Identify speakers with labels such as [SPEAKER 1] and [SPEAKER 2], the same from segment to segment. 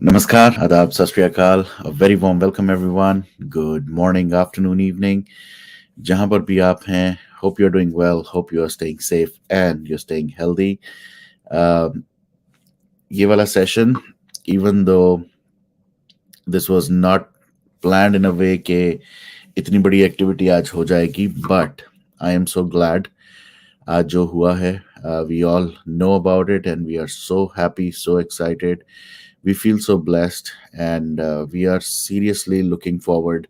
[SPEAKER 1] Namaskar, Adab, Sat Sri Akal. A very warm welcome, everyone. Good morning, afternoon, evening. जहाँ पर भी आप हैं, hope you're doing well. Hope you are staying safe and you're staying healthy. Um, ये वाला session, even though this was not planned in a way कि इतनी बड़ी एक्टिविटी आज हो जाएगी, but I am so glad आज जो हुआ है, we all know about it and we are so happy, so excited. We feel so blessed and we are seriously looking forward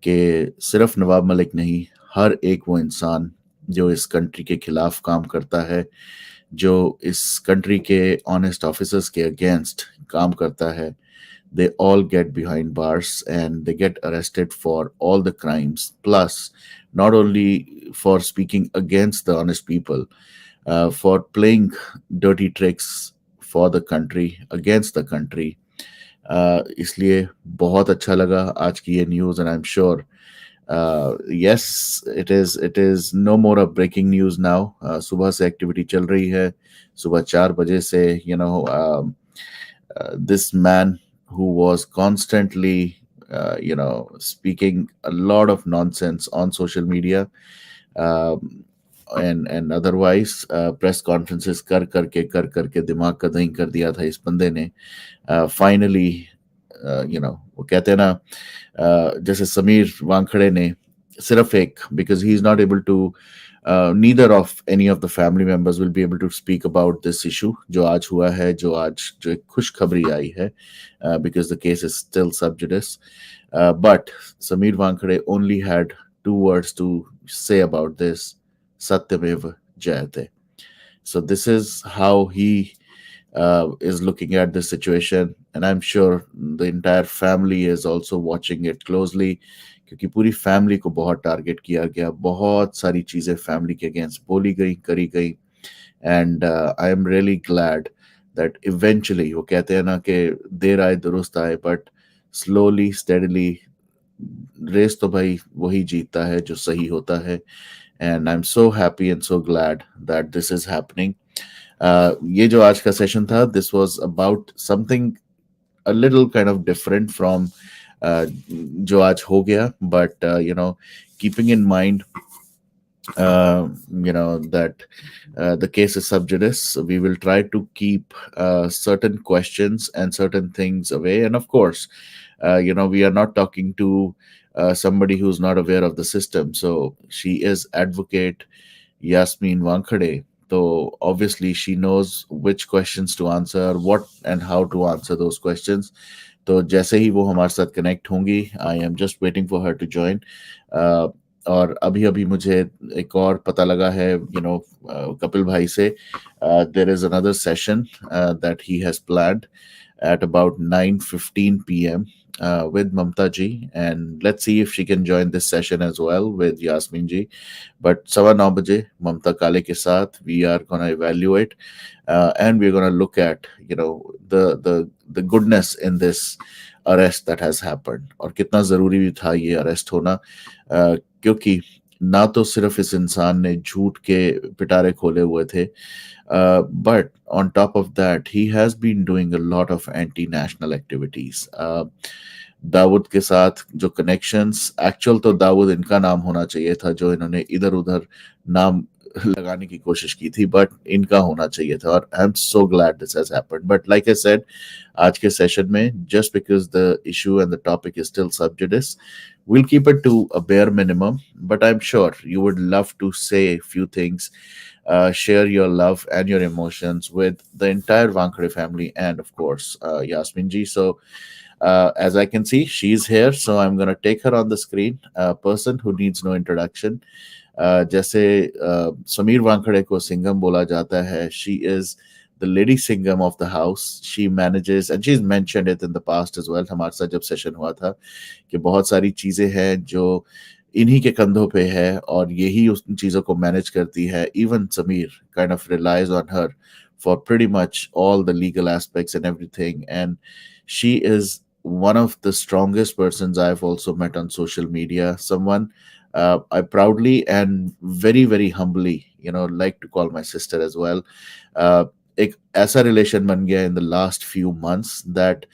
[SPEAKER 1] कि सिर्फ नवाब मलिक नहीं, हर एक वो इंसान जो इस कंट्री के खिलाफ काम करता है, जो इस कंट्री के ऑनेस्ट ऑफिसर्स के अगेंस्ट काम करता है, they all get behind bars and they get arrested for all the crimes, plus not only for speaking against the honest people, for playing dirty tricks for the country, against the country. इसलिए बहुत अच्छा लगा आज की ये news and I am sure yes, it is no more a breaking news now. सुबह से activity चल रही है, सुबह 4 बजे से, this man who was constantly speaking a lot of nonsense on social media, and otherwise press conferences कर करके दिमाग का दही कर दिया था इस बंदे ने. फाइनली वो कहते हैं ना, जैसे समीर वानखड़े ने सिर्फ एक, because he is not able to, neither of any of the family members will be able to speak about this issue जो आज हुआ है, जो एक खुशखबरी आई है, because the case is still sub judice. But Sameer Wankhede only had 2 words to say about this: Satyameva Jayate. So this is how he is looking at this situation, and I'm sure the entire family is also watching it closely, क्योंकि पूरी family को बहुत target किया गया, बहुत सारी चीज़ें family के अगेंस्ट बोली गई, करी गई. And I am really glad that eventually, वो कहते हैं ना कि देर आए दुरुस्त आए, बट स्लोली स्टेडली रेस तो भाई वही जीतता है जो सही होता है. And I am so happy and so glad that this is happening. ये जो आज का सेशन था, this was about something a little kind of different from जो आज हो गया, but keeping in mind that the case is sub judice, we will try to keep certain questions and certain things away. And of course, we are not talking to somebody who's not aware of the system. So she is Advocate Yasmeen Wankhede. So obviously she knows which questions to answer, what and how to answer those questions. तो जैसे ही वो हमारे साथ connect होंगी, I am just waiting for her to join. और अभी अभी मुझे एक और पता लगा है, कपिल भाई से, there is another session that he has planned at about 9:15 p.m. With Mamta ji, and let's see if she can join this session as well with Yasmin ji. But 9:15 baje Mamta Kale ke saath we are going to evaluate, and we're going to look at the goodness in this arrest that has happened, और कितना जरूरी भी था ये arrest होना, क्योंकि ना तो सिर्फ इस इंसान ने झूठ के पिटारे खोले हुए थे, but on top of that he has been doing a lot of anti-national activities. Dawood के साथ जो कनेक्शंस, एक्चुअल तो दाऊद इनका नाम होना चाहिए था, जो इन्होंने इधर उधर नाम लगाने की कोशिश की थी, बट इनका होना चाहिए था, और I am so glad this has happened. But like I said, आज के सेशन में, just because the issue and the topic is still सब जुडिस, we'll keep it to a bare minimum, but I'm sure you would love to say a few things, share your love and your emotions with the entire Wankhede family and of course Yasmin ji. So as I can see, she's here, so I'm going to take her on the screen. A person who needs no introduction. जैसे समीर वानखड़े को सिंघम बोला जाता है, she is the lady Singham of the house. She manages, and she's mentioned it in the past as well. हमारे साथ जब session हुआ था कि बहुत सारी चीजें हैं जो इन्हीं के कंधों पे है, और यही उस चीजों को मैनेज करती है. Even Sameer kind of relies on her for pretty much all the legal aspects and everything. And she is one of the strongest persons I've also met on social media. Someone I proudly and very, very humbly, like to call my sister as well. एक ऐसा relation बन गया in the last few months that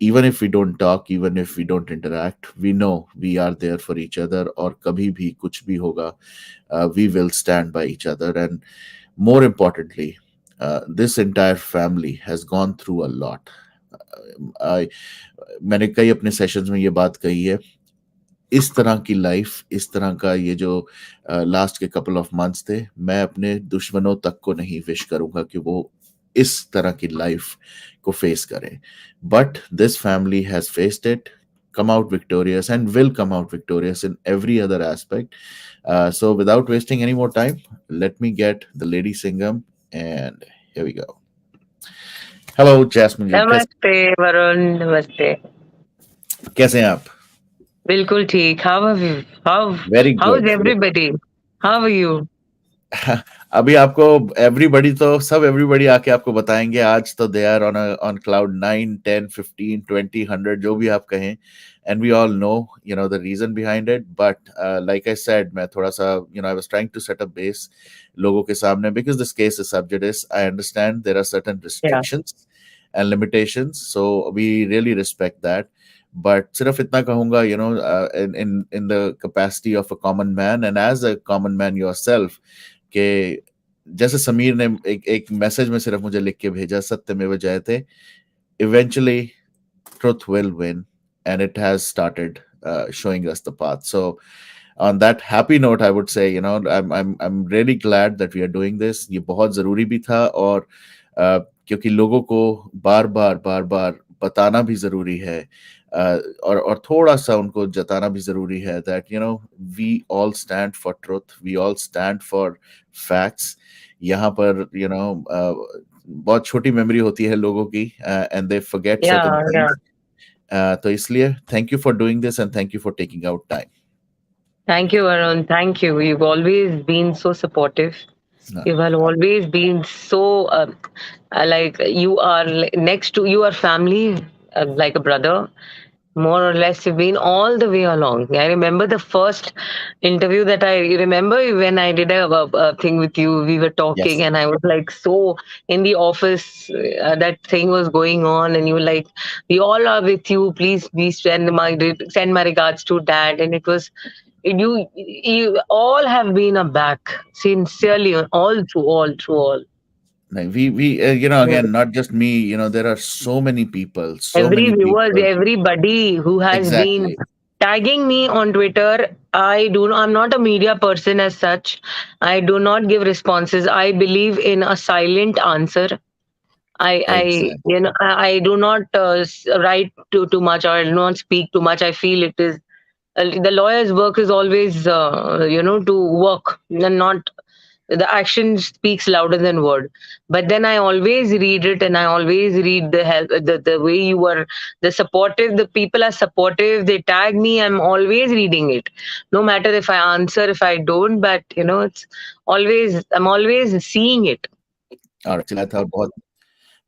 [SPEAKER 1] even if we don't talk, even if we don't interact, we know we are there for each other. और कभी भी कुछ भी होगा, we will stand by each other. And more importantly, this entire family has gone through a lot. I मैंने कई अपने sessions में ये बात कही है, इस तरह की लाइफ, इस तरह का ये जो लास्ट के कपल ऑफ मंथ्स थे, मैं अपने दुश्मनों तक को नहीं विश करूंगा कि वो इस तरह की लाइफ को फेस करें. But this family has faced it, come out victorious, and will come out victorious in every other aspect. So without wasting any more time, let me get the lady Singham, and here we go. Hello Jasmine ji,
[SPEAKER 2] नमस्ते वरुण, नमस्ते।
[SPEAKER 1] कैसे हैं आप?
[SPEAKER 2] बिल्कुल ठीक। How are you? How
[SPEAKER 1] Very
[SPEAKER 2] how is
[SPEAKER 1] good.
[SPEAKER 2] Everybody? How are you?
[SPEAKER 1] अभी आपको everybody तो सब एवरीबडी आके आपको बताएंगे. आज तो दे आर ऑन क्लाउड 9, 10, 15, 20, 100, जो भी आप कहें. And we all know the reason behind it. But like I said, मैं थोड़ा सा I was trying to set up base लोगों के सामने, because this case is sub judice. I understand there are certain
[SPEAKER 2] या
[SPEAKER 1] restrictions and limitations, so we really respect that. But सिर्फ इतना कहूंगा, in the capacity of a common man and as a common man yourself, कि जैसे समीर ने एक message में सिर्फ मुझे लिख के भेजा, सत्यमेव जयते, eventually truth will win, and it has started showing us the path. So on that happy note, I would say, I'm really glad that we are doing this. ये बहुत जरूरी भी था. और क्योंकि लोगों को बार बार बताना भी जरूरी है, और थोड़ा सा उनको जताना भी जरूरी है that we all stand for truth, we all stand for facts. यहाँ पर बहुत छोटी मेमोरी होती है लोगों की, एंड दे फॉरगेट
[SPEAKER 2] या
[SPEAKER 1] सर्टेन
[SPEAKER 2] या
[SPEAKER 1] थिंग्स. तो इसलिए thank you for doing this and thank you for taking out time.
[SPEAKER 2] Thank you Varun, thank you. You've always been so supportive. You have always been so like you are next to you are family, like a brother. More or less, you've been all the way along. I remember the first interview that I remember when I did a thing with you. We were talking,
[SPEAKER 1] Yes.
[SPEAKER 2] and I was like, so in the office, that thing was going on, and you were like, "We all are with you. Please send my regards to dad." And it was you all have been a back sincerely all through all.
[SPEAKER 1] We again, not just me, there are so many people, so
[SPEAKER 2] Every
[SPEAKER 1] many
[SPEAKER 2] viewer,
[SPEAKER 1] people.
[SPEAKER 2] everybody who has been
[SPEAKER 1] Exactly.
[SPEAKER 2] tagging me on Twitter. I'm not a media person as such. I do not give responses. I believe in a silent answer.
[SPEAKER 1] Exactly.
[SPEAKER 2] I do not write too much, or I do not speak too much. I feel it is the lawyer's work is always to work and not the action speaks louder than word. But then I always read it, and I always read the help, the way you were, the supportive, the people are supportive, they tag me, I'm always reading it, no matter if I answer, if I don't, but it's always, I'm always seeing it.
[SPEAKER 1] और चिल्लाया था, और बहुत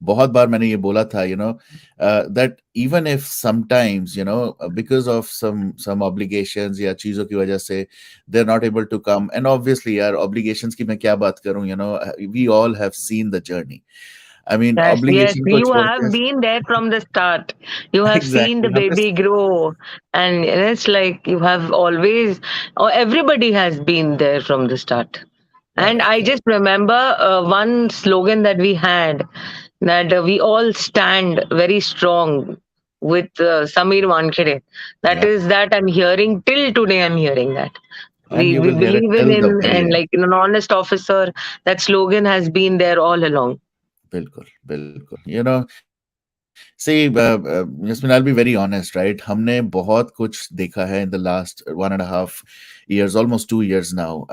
[SPEAKER 1] बहुत बार मैंने ये बोला था, that even if sometimes, because of some obligations या चीजों की वजह से they're not able to come. And obviously यार, obligations की मैं क्या बात करूं, we all have seen the journey. I mean,
[SPEAKER 2] Yes,
[SPEAKER 1] obligation को
[SPEAKER 2] you
[SPEAKER 1] छोड़
[SPEAKER 2] have
[SPEAKER 1] के.
[SPEAKER 2] been there from the start. You have seen
[SPEAKER 1] Exactly.
[SPEAKER 2] the baby grow, and it's like you have always, or everybody has been there from the start. And
[SPEAKER 1] Correct,
[SPEAKER 2] I
[SPEAKER 1] correct.
[SPEAKER 2] just remember one slogan that we had, that we all stand very strong with Samir Wankhede. That
[SPEAKER 1] Yeah.
[SPEAKER 2] is that I'm hearing till today. I'm hearing that
[SPEAKER 1] And you
[SPEAKER 2] we
[SPEAKER 1] will hear it
[SPEAKER 2] believe in
[SPEAKER 1] till the
[SPEAKER 2] in
[SPEAKER 1] very
[SPEAKER 2] and
[SPEAKER 1] end.
[SPEAKER 2] like in an honest officer. That slogan has been there all along.
[SPEAKER 1] बिल्कुल, बिल्कुल. See, Yasmin, I'll be very honest, right? हमने बहुत कुछ देखा है in the last 1.5 years, almost 2 years now.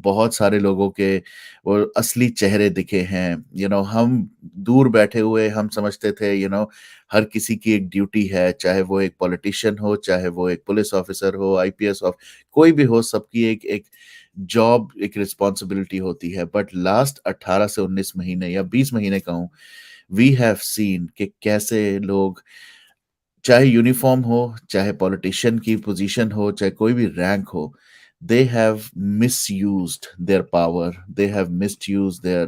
[SPEAKER 1] बहुत सारे लोगों के वो असली चेहरे दिखे हैं. हम दूर बैठे हुए हम समझते थे, हर किसी की एक ड्यूटी है, चाहे वो एक पॉलिटिशियन हो, चाहे वो एक पुलिस ऑफिसर हो, आईपीएस ऑफ कोई भी हो, सबकी एक एक जॉब, एक रिस्पॉन्सिबिलिटी होती है. बट लास्ट 18 से 19 महीने या 20 महीने कहूँ, वी हैव सीन कि कैसे लोग, चाहे यूनिफॉर्म हो, चाहे पॉलिटिशियन की पोजीशन हो, चाहे कोई भी रैंक हो, they have misused their power, they have misused their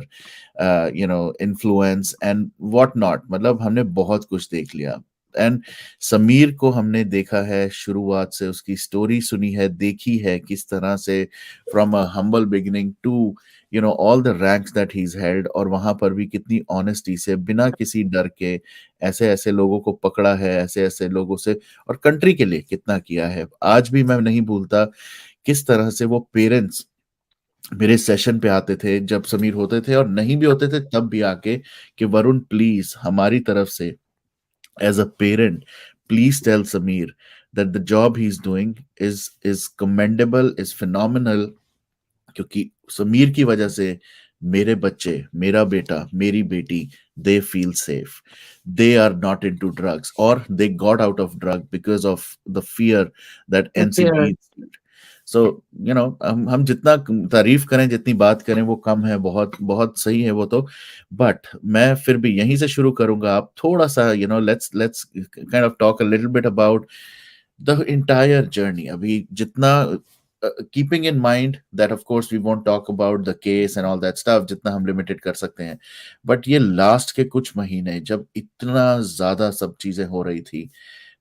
[SPEAKER 1] influence and what not. मतलब हमने बहुत कुछ देख लिया. एंड समीर को हमने देखा है शुरुआत से, उसकी स्टोरी सुनी है, देखी है किस तरह से from a humble beginning to all the ranks that he is held, और वहां पर भी कितनी ऑनेस्टी से बिना किसी डर के ऐसे ऐसे लोगों को पकड़ा है, ऐसे ऐसे लोगों से, और कंट्री के लिए कितना किया है. आज भी मैं नहीं भूलता किस तरह से वो पेरेंट्स मेरे सेशन पे आते थे जब समीर होते थे, और नहीं भी होते थे तब भी आके कि वरुण प्लीज हमारी तरफ से as a parent, please tell Samir that the job he's doing is commendable, is phenomenal, क्योंकि समीर की वजह से मेरे बच्चे, मेरा बेटा, मेरी बेटी, they feel safe, they are not into drugs, or they got out of drug because of the fear that
[SPEAKER 2] Yeah.
[SPEAKER 1] NCP instilled. सो हम जितना तारीफ करें, जितनी बात करें वो कम है. बहुत बहुत सही है वो तो. बट मैं फिर भी यहीं से शुरू करूंगा. आप थोड़ा सा let's kind of talk a little bit about the entire journey. अभी जितना keeping in mind that of course we won't talk about the case and all that stuff, जितना हम लिमिटेड कर सकते हैं. बट ये लास्ट के कुछ महीने जब इतना ज्यादा सब चीजें हो रही थी,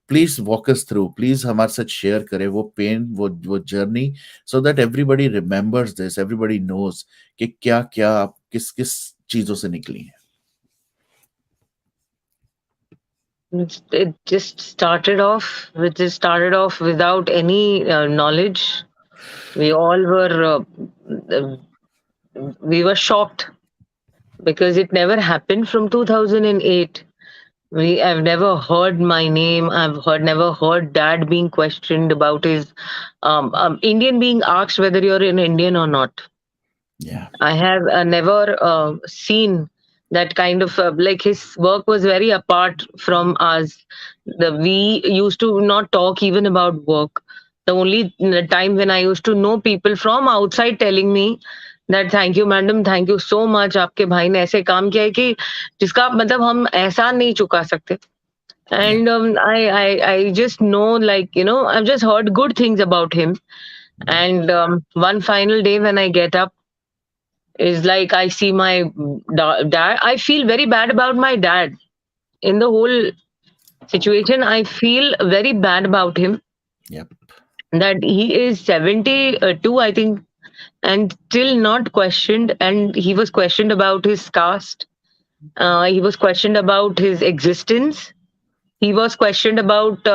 [SPEAKER 1] please walk us through, please हमारे साथ शेयर करें वो पेन, वो journey, so that everybody remembers this, everybody knows कि क्या क्या आप किस किस चीजों से निकली हैं.
[SPEAKER 2] It just started off. It just started off without any knowledge. We all were. Uh, we were shocked because it never happened from 2008. We I've never heard my name. Never heard dad being questioned about his Indian being asked whether you're an Indian or not.
[SPEAKER 1] Yeah.
[SPEAKER 2] I have never seen that kind of like his work was very apart from us. We used to not talk even about work. The only time when I used to know people from outside telling me that thank you madam, thank you so much, आपके भाई ने ऐसे काम किया है कि जिसका मतलब हम एहसान नहीं चुका सकते.
[SPEAKER 1] Yeah.
[SPEAKER 2] And I just know, like, I've just heard good things about him. And one final day when I get up is like I see my dad. I feel very bad about my dad in the whole situation. I feel very bad about him
[SPEAKER 1] Yep.
[SPEAKER 2] that he is 72, I think, and still not questioned. And he was questioned about his caste. He was questioned about his existence. He was questioned about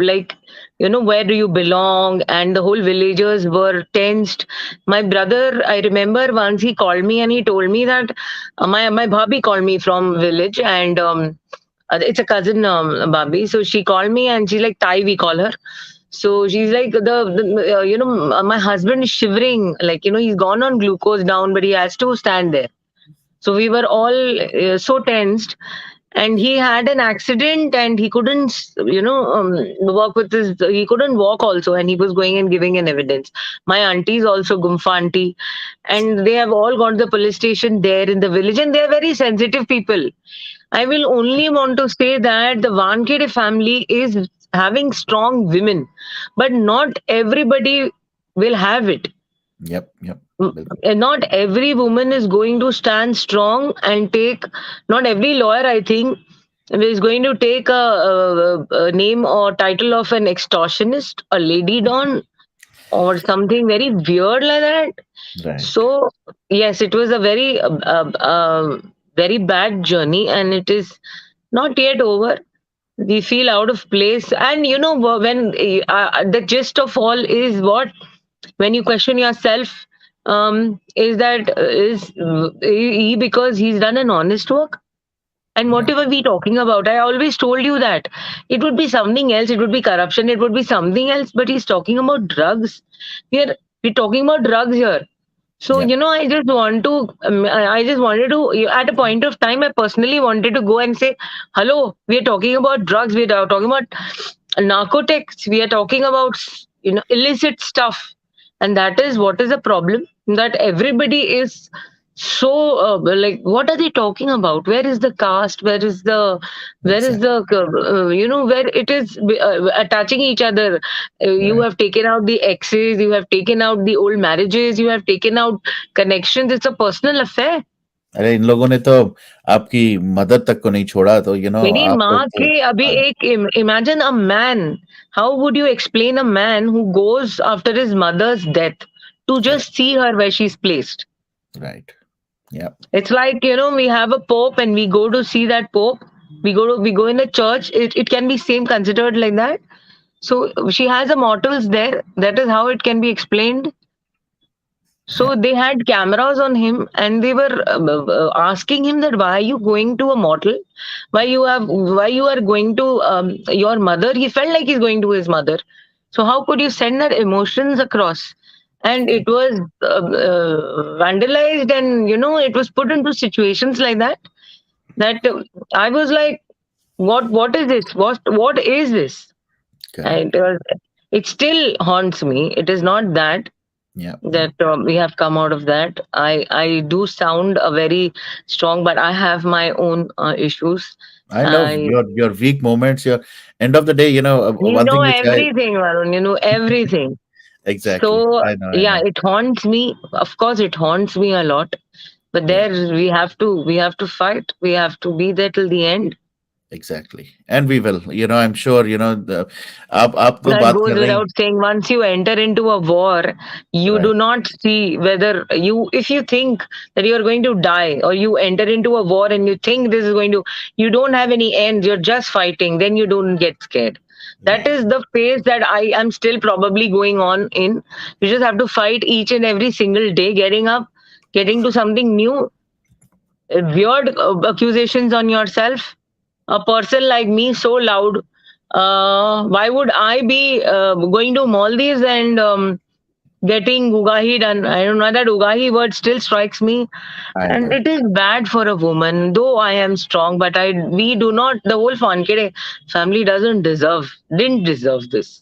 [SPEAKER 2] like, where do you belong, and the whole villagers were tensed. My brother, I remember once he called me and he told me that my bhabhi called me from village, and it's a cousin, bhabhi. So she called me and she's like Tai, we call her. So she's like, my husband is shivering, like, he's gone on glucose down, but he has to stand there. So we were all so tensed, and he had an accident and he couldn't, work with his. He couldn't walk also, and he was going and giving an evidence. My auntie is also Gumfa auntie, and they have all gone to the police station there in the village, and they are very sensitive people. I will only want to say that the Wankhede family is having strong women, but not everybody will have it.
[SPEAKER 1] Yep. Yep. बिल्कुल.
[SPEAKER 2] And not every woman is going to stand strong and take, not every lawyer, I think, is going to take a name or title of an extortionist, a lady don, or something very weird like that.
[SPEAKER 1] Right.
[SPEAKER 2] So yes, it was a very bad journey, and it is not yet over. We feel out of place, and when the gist of all is what, when you question yourself, is that is he, because he's done an honest work. And
[SPEAKER 1] Yeah.
[SPEAKER 2] whatever we talking about, I always told you that it would be something else, it would be corruption, it would be something else, but he's talking about drugs. We're talking about drugs here. So,
[SPEAKER 1] Yep.
[SPEAKER 2] I just want to, I just wanted to, at a point of time, I personally wanted to go and say, hello, we are talking about drugs, we are talking about narcotics, we are talking about, illicit stuff. And that is what is the problem, that everybody is So like, what are they talking about? Where is the caste? Where is
[SPEAKER 1] Exactly.
[SPEAKER 2] the where it is attaching each other? You
[SPEAKER 1] Right.
[SPEAKER 2] have taken out the exes, you have taken out the old marriages, you have taken out connections. It's a personal affair.
[SPEAKER 1] अरे इन लोगों ने तो आपकी mother तक को नहीं छोड़ा, तो
[SPEAKER 2] मेरी
[SPEAKER 1] आप लोग
[SPEAKER 2] माँ
[SPEAKER 1] तो।
[SPEAKER 2] के अभी
[SPEAKER 1] हाँ।
[SPEAKER 2] एक imagine a man, how would you explain a man who goes after his mother's death to
[SPEAKER 1] Correct.
[SPEAKER 2] Just see her where she is placed?
[SPEAKER 1] Right. Yeah.
[SPEAKER 2] It's like, we have a pope and we go to see that pope. We go in a church. It can be same considered like that. So she has a mortals there. That is how it can be explained.
[SPEAKER 1] Yeah.
[SPEAKER 2] So they had cameras on him and they were asking him that why are you going to a mortal? Why you are going to your mother? He felt like he's going to his mother. So how could you send that emotions across? And it
[SPEAKER 1] Correct.
[SPEAKER 2] was vandalized, and it was put into situations like that. That I was like, what is this? What is this?
[SPEAKER 1] Correct.
[SPEAKER 2] And it still haunts me. It is not that
[SPEAKER 1] Yeah. Yeah.
[SPEAKER 2] that we have come out of that. I do sound a very strong, but I have my own issues.
[SPEAKER 1] I know
[SPEAKER 2] I
[SPEAKER 1] your weak moments. Your end of the day,
[SPEAKER 2] You
[SPEAKER 1] one
[SPEAKER 2] know
[SPEAKER 1] thing which I
[SPEAKER 2] everything, Varun. You know everything.
[SPEAKER 1] exactly.
[SPEAKER 2] So
[SPEAKER 1] I know. I
[SPEAKER 2] yeah,
[SPEAKER 1] know.
[SPEAKER 2] it haunts me. Of course, it haunts me a lot. But
[SPEAKER 1] Yeah.
[SPEAKER 2] there we have to fight. We have to be there till the end.
[SPEAKER 1] Exactly. And we will. I'm sure. The आप तो
[SPEAKER 2] That
[SPEAKER 1] बात
[SPEAKER 2] goes
[SPEAKER 1] कर रही।
[SPEAKER 2] without saying. Once you enter into a war, you do
[SPEAKER 1] Right.
[SPEAKER 2] not see whether if you think that you are going to die, or you enter into a war and you think this is going to, you don't have any end, you're just fighting, then you don't get scared. That
[SPEAKER 1] Right.
[SPEAKER 2] is the phase that I am still probably going on in. You just have to fight each and every single day, getting up, getting to something new, weird accusations on yourself. A person like me so loud, why would I be going to Maldives and getting ugahi done? I don't know, that ugahi word still strikes me,
[SPEAKER 1] I
[SPEAKER 2] and
[SPEAKER 1] know.
[SPEAKER 2] it is bad for a woman. Though I am strong, but I we do not, the whole Wankhede family didn't deserve this.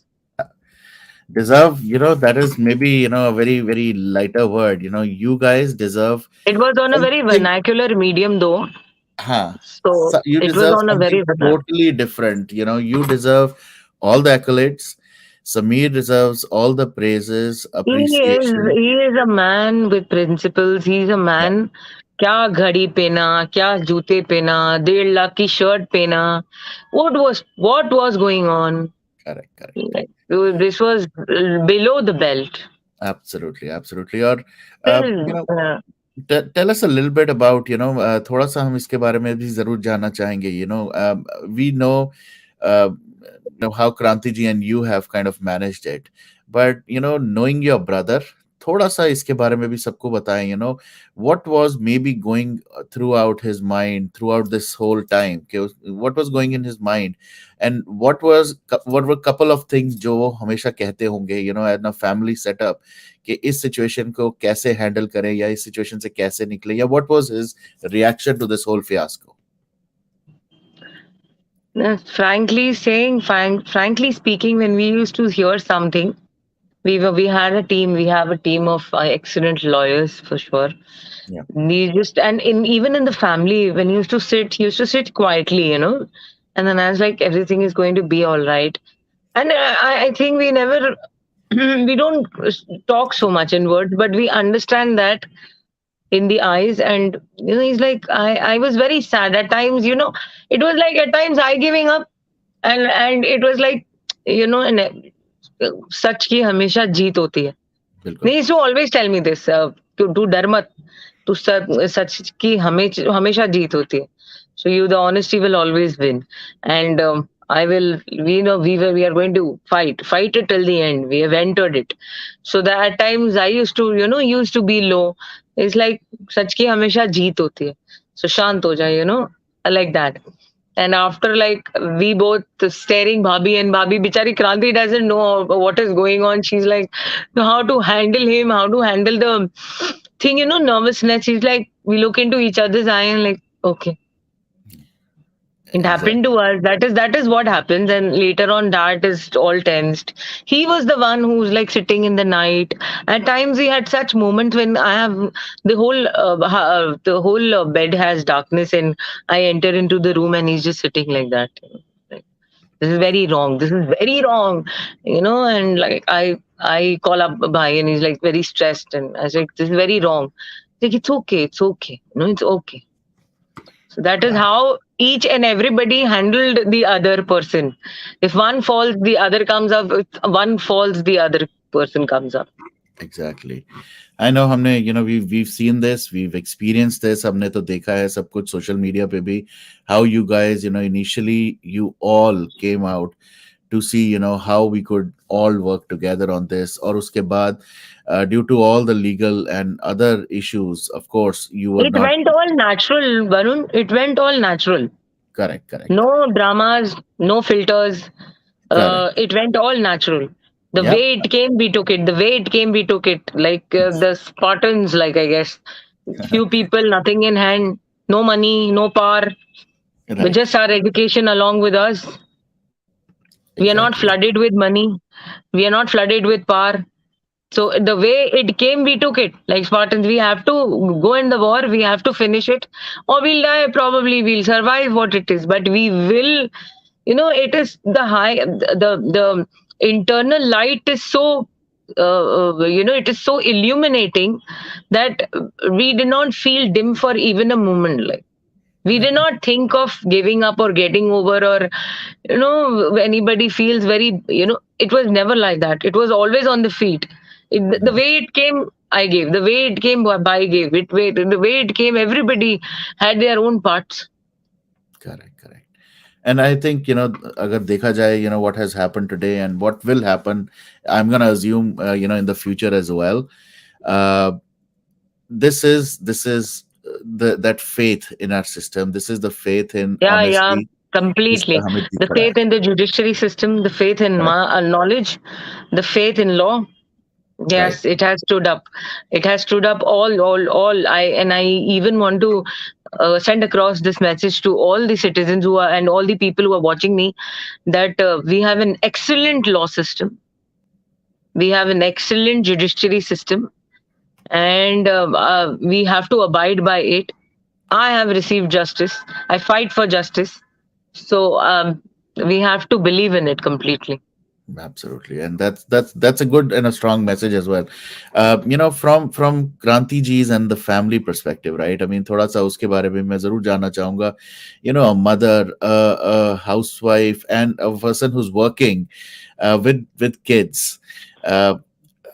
[SPEAKER 1] Deserve, that is maybe, a very, very lighter word. You guys deserve
[SPEAKER 2] It was on a very
[SPEAKER 1] something.
[SPEAKER 2] vernacular medium though,
[SPEAKER 1] Huh.
[SPEAKER 2] so
[SPEAKER 1] You
[SPEAKER 2] it was
[SPEAKER 1] deserve
[SPEAKER 2] on a
[SPEAKER 1] something
[SPEAKER 2] very vernacular.
[SPEAKER 1] totally different. You deserve all the accolades. Samir deserves all the praises,
[SPEAKER 2] He is
[SPEAKER 1] appreciation.
[SPEAKER 2] he is a man with principles. He's a
[SPEAKER 1] Yeah.
[SPEAKER 2] man. क्या घड़ी पहना, क्या जूते पहना, 1.5 लाख की shirt पहना. What was going on?
[SPEAKER 1] Correct, correct.
[SPEAKER 2] Like, this was below the belt.
[SPEAKER 1] Absolutely, absolutely. और
[SPEAKER 2] Still,
[SPEAKER 1] tell us a little bit about, थोड़ा सा हम इसके बारे में भी जरूर जानना चाहेंगे. We uh, know how Kranti ji and you have kind of managed it, but knowing your brother, थोड़ा सा इसके बारे में भी सबको बताएं. What was maybe going throughout his mind throughout this whole time. What was going in his mind, and what were couple of things जो वो हमेशा कहते होंगे, in a family setup, कि इस सिचुएशन को कैसे हैंडल करें या इस सिचुएशन से कैसे निकले, या what was his reaction to this whole fiasco.
[SPEAKER 2] frankly speaking, when we used to hear something, we had a team. We have a team of excellent lawyers for sure.
[SPEAKER 1] Yeah.
[SPEAKER 2] We just, and in even in the family, when he used to sit quietly, and then I was like, everything is going to be all right. And I think we never we don't talk so much in words, but we understand that in the eyes. And he's like, I was very sad at times. It was like at times I giving up, and it was like, and सच की हमेशा जीत होती है.
[SPEAKER 1] बिल्कुल.
[SPEAKER 2] He used to always tell me this, to डर मत, तू सच की हमेशा जीत होती है. So the honesty will always win, and I will. We are going to fight it till the end. We have entered it. So that at times I used to be low. It's like सच की हमेशा जीत होती है. So शांत हो जाए, like that. And after, like, we both staring Bhabhi, and Bhabhi Bichari Kranti doesn't know what is going on. She's like, how to handle him, how to handle the thing, nervousness. She's like, we look into each other's eye and like, okay. It happened
[SPEAKER 1] Exactly.
[SPEAKER 2] to us. That is what happens, and later on, that is all tensed. He was the one who's like sitting in the night. At times, we had such moments when I have the whole bed has darkness, and I enter into the room, and he's just sitting like that. Like, this is very wrong. This is very wrong, And like I call up Bhai, and he's like very stressed, and I was like, this is very wrong. He's like, it's okay, it's okay, it's okay. So that is
[SPEAKER 1] Wow.
[SPEAKER 2] how each and everybody handled the other person. If one falls, the other comes up. If one falls, the other person comes up.
[SPEAKER 1] Exactly. I know हमने we've seen this, we've experienced this, हमने तो देखा है सब कुछ social media पे भी, how you guys initially you all came out to see how we could all work together on this, और उसके बाद due to all the legal and other issues, of course you were
[SPEAKER 2] It
[SPEAKER 1] not.
[SPEAKER 2] went all natural, Varun. It went all natural.
[SPEAKER 1] Correct, correct,
[SPEAKER 2] No dramas, no filters.
[SPEAKER 1] correct.
[SPEAKER 2] It went all natural. The
[SPEAKER 1] Yep.
[SPEAKER 2] way it came, we took it. The way it came, we took it. Like the Spartans, like I guess. Few people, nothing in hand, no money, no power, but
[SPEAKER 1] Right.
[SPEAKER 2] just our education along with us. We are not
[SPEAKER 1] Exactly.
[SPEAKER 2] flooded with money. We are not flooded with power. So the way it came, we took it. Like Spartans, we have to go in the war. We have to finish it, or we'll die. Probably we'll survive what it is, but we will. It is the high. The internal light is so. It is so illuminating that we did not feel dim for even a moment. Like we did
[SPEAKER 1] Right.
[SPEAKER 2] not think of giving up or getting over, or anybody feels very, it was never like that. It was always on the feet. The
[SPEAKER 1] Mhm.
[SPEAKER 2] way it came, I gave. The way it came, I gave it. The way it came, everybody had their own parts.
[SPEAKER 1] Correct, correct. And I think अगर देखा जाए what has happened today and what will happen, I'm gonna assume in the future as well. uh, this is the that faith in our system. This is the faith in
[SPEAKER 2] Yeah, yeah,
[SPEAKER 1] honesty. जिसका
[SPEAKER 2] completely.
[SPEAKER 1] हमें
[SPEAKER 2] The
[SPEAKER 1] दिख रहा
[SPEAKER 2] faith
[SPEAKER 1] है.
[SPEAKER 2] in the judiciary system, the faith in
[SPEAKER 1] Correct.
[SPEAKER 2] knowledge, the faith in law.
[SPEAKER 1] Right.
[SPEAKER 2] Yes, it has stood up. It has stood up all. I even want to send across this message to all the citizens who are and all the people who are watching me that we have an excellent law system. We have an excellent judiciary system, and we have to abide by it. I have received justice. I fight for justice. So we have to believe in it completely.
[SPEAKER 1] Absolutely, and that's a good and a strong message as well. From Kranti ji's and the family perspective, right? I mean, थोड़ा सा उसके बारे में मैं जरूर जानना चाहूंगा. A mother, a housewife, and a person who's working with kids. Uh,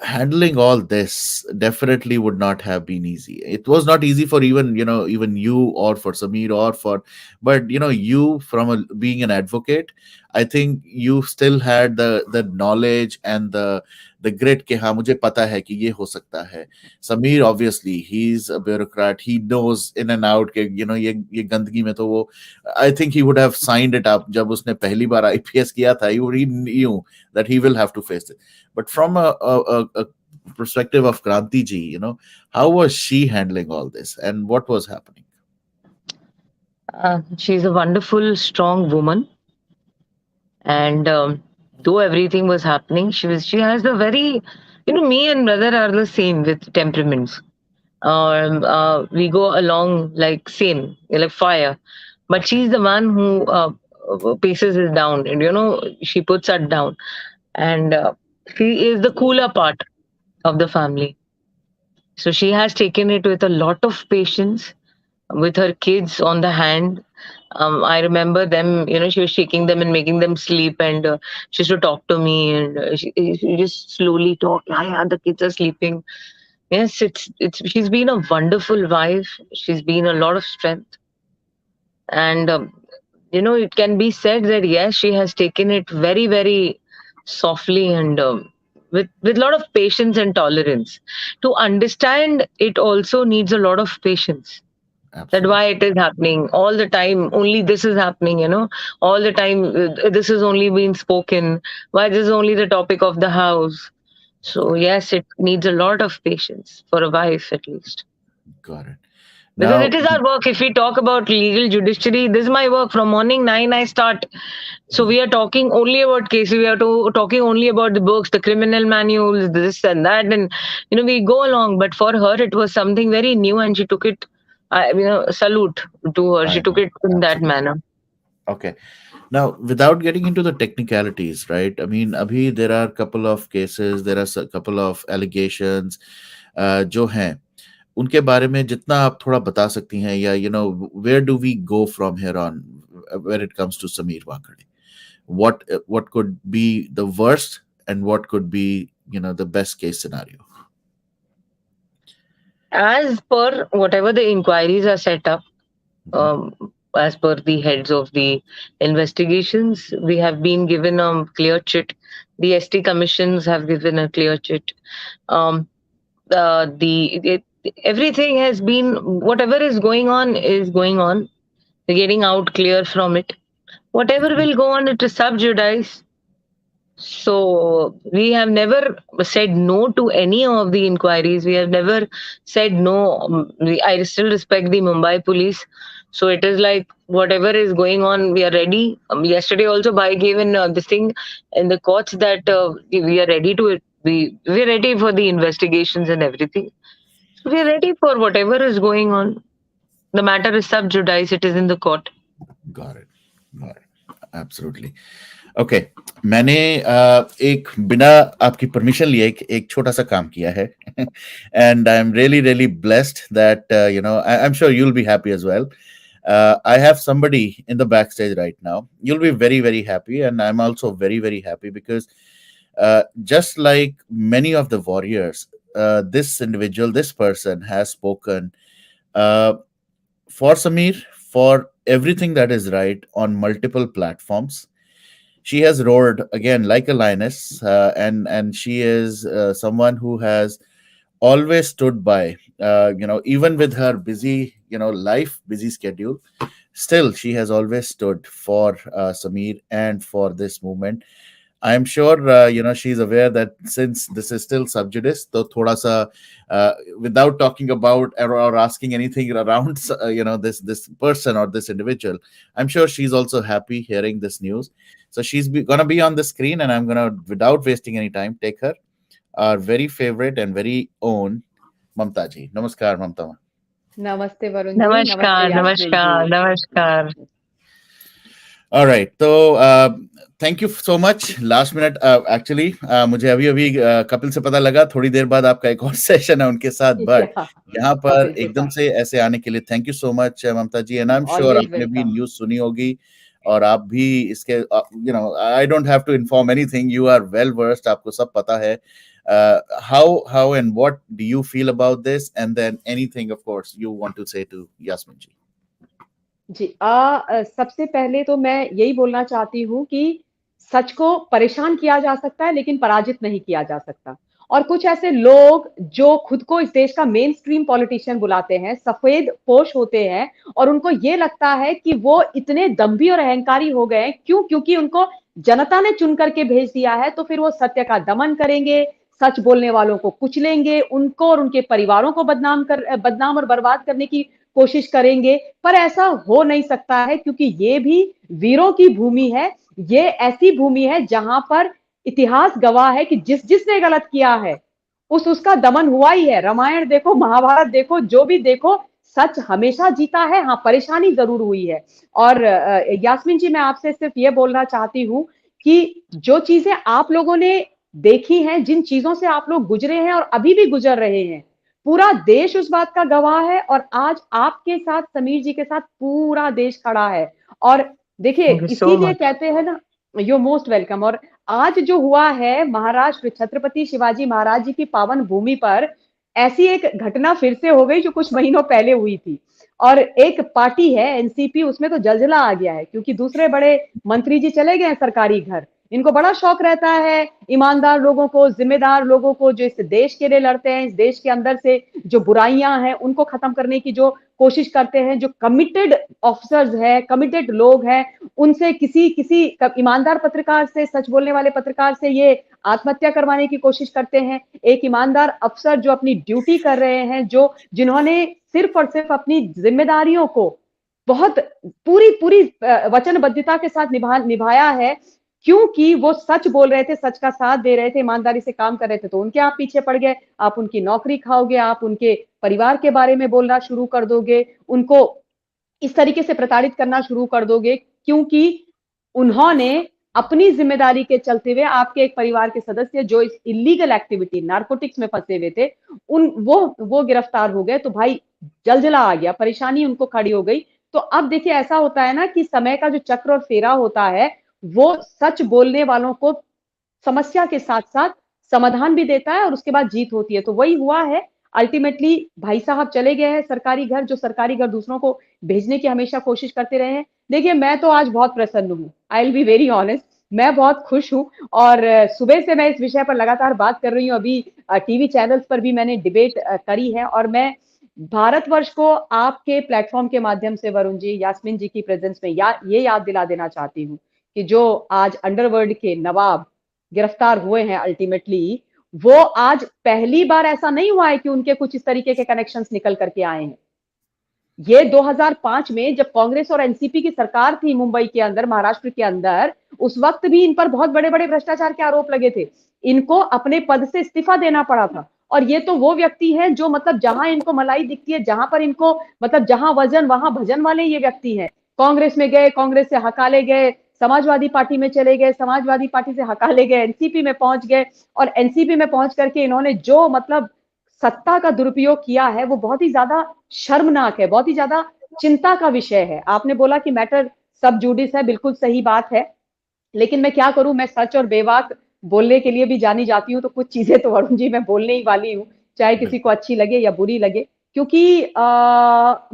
[SPEAKER 1] Handling all this definitely would not have been easy. It was not easy for even you, or for Samir, or for, but you, from being an advocate, I think you still had the knowledge and the grit कि हाँ मुझे पता है कि ये हो सकता है. Samir, obviously he's a bureaucrat, he knows in and out कि ये गंदगी में तो वो, I think he would have signed it up जब उसने पहली बार IPS किया था. He knew that he will have to face it. But from a perspective of Kranti ji, how was she handling all this and what was happening?
[SPEAKER 2] She's a wonderful, strong woman, and though everything was happening, she has a very, me and brother are the same with temperaments. We go along like same, like fire. But she's the one who paces us down, and she puts us down, and she is the cooler part of the family. So she has taken it with a lot of patience, with her kids on the hand. I remember them, she was shaking them and making them sleep, and she used to talk to me, and she just slowly talk. Yeah, yeah, the kids are sleeping. Yes, it's. She's been a wonderful wife. She's been a lot of strength, and it can be said that yes, she has taken it very, very softly, and with a lot of patience and tolerance. To understand it also needs a lot of patience, that why
[SPEAKER 1] Absolutely.
[SPEAKER 2] it is happening all the time, only this is happening, all the time, this is only being spoken, why this is only the topic of the house. So
[SPEAKER 1] Correct.
[SPEAKER 2] yes, it needs a lot of patience for a wife at least.
[SPEAKER 1] Got it.
[SPEAKER 2] because
[SPEAKER 1] Now,
[SPEAKER 2] it is our work. If we talk about legal judiciary, this is my work. From morning 9 I start. So we are talking only about cases. We are talking only about the books, the criminal manuals, this and that, and we go along. But for her, it was something very new, and she took it. Salute to her. She
[SPEAKER 1] I
[SPEAKER 2] took
[SPEAKER 1] know,
[SPEAKER 2] it in that
[SPEAKER 1] absolutely.
[SPEAKER 2] manner.
[SPEAKER 1] Okay. Now, without getting into the technicalities, right? I mean, abhi there are couple of cases, there are a couple of allegations जो हैं उनके बारे में जितना आप थोड़ा बता सकती हैं या where do we go from here on when it comes to Sameer Wankhede? What could be the worst and what could be the best case scenario?
[SPEAKER 2] As per whatever the inquiries are set up,
[SPEAKER 1] Mhm.
[SPEAKER 2] um, as per the heads of the investigations, we have been given a clear chit. The ST commissions have given a clear chit. Um, everything has been, whatever is going on. We're getting out clear from it. Whatever will go on, it is sub judice. So we have never said no to any of the inquiries. We have never said no. I still respect the Mumbai police. So it is like whatever is going on, we are ready. Yesterday also, Bhai gave in this thing in the courts that we are ready to it. We are ready for the investigations and everything. So we are ready for whatever is going on. The matter is sub judice. It is in the court.
[SPEAKER 1] Got it. Got it. Absolutely. Okay मैंने एक बिना आपकी permission लिए एक छोटा सा काम किया है and I am really really blessed that I am sure you will be happy as well I have somebody in the backstage right now. You'll be very, very happy, and I'm also very, very happy because just like many of the warriors, this individual, this person has spoken uh, for Sameer, for everything that is right on multiple platforms. She has roared again like a lioness, and she is someone who has always stood by. Even with her busy, life, busy schedule, still she has always stood for Sameer and for this movement. I am sure she's aware that since this is still sub judice, so thoda sa, without talking about or asking anything around this person or this individual, I'm sure she's also happy hearing this news. So gonna be on the screen, and I'm gonna, without wasting any time, take her, our very favorite and very own Mamta ji. Namaskar, Mamta.
[SPEAKER 3] नमस्ते वरुण जी, नमस्ते
[SPEAKER 2] Namaskar,
[SPEAKER 3] Yasmin ji.
[SPEAKER 2] namaskar, namaskar.
[SPEAKER 1] All right. So thank you so much. Last minute actually मुझे अभी अभी कपिल से पता लगा थोड़ी देर बाद आपका एक और सेशन है उनके साथ, बट
[SPEAKER 3] या
[SPEAKER 1] यहाँ पर
[SPEAKER 3] कपिल के
[SPEAKER 1] एकदम
[SPEAKER 3] साथ
[SPEAKER 1] से ऐसे आने के लिए thank you so much Mamta ji, and I am sure
[SPEAKER 3] always
[SPEAKER 1] आपने भी
[SPEAKER 3] वेलकम।
[SPEAKER 1] न्यूज़ सुनी होगी और आप भी इसके I don't have to inform anything, you are well versed, आपको सब पता है. How and what do you feel about this, and then anything of course you want to say to Yasmin ji?
[SPEAKER 3] जी सबसे पहले तो मैं यही बोलना चाहती हूँ कि सच को परेशान किया जा सकता है लेकिन पराजित नहीं किया जा सकता। और कुछ ऐसे लोग जो खुद को इस देश का मेन स्ट्रीम पॉलिटिशियन बुलाते हैं, सफेद पोश होते हैं और उनको ये लगता है कि वो इतने दम्भी और अहंकारी हो गए हैं। क्यों? क्योंकि उनको जनता ने चुन करके भेज दिया है, तो फिर वो सत्य का दमन करेंगे, सच बोलने वालों को कुचलेंगे, उनको और उनके परिवारों को बदनाम और बर्बाद करने की कोशिश करेंगे। पर ऐसा हो नहीं सकता है क्योंकि ये भी वीरों की भूमि है। ये ऐसी भूमि है जहां पर इतिहास गवाह है कि जिसने गलत किया है उसका दमन हुआ ही है। रामायण देखो, महाभारत देखो, जो भी देखो, सच हमेशा जीता है। हाँ, परेशानी जरूर हुई है। और यास्मीन जी, मैं आपसे सिर्फ ये बोलना चाहती हूँ कि जो चीजें आप लोगों ने देखी हैं, जिन चीजों से आप लोग गुजरे हैं और अभी भी गुजर रहे हैं, पूरा देश उस बात का गवाह है। और आज आपके साथ, समीर जी के साथ पूरा देश खड़ा है। और देखिए,
[SPEAKER 2] Thank you so
[SPEAKER 3] इसीलिए
[SPEAKER 2] much.
[SPEAKER 3] कहते हैं ना, यू मोस्ट वेलकम। और आज जो हुआ है महाराष्ट्र, छत्रपति शिवाजी महाराज जी की पावन भूमि पर, ऐसी एक घटना फिर से हो गई जो कुछ महीनों पहले हुई थी। और एक पार्टी है एनसीपी, उसमें तो जलजला आ गया है क्योंकि दूसरे बड़े मंत्री जी चले गए हैं सरकारी घर। इनको बड़ा शौक रहता है ईमानदार लोगों को, जिम्मेदार लोगों को, जो इस देश के लिए लड़ते हैं, इस देश के अंदर से जो बुराइयां हैं उनको खत्म करने की जो कोशिश करते हैं, जो कमिटेड ऑफिसर्स है, कमिटेड लोग हैं, उनसे किसी किसी ईमानदार पत्रकार से, सच बोलने वाले पत्रकार से ये आत्महत्या करवाने की कोशिश करते हैं। एक ईमानदार अफसर जो अपनी ड्यूटी कर रहे हैं, जो जिन्होंने सिर्फ और सिर्फ अपनी जिम्मेदारियों को बहुत पूरी पूरी वचनबद्धता के साथ निभाया है, क्योंकि वो सच बोल रहे थे, सच का साथ दे रहे थे, ईमानदारी से काम कर रहे थे, तो उनके आप पीछे पड़ गए, आप उनकी नौकरी खाओगे, आप उनके परिवार के बारे में बोलना शुरू कर दोगे, उनको इस तरीके से प्रताड़ित करना शुरू कर दोगे, क्योंकि उन्होंने अपनी जिम्मेदारी के चलते हुए आपके एक परिवार के सदस्य जो इस इलीगल एक्टिविटी नारकोटिक्स में फंसे हुए थे, वो गिरफ्तार हो गए। तो भाई जलजला आ गया, परेशानी उनको खड़ी हो गई। तो अब देखिए ऐसा होता है ना कि समय का जो चक्र और फेरा होता है, वो सच बोलने वालों को समस्या के साथ साथ समाधान भी देता है और उसके बाद जीत होती है। तो वही हुआ है। अल्टीमेटली भाई साहब चले गए हैं सरकारी घर, जो सरकारी घर दूसरों को भेजने की हमेशा कोशिश करते रहे हैं। देखिए मैं तो आज बहुत प्रसन्न हूँ, I will be very honest, मैं बहुत खुश हूँ। और सुबह से मैं इस विषय पर लगातार बात कर रही हूँ। अभी टीवी चैनल्स पर भी मैंने डिबेट करी है, और मैं भारतवर्ष को आपके प्लेटफॉर्म के माध्यम से वरुण जी, यास्मीन जी की प्रेजेंस में ये याद दिला देना चाहती हूँ कि जो आज अंडरवर्ल्ड के नवाब गिरफ्तार हुए हैं अल्टीमेटली, वो आज पहली बार ऐसा नहीं हुआ है कि उनके कुछ इस तरीके के कनेक्शंस निकल करके आए हैं। ये 2005 में जब कांग्रेस और एनसीपी की सरकार थी मुंबई के अंदर, महाराष्ट्र के अंदर, उस वक्त भी इन पर बहुत बड़े बड़े भ्रष्टाचार के आरोप लगे थे। इनको अपने पद से इस्तीफा देना पड़ा था। और ये तो वो व्यक्ति हैं जो मतलब जहां इनको मलाई दिखती है, जहां पर इनको मतलब जहां वजन वहां भजन वाले ये व्यक्ति हैं। कांग्रेस में गए, कांग्रेस से हकाले गए, समाजवादी पार्टी में चले गए, समाजवादी पार्टी से हकाले गए, एनसीपी में पहुंच गए, और एनसीपी में पहुंच करके इन्होंने जो मतलब सत्ता का दुरुपयोग किया है वो बहुत ही ज्यादा शर्मनाक है, बहुत ही ज्यादा चिंता का विषय है। आपने बोला कि मैटर सब जुडिस है, बिल्कुल सही बात है, लेकिन मैं क्या करूं, मैं सच और बेबाक बोलने के लिए भी जानी जाती हूँ, तो कुछ चीजें तो वरुण जी मैं बोलने ही वाली हूँ, चाहे किसी को अच्छी लगे या बुरी लगे। क्योंकि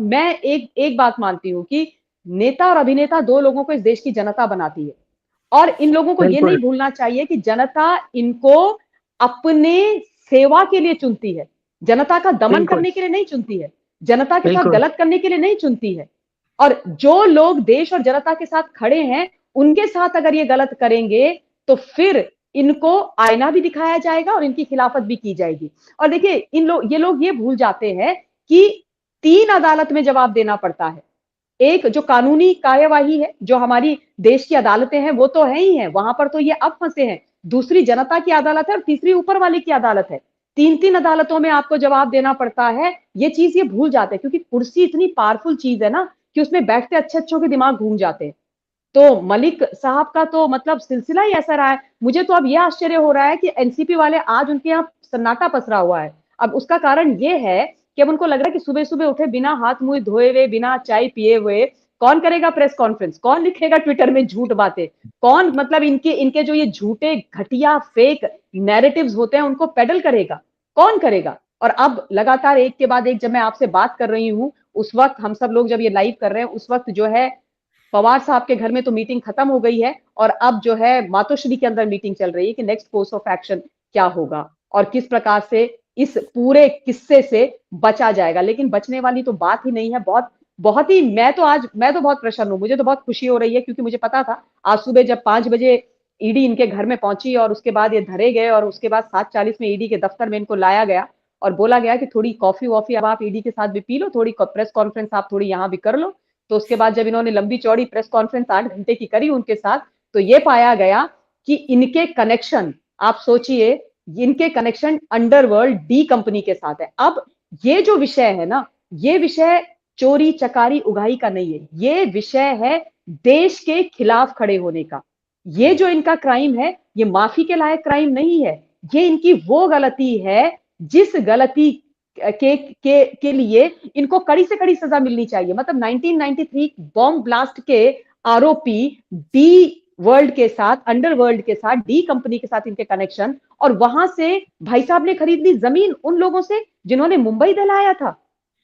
[SPEAKER 3] मैं एक बात मानती हूँ कि नेता और अभिनेता दो लोगों को इस देश की जनता बनाती है, और इन लोगों को ये नहीं भूलना चाहिए कि जनता इनको अपने सेवा के लिए चुनती है, जनता का दमन करने के लिए नहीं चुनती है, जनता के साथ गलत करने के लिए नहीं चुनती है। और जो लोग देश और जनता के साथ खड़े हैं, उनके साथ अगर ये गलत करेंगे तो फिर इनको आईना भी दिखाया जाएगा और इनकी खिलाफत भी की जाएगी। और देखिए ये लोग ये भूल जाते हैं कि 3 अदालत में जवाब देना पड़ता है। एक जो कानूनी कार्यवाही है, जो हमारी देश की अदालतें हैं, वो तो है ही है, वहां पर तो ये अब फंसे हैं। दूसरी जनता की अदालत है, और तीसरी ऊपर वाले की अदालत है। 3-3 अदालतों में आपको जवाब देना पड़ता है। ये चीज ये भूल जाते हैं, क्योंकि कुर्सी इतनी पावरफुल चीज है ना कि उसमें बैठते अच्छे अच्छों के दिमाग घूम जाते हैं। तो मलिक साहब का तो मतलब सिलसिला ही ऐसा रहा है। मुझे तो अब यह आश्चर्य हो रहा है कि एनसीपी वाले आज उनके यहाँ सन्नाटा पसरा हुआ है। अब उसका कारण ये है कि अब उनको लग रहा है कि सुबह सुबह उठे बिना हाथ मुंह धोए हुए, बिना चाय पिए हुए कौन करेगा प्रेस कॉन्फ्रेंस, कौन लिखेगा ट्विटर में झूठ बातें, कौन मतलब इनके इनके जो ये झूठे घटिया फेक नैरेटिव्स होते हैं उनको पेडल करेगा, कौन करेगा। और अब लगातार एक के बाद एक जब मैं आपसे बात कर रही हूँ, उस वक्त हम सब लोग जब ये लाइव कर रहे हैं, उस वक्त जो है पवार साहब के घर में तो मीटिंग खत्म हो गई है, और अब जो है मातोश्री के अंदर मीटिंग चल रही है कि नेक्स्ट कोर्स ऑफ एक्शन क्या होगा और किस प्रकार से इस पूरे किस्से से बचा जाएगा। लेकिन बचने वाली तो बात ही नहीं है। बहुत बहुत ही मैं तो बहुत प्रसन्न हूँ, मुझे तो बहुत खुशी हो रही है, क्योंकि मुझे पता था आज सुबह जब 5 बजे ईडी इनके घर में पहुंची और उसके बाद ये धरे गए, और उसके बाद 7:40 में ईडी के दफ्तर में इनको लाया गया और बोला गया कि थोड़ी कॉफी वॉफी अब आप ईडी के साथ भी पी लो, थोड़ी प्रेस कॉन्फ्रेंस आप थोड़ी यहाँ भी कर लो। तो उसके बाद जब इन्होंने लंबी चौड़ी प्रेस कॉन्फ्रेंस 8 घंटे की करी उनके साथ, तो ये पाया गया कि इनके कनेक्शन, आप सोचिए, इनके कनेक्शन अंडरवर्ल्ड डी कंपनी के साथ है। अब ये जो विषय है ना, ये विषय चोरी चकारी उगाही का नहीं है, ये विषय है देश के खिलाफ खड़े होने का। ये जो इनका क्राइम है, ये माफी के लायक क्राइम नहीं है, ये इनकी वो गलती है जिस गलती के लिए इनको कड़ी से कड़ी सजा मिलनी चाहिए। मतलब 1993 बॉम्ब ब्लास्ट के आरोपी डी वर्ल्ड के साथ, अंडरवर्ल्ड के साथ, डी कंपनी के साथ इनके कनेक्शन, और वहां से भाई साहब ने खरीद ली जमीन उन लोगों से जिन्होंने मुंबई दहलाया था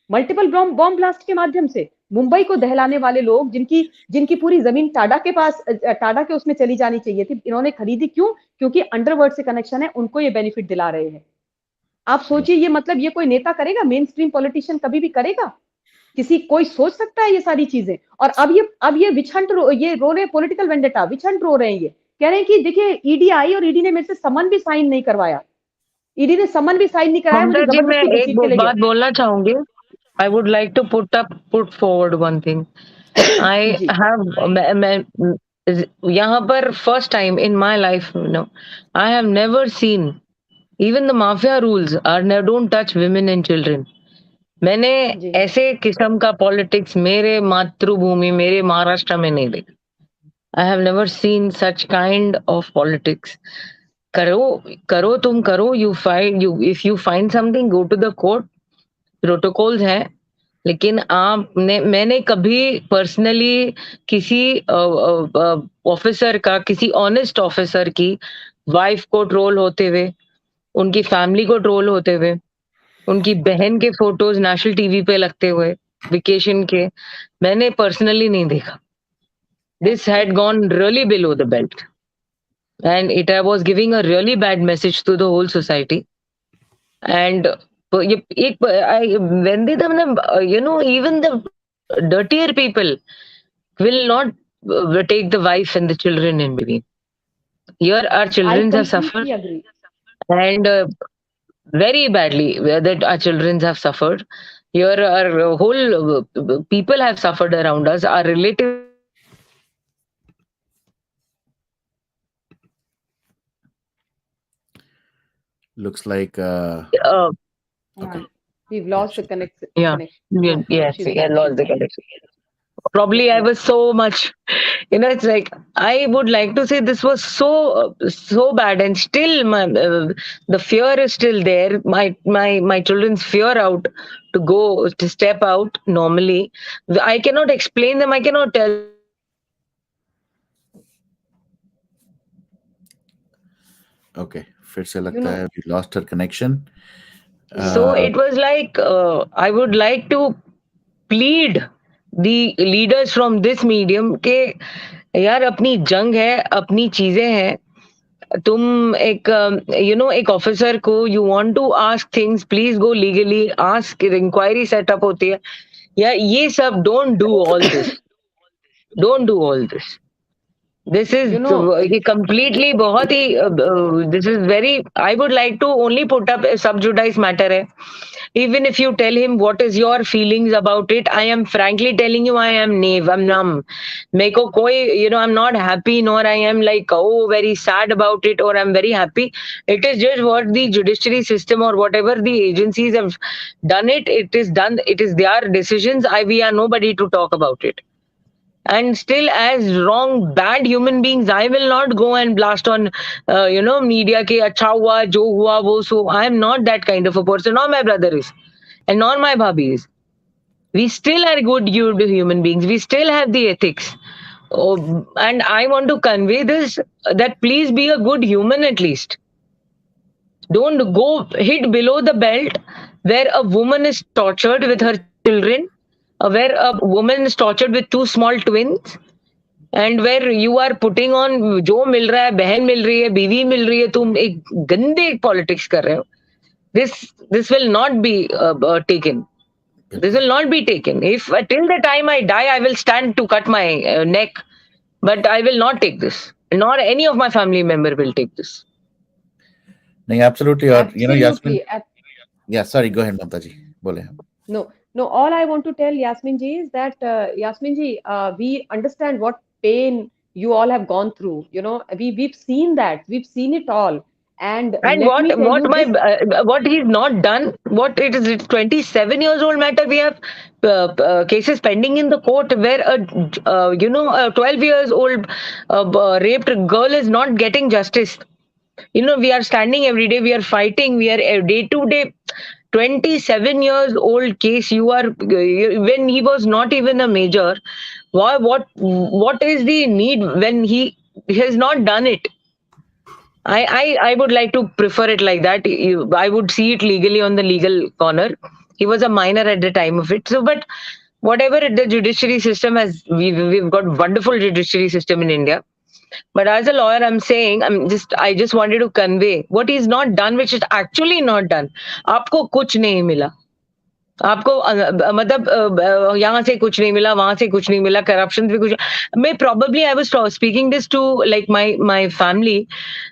[SPEAKER 3] मल्टीपल बॉम्ब ब्लास्ट के माध्यम से। मुंबई को दहलाने वाले लोग, जिनकी जिनकी पूरी जमीन टाडा के पास, टाडा के उसमें चली जानी चाहिए थी, इन्होंने खरीदी क्यों? क्योंकि अंडरवर्ल्ड से कनेक्शन है, उनको ये बेनिफिट दिला रहे हैं। आप सोचिए, ये मतलब ये कोई नेता करेगा? मेन स्ट्रीम पॉलिटिशियन कभी भी करेगा? किसी कोई सोच सकता है ये सारी चीजें? और अब ये ये रो रहे हैं, पॉलिटिकल वेंडेटा, विछंट रो रहे हैं। ये कह रहे हैं कि देखिए, ईडी आई और ईडी ने मेरे से समन भी साइन नहीं करवाया, ईडी ने समन भी साइन नहीं कराया, मुझे
[SPEAKER 2] ममता जी, मैं
[SPEAKER 3] जबरदस्ती
[SPEAKER 2] एक
[SPEAKER 3] घसीट के ले गए।
[SPEAKER 2] बात बोलना चाहूंगी. I would like to put forward one thing. I
[SPEAKER 3] ji
[SPEAKER 2] have यहाँ पर first time in my life, I have never seen even the mafia rules are don't touch women and children. मैंने
[SPEAKER 3] जी
[SPEAKER 2] ऐसे किस्म का पॉलिटिक्स मेरे मातृभूमि, मेरे महाराष्ट्र में नहीं देखा. I have never seen such kind of politics. करो करो तुम करो, if you find something, go to the court. Protocols हैं, लेकिन आपने मैंने कभी पर्सनली किसी ऑफिसर का, किसी ऑनेस्ट ऑफिसर की वाइफ को ट्रोल होते हुए, उनकी फैमिली को ट्रोल होते हुए, उनकी बहन के फोटोज नेशनल टीवी पे लगते हुए वेकेशन के, मैंने पर्सनली नहीं देखा. This had gone really below the belt and it was giving a really bad message to the whole society. And ये एक when they even the dirtier people will not take the wife and the children in between. Here our
[SPEAKER 3] I
[SPEAKER 2] children have suffered,
[SPEAKER 3] completely agree.
[SPEAKER 2] and very badly that our children have suffered. Here our whole people have suffered around us. Our relatives have suffered.
[SPEAKER 1] Looks like okay.
[SPEAKER 3] We've
[SPEAKER 1] Yeah,
[SPEAKER 3] lost the
[SPEAKER 1] she's back.
[SPEAKER 2] Yeah,
[SPEAKER 3] connection. No,
[SPEAKER 2] yes,
[SPEAKER 3] she's
[SPEAKER 2] I
[SPEAKER 3] back,
[SPEAKER 2] lost
[SPEAKER 3] she's
[SPEAKER 2] the
[SPEAKER 3] back.
[SPEAKER 2] connection. Probably I
[SPEAKER 3] Yeah.
[SPEAKER 2] was so much, it's like I would like to say this was so bad, and still the fear is still there. My children's fear out to go to step out normally. I cannot explain them. I cannot tell them that this is not right.
[SPEAKER 1] Okay, फिर से
[SPEAKER 3] You
[SPEAKER 1] लगता
[SPEAKER 3] know,
[SPEAKER 1] है we lost her connection.
[SPEAKER 3] yeah.
[SPEAKER 2] So it was like I would like to plead the leaders from this medium के यार अपनी जंग है, अपनी चीजें हैं. तुम एक एक ऑफिसर को you want to ask things, please go legally ask. Inquiry setup होती है या ये सब. Don't do all this. This is
[SPEAKER 3] You know,
[SPEAKER 2] ये completely बहुत ही this is very. I would like to only put up sub judice matter है. Even if you tell him what is your feelings about it, I am frankly telling you, I am naive, I'm numb. Meko koi, I'm not happy, nor I am like, oh, very sad about it, or I'm very happy. It is just what the judiciary system or whatever the agencies have done it. It is done. It is their decisions. We are nobody to talk about it. And still, as wrong, bad human beings, I will not go and blast on, media ke acha hua, jo hua, wo so. I am not that kind of a person. Nor my brother is, and nor my bhabhi is. We still are good human beings. We still have the ethics. Oh, and I want to convey this, that please be a good human at least. Don't go hit below the belt where a woman is tortured with her children, where a woman is tortured with two small twins, and where you are putting on जो मिल रहा है, बहन मिल रही है, बीवी मिल रही है, तुम एक गंदे पॉलिटिक्स कर रहे हो. This this will not be taken. This will not be taken. If till the time I die, I will stand to cut my neck, but I will not take this. Nor any of my family member will take this.
[SPEAKER 1] नहीं, absolutely. और Yasmin,
[SPEAKER 3] absolutely.
[SPEAKER 1] yeah, sorry, go ahead, Mamta ji. बोले हम.
[SPEAKER 3] No, no, all I want to tell Yasmin ji is that, Yasmin ji, we understand what pain you all have gone through. We've seen that, we've seen it all. And
[SPEAKER 2] And
[SPEAKER 3] let me tell you this.
[SPEAKER 2] what he's not done, what it is, it's 27 years old matter. We have cases pending in the court where a 12 years old raped girl is not getting justice. We are standing every day, we are fighting, we are day to day. 27 years old case, you are when he was not even a major. What is the need when he has not done it? I would like to prefer it like that. I would see it legally on the legal corner. He was a minor at the time of it. So, but whatever the judiciary system has, we've got wonderful judiciary system in India. But as a lawyer, I just wanted to convey what is not done, which is actually not done. आपको कुछ नहीं मिला. आपको मतलब यहाँ से कुछ नहीं मिला, वहां से कुछ नहीं मिला, करप्शन भी कुछ. मैं probably I was speaking this to like my family,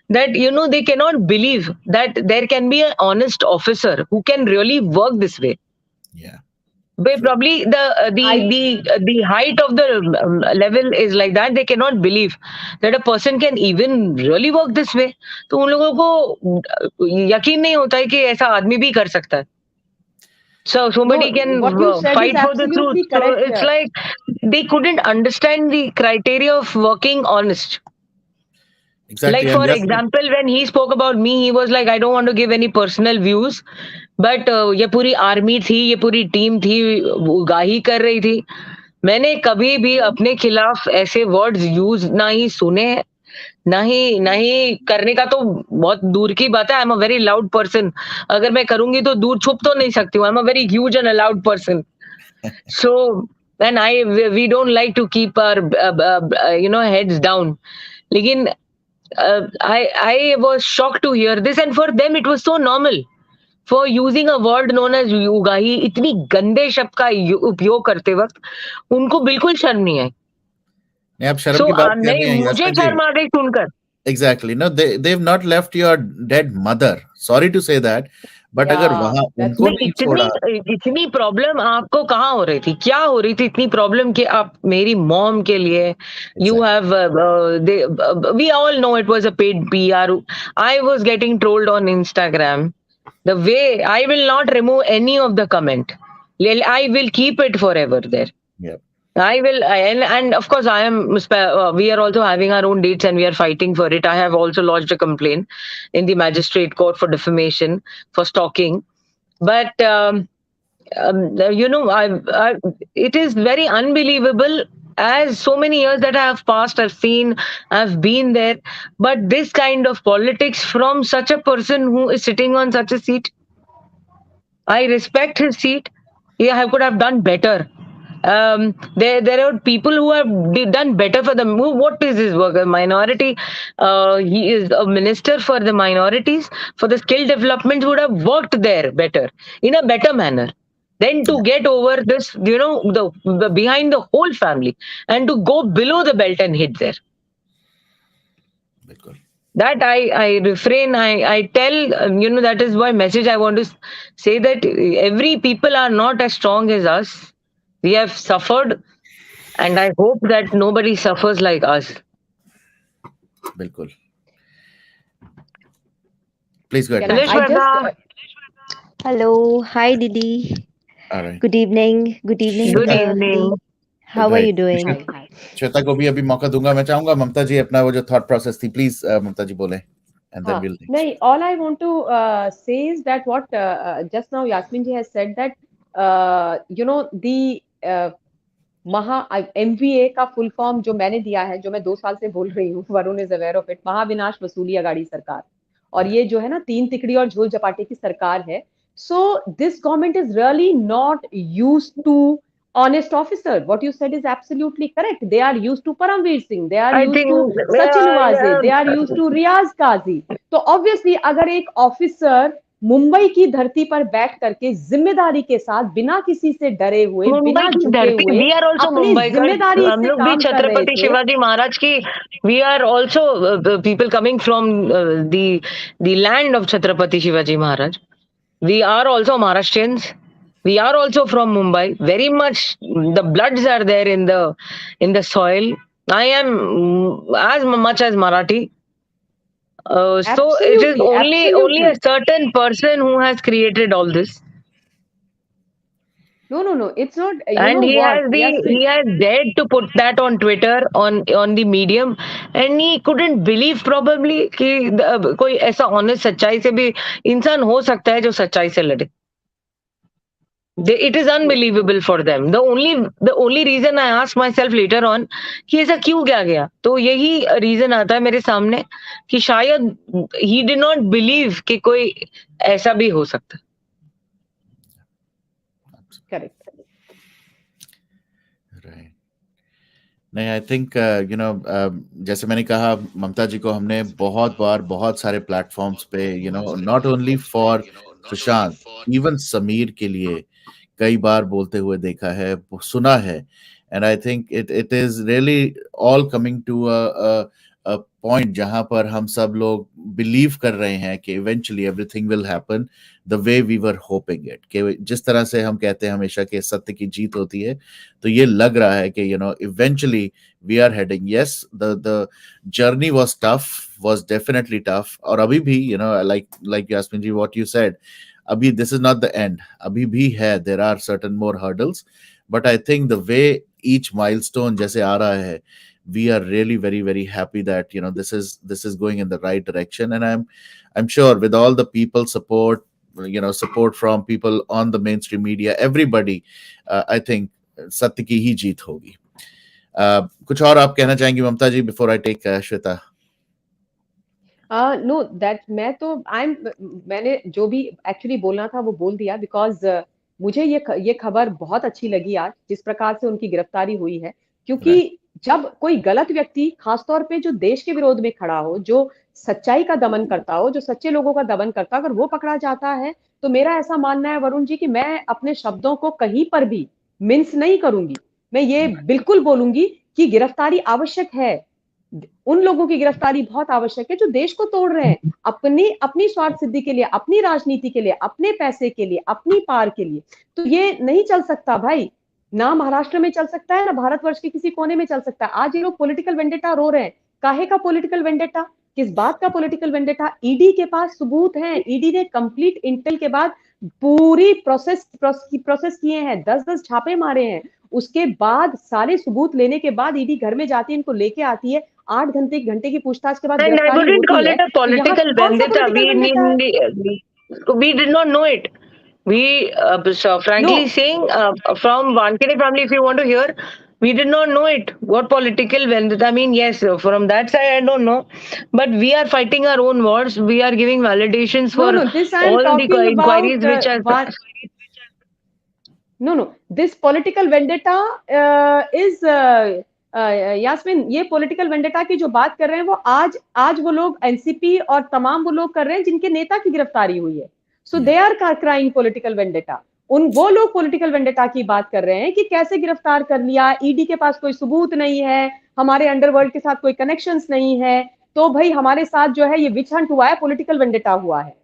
[SPEAKER 2] that they cannot believe that there can be an honest officer who can really work this way.
[SPEAKER 1] Yeah.
[SPEAKER 2] But
[SPEAKER 1] True.
[SPEAKER 2] probably the height of the level is like that. They cannot believe that a person can even really work this way. तो उन लोगों को यकीन नहीं होता है कि ऐसा आदमी भी कर सकता है. So
[SPEAKER 3] No,
[SPEAKER 2] somebody can
[SPEAKER 3] what you said is
[SPEAKER 2] fight for the truth.
[SPEAKER 3] absolutely
[SPEAKER 2] So
[SPEAKER 3] correct.
[SPEAKER 2] it's like they couldn't understand the criteria of working honest.
[SPEAKER 1] Exactly.
[SPEAKER 2] Like
[SPEAKER 1] And
[SPEAKER 2] for
[SPEAKER 1] Yasmin,
[SPEAKER 2] example, when he spoke about me, he was like, I don't want to give any personal views, but ये पूरी army थी, ये पूरी team थी, वो गाही कर रही थी. मैंने कभी भी अपने खिलाफ ऐसे वर्ड्स यूज ना ही सुने, नहीं करने का तो बहुत दूर की बात है. I am a very loud person. अगर मैं करूंगी तो दूर छुप तो नहीं सकती हूँ. I am a very huge and a loud person. So and we don't like to keep our heads down. लेकिन I was shocked to hear this, and for them it was so normal. For using a word known as उगाही, इतनी गंदे शब्द का उपयोग करते वक्त उनको बिल्कुल शर्म नहीं आई.
[SPEAKER 1] नहीं, आप शर्म
[SPEAKER 2] So
[SPEAKER 1] की बात कर
[SPEAKER 2] नहीं,
[SPEAKER 1] रही हैं
[SPEAKER 2] मुझे
[SPEAKER 1] यास्मीन जी.
[SPEAKER 2] शर्म आ गई सुनकर.
[SPEAKER 1] Exactly. No, they've not left your dead mother. Sorry to say that. But अगर
[SPEAKER 3] Yeah,
[SPEAKER 1] वहां
[SPEAKER 3] that's
[SPEAKER 1] उनको
[SPEAKER 3] true.
[SPEAKER 2] नहीं,
[SPEAKER 1] नहीं
[SPEAKER 2] इतनी
[SPEAKER 1] छोड़ा.
[SPEAKER 2] इतनी प्रॉब्लम आपको कहाँ हो रही थी, क्या हो रही थी इतनी प्रॉब्लम कि आप मेरी मॉम के लिए you
[SPEAKER 1] Exactly.
[SPEAKER 2] Have we all know it was a paid PR. I was getting trolled on Instagram. The way I will not remove any of the comment. I will keep it forever there.
[SPEAKER 1] Yeah.
[SPEAKER 2] I will, and of course, I am. We are also having our own dates, and we are fighting for it. I have also lodged a complaint in the magistrate court for defamation, for stalking. But it is very unbelievable. As so many years that I have passed, I've seen, I've been there. But this kind of politics from such a person who is sitting on such a seat, I respect his seat. Yeah, I could have done better. There are people who have done better for them. What is his work? A minority. He is a minister for the minorities. For the skill development, would have worked there better, in a better manner. Then to get over this, the behind the whole family, and to go below the belt and hit there.
[SPEAKER 1] बिल्कुल.
[SPEAKER 2] That I refrain. I tell, that is why message I want to say, that every people are not as strong as us. We have suffered, and I hope that nobody suffers like us.
[SPEAKER 1] बिल्कुल. Please go ahead,
[SPEAKER 3] Can
[SPEAKER 1] Kridha.
[SPEAKER 3] I just
[SPEAKER 2] Shweta,
[SPEAKER 4] Hello, hi Didi.
[SPEAKER 1] All right.
[SPEAKER 4] Good evening. Good evening,
[SPEAKER 2] good
[SPEAKER 3] Shweta?
[SPEAKER 4] Didi.
[SPEAKER 2] evening.
[SPEAKER 4] How are
[SPEAKER 1] Right.
[SPEAKER 4] you doing?
[SPEAKER 3] Hi.
[SPEAKER 1] Shweta को भी अभी मौका दूंगा. मैं चाहूंगा ममता जी अपना वो जो थॉट प्रोसेस थी प्लीज ममता जी बोलें and then
[SPEAKER 3] हाँ,
[SPEAKER 1] we'll next.
[SPEAKER 3] नहीं, all I want to say is that what just now Yasmin ji has said, that the MVA का फुल फॉर्म जो मैंने दिया है, जो मैं 2 साल से बोल रही हूँ, Varun is aware of it, महाविनाश वसूली अगाड़ी सरकार. और ये जो है ना, 3 तिकड़ी और झोल झपाटे की सरकार है. So this government is really not used to honest officer. What you said is absolutely correct. They are used to Paramveer Singh, they are
[SPEAKER 2] I
[SPEAKER 3] used to
[SPEAKER 2] think
[SPEAKER 3] Sachin Waze, they are used to Riaz Qazi. तो obviously अगर एक officer Mumbai की धरती पर बैठ करके जिम्मेदारी के साथ, बिना किसी से डरे हुए,
[SPEAKER 2] मुंबई
[SPEAKER 3] बिना
[SPEAKER 2] की
[SPEAKER 3] झुके
[SPEAKER 2] धरती,
[SPEAKER 3] हुए,
[SPEAKER 2] वी आर ऑल्सो
[SPEAKER 3] अपनी
[SPEAKER 2] मुंबई कर.
[SPEAKER 3] जिम्मेदारी
[SPEAKER 2] हम
[SPEAKER 3] से
[SPEAKER 2] लोग भी
[SPEAKER 3] काम कर रहे
[SPEAKER 2] छत्रपति
[SPEAKER 3] थे.
[SPEAKER 2] शिवाजी महाराज की. We are also people coming from the land of Chhatrapati Shivaji Maharaj. We are also Maharashtrians. We are also from Mumbai. Very much the bloods are there in the soil. I am as much as Marathi. So it is
[SPEAKER 3] Absolutely,
[SPEAKER 2] only a
[SPEAKER 3] absolutely.
[SPEAKER 2] certain person who has created all this,
[SPEAKER 3] No, it's not. You
[SPEAKER 2] and
[SPEAKER 3] know what,
[SPEAKER 2] he
[SPEAKER 3] Yasmin?
[SPEAKER 2] has dared to put that on Twitter, on the medium, and he couldn't believe probably कि कोई ऐसा honest सच्चाई से भी इंसान हो सकता है जो सच्चाई से लड़े. It is unbelievable for them. The only reason I ask myself later on कि ऐसा क्यों क्या गया, तो यही रीजन आता है मेरे सामने कि शायद he did not believe कि कोई ऐसा भी हो सकता है.
[SPEAKER 3] Correct.
[SPEAKER 1] राइट। नहीं, आई थिंक जैसे मैंने कहा, ममता जी को हमने बहुत बार बहुत सारे प्लेटफॉर्म्स पे, not only for Sushant, even Sameer के लिए कई बार बोलते हुए देखा है, सुना है। And I think it is really all coming to a point जहां पर हम सब लोग बिलीव कर रहे हैं कि eventually everything will happen the way we were hoping it, कि जिस तरह से हम कहते हैं हमेशा कि सत्य की जीत होती है, तो ये लग रहा है कि eventually we are heading, yes, the journey was tough, was definitely tough, और अभी भी, like Yasmin ji what you said, अभी this is not the end, अभी भी है, there are certain more hurdles, but I think the way each milestone जैसे आ रहा है, we are really very very happy that this is going in the right direction, and I'm sure with all the people support, support from people on the mainstream media, everybody, I think सत्य की ही जीत होगी। कुछ और आप कहना चाहेंगी Mamta ji before I take Shweta?
[SPEAKER 3] No that मैंने जो भी एक्चुअली बोलना था वो बोल दिया, बिकॉज मुझे ये खबर बहुत अच्छी लगी आज, जिस प्रकार से उनकी गिरफ्तारी हुई है। क्योंकि
[SPEAKER 1] Right.
[SPEAKER 3] जब कोई गलत व्यक्ति, खासतौर पे जो देश के विरोध में खड़ा हो, जो सच्चाई का दमन करता हो, जो सच्चे लोगों का दमन करता हो, अगर वो पकड़ा जाता है, तो मेरा ऐसा मानना है वरुण जी कि मैं अपने शब्दों को कहीं पर भी मिन्स नहीं करूंगी। मैं ये बिल्कुल बोलूंगी कि गिरफ्तारी आवश्यक है। उन लोगों की गिरफ्तारी बहुत आवश्यक है जो देश को तोड़ रहे हैं, अपनी अपनी स्वार्थ सिद्धि के लिए, अपनी राजनीति के लिए, अपने पैसे के लिए, अपनी पार के लिए। तो ये नहीं चल सकता भाई, ना महाराष्ट्र में चल सकता है, ना भारतवर्ष के किसी कोने में चल सकता है। आज ये लोग पॉलिटिकल वेंडेटा रो रहे हैं। काहे का पॉलिटिकल वेंडेटा? किस बात का पॉलिटिकल वेंडेटा? ईडी के पास सबूत हैं, ईडी ने कंप्लीट इंटेल के बाद पूरी प्रोसेस किए हैं, 10-10 छापे मारे हैं। उसके बाद सारे सबूत लेने के बाद ईडी घर में जाती है, इनको लेके आती है, 8 घंटे की पूछताछ के बाद
[SPEAKER 2] And I
[SPEAKER 3] गिरफ्तारी
[SPEAKER 2] wouldn't
[SPEAKER 3] होती
[SPEAKER 2] call
[SPEAKER 3] है।
[SPEAKER 2] it a
[SPEAKER 3] तो यहाँ
[SPEAKER 2] political
[SPEAKER 3] कौन सा
[SPEAKER 2] vendetta.
[SPEAKER 3] पॉलिटिकल वेंडेटा है?
[SPEAKER 2] We did not know it. We, so frankly
[SPEAKER 3] no,
[SPEAKER 2] saying, from Wankhede family, if you want to hear, we did not know it. What political vendetta? I mean, yes, from that side, I don't know. But we are fighting our own wars. We are giving validations
[SPEAKER 3] no,
[SPEAKER 2] for
[SPEAKER 3] no, this I am
[SPEAKER 2] all the
[SPEAKER 3] talking
[SPEAKER 2] inquiries
[SPEAKER 3] about
[SPEAKER 2] which are.
[SPEAKER 3] No, this political vendetta is Yasmin, ये political vendetta की जो बात कर रहे हैं वो आज वो लोग एनसीपी और तमाम वो लोग कर रहे हैं जिनके नेता की गिरफ्तारी हुई है। So they are crying political vendetta. वो लोग पॉलिटिकल वेंडेटा की बात कर रहे हैं कि कैसे गिरफ्तार कर लिया, ईडी के पास कोई सबूत नहीं है, हमारे अंडरवर्ल्ड के साथ कोई कनेक्शंस नहीं है, तो भाई हमारे साथ जो है ये विच हंट हुआ है, पॉलिटिकल वेंडेटा हुआ है।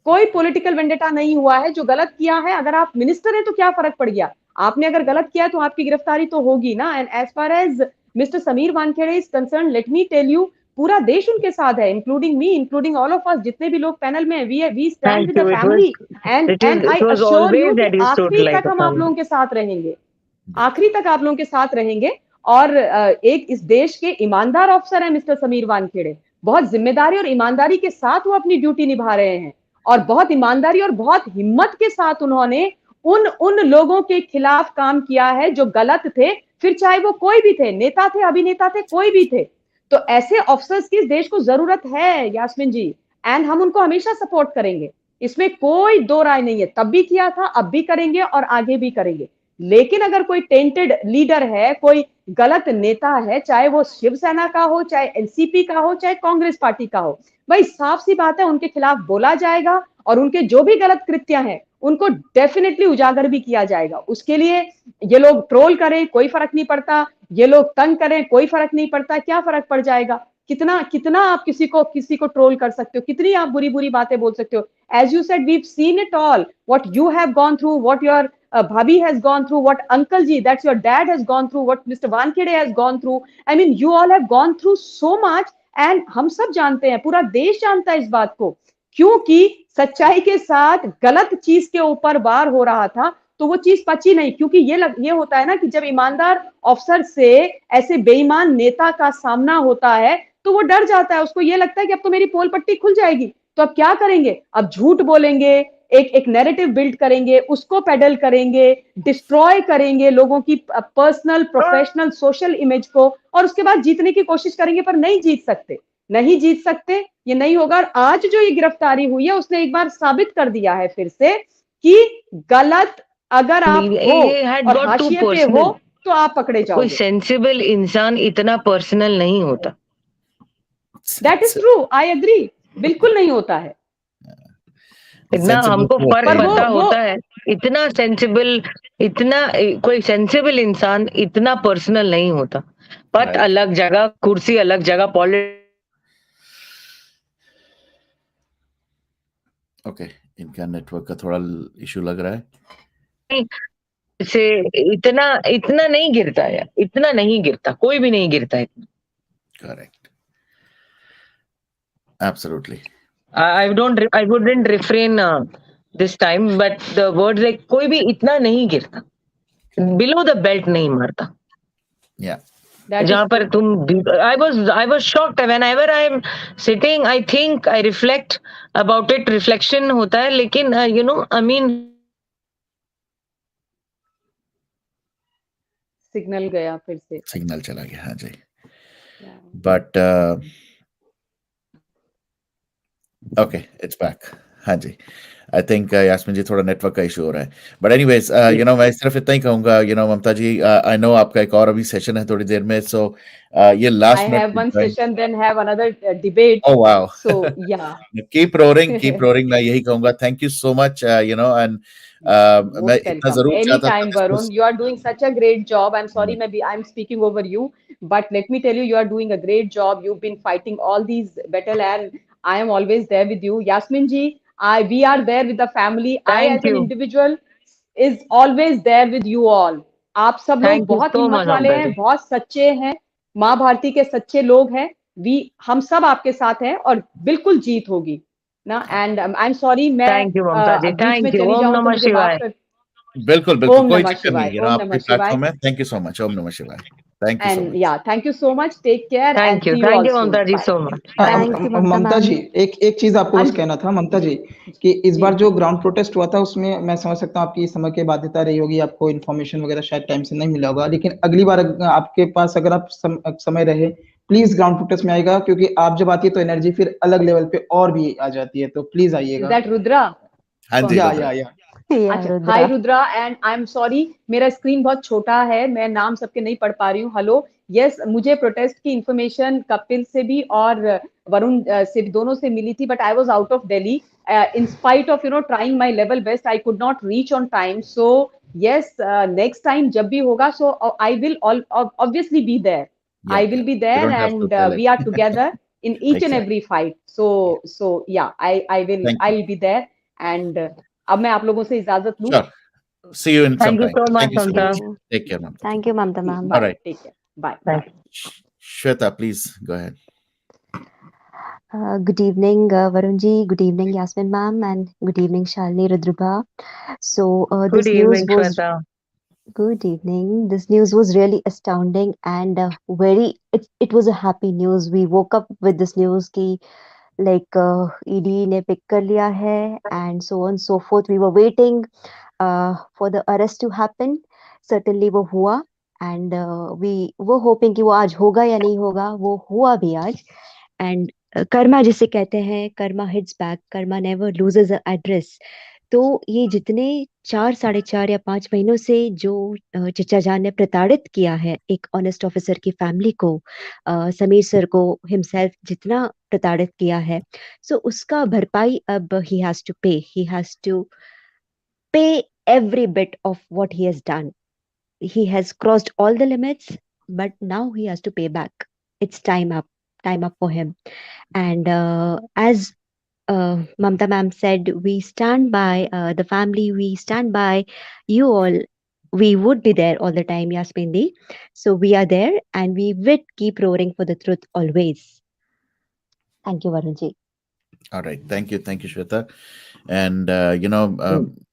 [SPEAKER 3] कोई पॉलिटिकल वेंडेटा नहीं हुआ है। जो गलत किया है, अगर आप मिनिस्टर हैं तो क्या फर्क पड़ गया? आपने अगर गलत किया है तो आपकी गिरफ्तारी तो होगी ना। And as far as mister Sameer Wankhede is concern, let me tell you, पूरा देश उनके साथ है, including me, including all of us, जितने भी लोग पैनल में हैं, we stand
[SPEAKER 2] Thank
[SPEAKER 3] with the
[SPEAKER 2] you.
[SPEAKER 3] Family. And I
[SPEAKER 2] It was
[SPEAKER 3] assure you
[SPEAKER 2] always
[SPEAKER 3] कि
[SPEAKER 2] that you stood
[SPEAKER 3] आखिरी
[SPEAKER 2] like
[SPEAKER 3] तक
[SPEAKER 2] a
[SPEAKER 3] हम आप
[SPEAKER 2] family.
[SPEAKER 3] लोगों के साथ रहेंगे, आखिरी तक आप लोगों के साथ रहेंगे। और एक इस देश के ईमानदार अफसर है मिस्टर समीर वानखेड़े, बहुत जिम्मेदारी और ईमानदारी के साथ वो अपनी ड्यूटी निभा रहे हैं, और बहुत ईमानदारी और बहुत हिम्मत के साथ उन्होंने उन उन लोगों के खिलाफ काम किया है जो गलत थे, फिर चाहे वो कोई भी थे, नेता थे, अभिनेता थे, कोई भी थे। तो ऐसे ऑफिसर्स की इस देश को जरूरत है यास्मीन जी, एंड हम उनको हमेशा सपोर्ट करेंगे, इसमें कोई दो राय नहीं है। तब भी किया था, अब भी करेंगे और आगे भी करेंगे। लेकिन अगर कोई टेंटेड लीडर है, कोई गलत नेता है, चाहे वो शिवसेना का हो, चाहे एनसीपी का हो, चाहे कांग्रेस पार्टी का हो, भाई साफ सी बात है उनके खिलाफ बोला जाएगा, और उनके जो भी गलत कृत्य हैं उनको डेफिनेटली उजागर भी किया जाएगा। उसके लिए ये लोग ट्रोल करें कोई फर्क नहीं पड़ता, ये लोग तंग करें कोई फर्क नहीं पड़ता। क्या फर्क पड़ जाएगा? कितना कितना आप किसी को ट्रोल कर सकते हो, कितनी आप बुरी बुरी बातें बोल सकते हो। As you said, we've seen it all, what you have gone through, what your Bhabhi has gone through, what Uncle Ji, that's your dad, has gone through, what Mr. Wankhede has gone through. I mean, you all have gone through so much, and हम सब जानते हैं, पूरा देश जानता है इस बात को, क्योंकि सच्चाई के साथ गलत चीज के ऊपर वार हो रहा था, तो वो चीज पची नहीं। क्योंकि ये होता है ना कि जब ईमानदार अफसर से ऐसे बेईमान नेता का सामना होता है तो वो डर जाता है, उसको ये लगता है कि अब तो मेरी पोल पट्टी खुल जाएगी, तो अब क्या करेंगे? अब झूठ बोलेंगे, एक नैरेटिव बिल्ड करेंगे, उसको पेडल करेंगे, डिस्ट्रॉय करेंगे लोगों की पर्सनल, प्रोफेशनल, सोशल इमेज को, और उसके बाद जीतने की कोशिश करेंगे, पर नहीं जीत सकते, नहीं जीत सकते, ये नहीं होगा। और आज जो ये गिरफ्तारी हुई है उसने एक बार साबित कर दिया है फिर से कि गलत अगर आप हो
[SPEAKER 2] He had
[SPEAKER 3] और
[SPEAKER 2] got too
[SPEAKER 3] हाशिए पे हो
[SPEAKER 2] personal.
[SPEAKER 3] तो आप पकड़े
[SPEAKER 2] कोई
[SPEAKER 3] जाओगे।
[SPEAKER 2] सेंसिबल इंसान इतना पर्सनल नहीं होता।
[SPEAKER 3] That is true, I agree, बिल्कुल नहीं होता है।
[SPEAKER 2] इतना
[SPEAKER 1] सेंसिबल
[SPEAKER 2] हमको
[SPEAKER 1] तो
[SPEAKER 2] फर्क
[SPEAKER 1] होता ही
[SPEAKER 2] पता
[SPEAKER 1] है।
[SPEAKER 2] होता है, इतना सेंसिबल, इतना कोई सेंसिबल इंसान इतना पर्सनल नहीं होता। पट
[SPEAKER 1] राइट।
[SPEAKER 2] अलग जगह, कुर्सी अलग जगह, पॉलिटिक्स
[SPEAKER 1] ओके, इनका नेटवर्क का थोड़ा इशू लग रहा है।
[SPEAKER 2] से इतना इतना नहीं गिरता है, इतना नहीं गिरता, कोई भी नहीं गिरता है।
[SPEAKER 1] Correct, absolutely.
[SPEAKER 2] I wouldn't refrain this time, but the words like कोई भी इतना नहीं गिरता, बिलो द बेल्ट नहीं मारता।
[SPEAKER 1] या
[SPEAKER 3] दैट इज
[SPEAKER 2] जहाँ
[SPEAKER 3] ट्रू।
[SPEAKER 2] पर तुम I was shocked whenever I'm sitting, I think, I reflect about it, reflection होता है, लेकिन I mean
[SPEAKER 3] सिग्नल गया फिर से।
[SPEAKER 1] सिग्नल चला गया, हाँ जी।
[SPEAKER 3] Yeah.
[SPEAKER 1] But okay, it's back. हाँ जी, आई थिंक यास्मीन जी थोड़ा नेटवर्क का इशू हो रहा है। बट एनीवेज, मैं सिर्फ इतना ही कहूंगा, ममता जी, आई नो आपका एक और अभी सेशन है थोड़ी देर में, सो ये
[SPEAKER 3] I
[SPEAKER 1] last
[SPEAKER 3] have one
[SPEAKER 1] minute.
[SPEAKER 3] session, then have another debate.
[SPEAKER 1] Oh wow.
[SPEAKER 3] So yeah.
[SPEAKER 1] Keep roaring, keep roaring, मैं यही कहूंगा। Thank you so much, and मैं
[SPEAKER 3] Most
[SPEAKER 1] इतना
[SPEAKER 3] welcome.
[SPEAKER 1] जरूर चाहता था
[SPEAKER 3] Anytime,
[SPEAKER 1] this
[SPEAKER 3] Varun.
[SPEAKER 1] was-
[SPEAKER 3] You are doing such a great job. I'm sorry, maybe I'm speaking over you, but let me tell you, you are doing a great job. You've been fighting all these battle, and I am always there with you. Yasmin ji, we are there with the family. I,
[SPEAKER 2] thank
[SPEAKER 3] as an
[SPEAKER 2] you,
[SPEAKER 3] individual, is always there with you all. आप सब लोग
[SPEAKER 2] thank you
[SPEAKER 3] बहुत
[SPEAKER 2] so
[SPEAKER 3] हिम्मत
[SPEAKER 2] much,
[SPEAKER 3] वाले
[SPEAKER 2] Mamta
[SPEAKER 3] हैं,
[SPEAKER 2] ji.
[SPEAKER 3] बहुत सच्चे हैं, माँ भारती के सच्चे लोग हैं। हम सब आपके साथ हैं और बिल्कुल जीत होगी ना। एंड आई एम सॉरी, मैं
[SPEAKER 2] Thank you, Mamta ji.
[SPEAKER 3] बीच में
[SPEAKER 2] Thank you.
[SPEAKER 3] चली
[SPEAKER 2] Om
[SPEAKER 3] जाऊं तो
[SPEAKER 2] Namah
[SPEAKER 3] मुझे माफ
[SPEAKER 2] Shivaya.
[SPEAKER 3] कर।
[SPEAKER 1] बिल्कुल बिल्कुल,
[SPEAKER 3] ओम
[SPEAKER 1] कोई
[SPEAKER 3] नमः
[SPEAKER 1] चक्कर नहीं,
[SPEAKER 3] शिवाय, ओम
[SPEAKER 1] आपके
[SPEAKER 3] नमः शिवाय।
[SPEAKER 1] प्लेटफॉर्म है। Thank you so much. ओम नमः शिवाय। Thank you so much.
[SPEAKER 3] And या thank you so much, take care and see you
[SPEAKER 2] Thank
[SPEAKER 3] all
[SPEAKER 2] you,
[SPEAKER 3] सून,
[SPEAKER 2] Mamta ji,
[SPEAKER 3] bye.
[SPEAKER 2] so much. Thank
[SPEAKER 4] Thank you, Mamta
[SPEAKER 5] Mamta ji,
[SPEAKER 4] ma'am.
[SPEAKER 5] एक एक चीज आपको
[SPEAKER 3] हाँ
[SPEAKER 5] बस
[SPEAKER 3] जी,
[SPEAKER 5] कहना था ममता जी, कि इस
[SPEAKER 3] जी
[SPEAKER 5] बार जो ग्राउंड प्रोटेस्ट हुआ था उसमें मैं समझ सकता हूँ आपकी इस समय की बाध्यता रही होगी, आपको इन्फॉर्मेशन वगैरह शायद टाइम से नहीं मिला होगा, लेकिन अगली बार आपके पास अगर आप समय रहे, प्लीज ग्राउंड प्रोटेस्ट में आएगा, क्योंकि आप जब आती है तो एनर्जी फिर अलग लेवल पे और भी आ जाती है, तो प्लीज
[SPEAKER 3] इज
[SPEAKER 5] आइएगा।
[SPEAKER 3] दैट रुद्रा?
[SPEAKER 1] हाँ जी, रुद्र।
[SPEAKER 5] या
[SPEAKER 4] Yeah,
[SPEAKER 3] अच्छा, हाय
[SPEAKER 4] Rudra.
[SPEAKER 3] Rudra, and I am sorry, मेरा स्क्रीन बहुत छोटा है, मैं नाम सबके नहीं पढ़ पा रही हूँ। हेलो, यस, मुझे प्रोटेस्ट की इंफॉर्मेशन कपिल से भी और वरुण से भी, दोनों से मिली थी, but I was out of Delhi. In spite of trying my level best, I could not reach on time. So yes, next time जब भी होगा, so I will obviously be there.
[SPEAKER 1] Yeah
[SPEAKER 3] I will be
[SPEAKER 1] you
[SPEAKER 3] there,
[SPEAKER 1] don't have to
[SPEAKER 3] and
[SPEAKER 1] tell
[SPEAKER 3] we are
[SPEAKER 1] it.
[SPEAKER 3] together in each and
[SPEAKER 1] exact.
[SPEAKER 3] every fight. So yeah,
[SPEAKER 1] thank
[SPEAKER 3] I
[SPEAKER 1] you.
[SPEAKER 3] will be there, and अब मैं आप लोगों से इजाजत लूं।
[SPEAKER 1] Sure, see you in some
[SPEAKER 2] you
[SPEAKER 1] time.
[SPEAKER 2] so much,
[SPEAKER 1] thank you
[SPEAKER 4] Thank
[SPEAKER 1] so
[SPEAKER 2] Mamta.
[SPEAKER 1] Much.
[SPEAKER 4] you.
[SPEAKER 1] Take care, Mamta ji.
[SPEAKER 4] Thank you, Mamta
[SPEAKER 3] ji,
[SPEAKER 4] ma'am.
[SPEAKER 3] Bye,
[SPEAKER 1] alright,
[SPEAKER 3] take care, bye
[SPEAKER 2] Thank
[SPEAKER 3] bye.
[SPEAKER 1] Shweta please go ahead.
[SPEAKER 4] Good evening, Varun ji. Good evening, Yasmin ma'am, and good evening, Shalini Rudrubha. So,
[SPEAKER 2] Good
[SPEAKER 4] this news
[SPEAKER 2] evening,
[SPEAKER 4] was
[SPEAKER 2] Shweta.
[SPEAKER 4] good evening. This news was really astounding and it was a happy news. We woke up with this news ki ED ने pick कर लिया है and so on so forth. We were waiting for the arrest to happen. Certainly वो हुआ and we were hoping कि वो आज होगा या नहीं होगा. वो हुआ भी आज and कर्मा जिसे कहते हैं, Karma hits back, Karma never loses address. तो ये जितने 4 साढ़े 4 या 5 महीनों से जो चचा जान ने प्रताड़ित किया है एक ऑनेस्ट ऑफिसर की फैमिली को, समीर सर को हिमसेल्फ जितना प्रताड़ित किया है, सो उसका भरपाई अब ही हैज टू पे every bit of what he has done. He has crossed all the limits, but now he has to pay back. It's time up for him. And as Mamta ma'am said, we stand by the family, we stand by you all. We would be there all the time, Yasmin Di. So we are there and we will keep roaring for the truth always. Thank you, Varunji.
[SPEAKER 1] Alright, thank you Shweta. And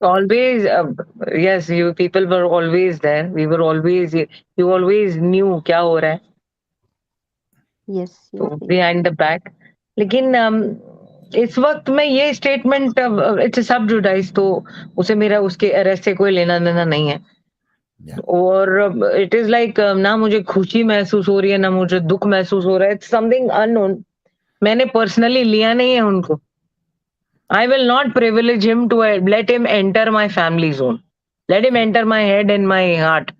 [SPEAKER 2] Always, yes, you people were always there. We were always, you always knew क्या हो रहा है,
[SPEAKER 4] Yes,
[SPEAKER 2] तो
[SPEAKER 4] yes, yes.
[SPEAKER 2] behind the back. लेकिन इस वक्त मैं ये स्टेटमेंट, इट्स सब जुडाइज, तो उसे मेरा उसके अरेस्ट से कोई लेना देना नहीं है। और इट इज लाइक, ना मुझे खुशी महसूस हो रही है, ना मुझे दुख महसूस हो रहा है। It's something unknown. मैंने पर्सनली लिया नहीं है उनको। I will not privilege him to let him enter my family zone, let him enter my head and my heart.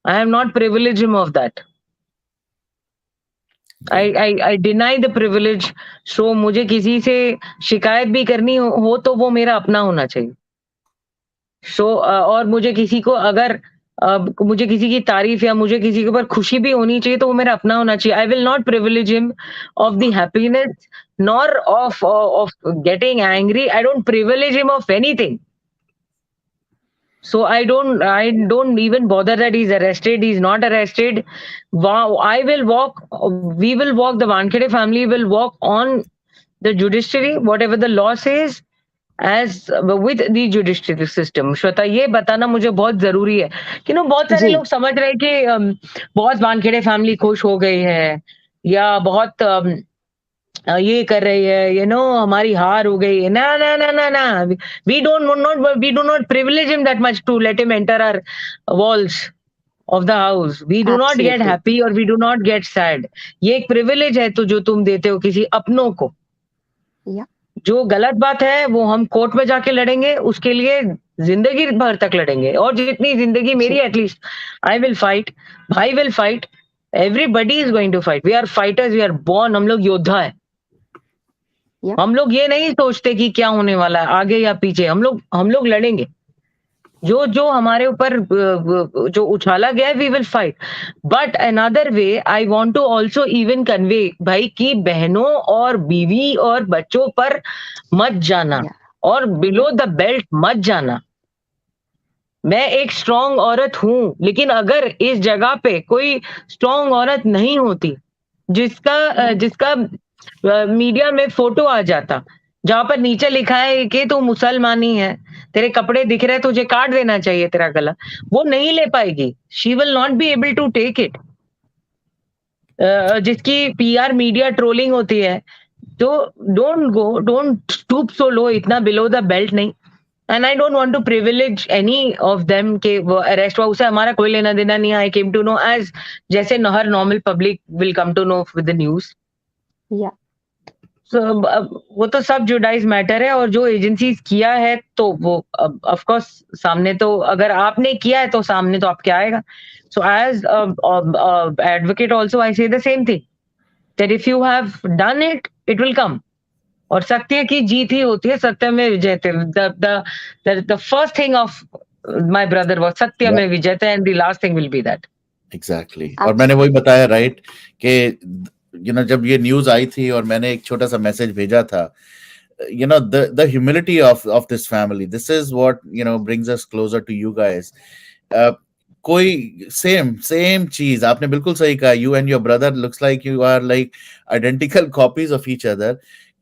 [SPEAKER 2] I have not privileged him of that.
[SPEAKER 1] Great.
[SPEAKER 2] I deny the privilege. So मुझे किसी से शिकायत भी करनी हो तो वो मेरा अपना होना चाहिए. सो और मुझे किसी को अगर मुझे किसी की तारीफ या मुझे किसी के ऊपर खुशी भी होनी चाहिए तो वो मेरा अपना होना चाहिए. आई will not privilege him of the happiness nor of getting angry. I don't privilege him of anything. So I don't even bother that he's arrested, he's not arrested. Wow, we will walk, the Wankhede family will walk on the judiciary, whatever the law says, as with the judiciary system. Shweta, ये बताना मुझे बहुत जरूरी है कि बहुत सारे
[SPEAKER 4] जी
[SPEAKER 2] लोग समझ रहे हैं कि बहुत वानखेड़े फैमिली खुश हो गई है या बहुत ये कर रही है, हमारी हार हो गई है. ना ना ना ना ना, we do not privilege him that much to let him enter our walls of the house. We do not get
[SPEAKER 4] absolutely
[SPEAKER 2] happy or we do not get sad. ये एक प्रिविलेज है तो जो तुम देते हो किसी अपनों को.
[SPEAKER 4] या
[SPEAKER 2] जो गलत बात है वो हम कोर्ट में जाके लड़ेंगे, उसके लिए जिंदगी भर तक लड़ेंगे. और जितनी जिंदगी मेरी,
[SPEAKER 4] जी
[SPEAKER 2] एटलीस्ट आई विल फाइट, भाई will fight, everybody is going to fight. We are fighters, we are born. हम लोग योद्धा है.
[SPEAKER 4] या
[SPEAKER 2] हम लोग ये नहीं सोचते कि क्या होने वाला है आगे या पीछे. हम लोग लड़ेंगे. जो जो हमारे ऊपर जो उछाला गया है, we will fight. But another way I want to also even convey भाई कि बहनों और बीवी और बच्चों पर मत जाना
[SPEAKER 4] या
[SPEAKER 2] और बिलो द बेल्ट मत जाना. मैं एक स्ट्रांग औरत हूं, लेकिन अगर इस जगह पे कोई स्ट्रांग औरत नहीं होती जिसका मीडिया में फोटो आ जाता जहां पर नीचे लिखा है कि तू मुसलमानी है, तेरे कपड़े दिख रहे, तुझे काट देना चाहिए तेरा गला, वो नहीं ले पाएगी. She will not be able to take it. जिसकी पीआर मीडिया ट्रोलिंग होती है, तो डोंट स्टूप सो लो, इतना बिलो द बेल्ट नहीं. And I don't want to privilege any of them के वो अरेस्ट हुआ, उसे हमारा कोई लेना देना नहीं. I came to know as जैसे हर normal public will come to know with the news.
[SPEAKER 4] Yeah
[SPEAKER 2] So, वो तो सब जुडाइज मैटर है. और जो एजेंसीज किया है तो वो ऑफ कोर्स सामने, तो अगर आपने किया है तो सामने तो आपके आएगा. So as advocate also I say the same thing that if you have done it, it will come. और सत्य की जीत ही होती है, सत्य में विजयते. The first thing of my brother was सत्य में विजयते, and the last thing will be that.
[SPEAKER 1] Exactly. और मैंने वही बताया, राइट, कि जब ये न्यूज आई थी और मैंने एक छोटा सा मैसेज भेजा था, the humility of this family, this is what brings us closer to you guys. कोई सेम चीज आपने बिल्कुल सही कहा. You and your brother looks like you are like identical copies of each other.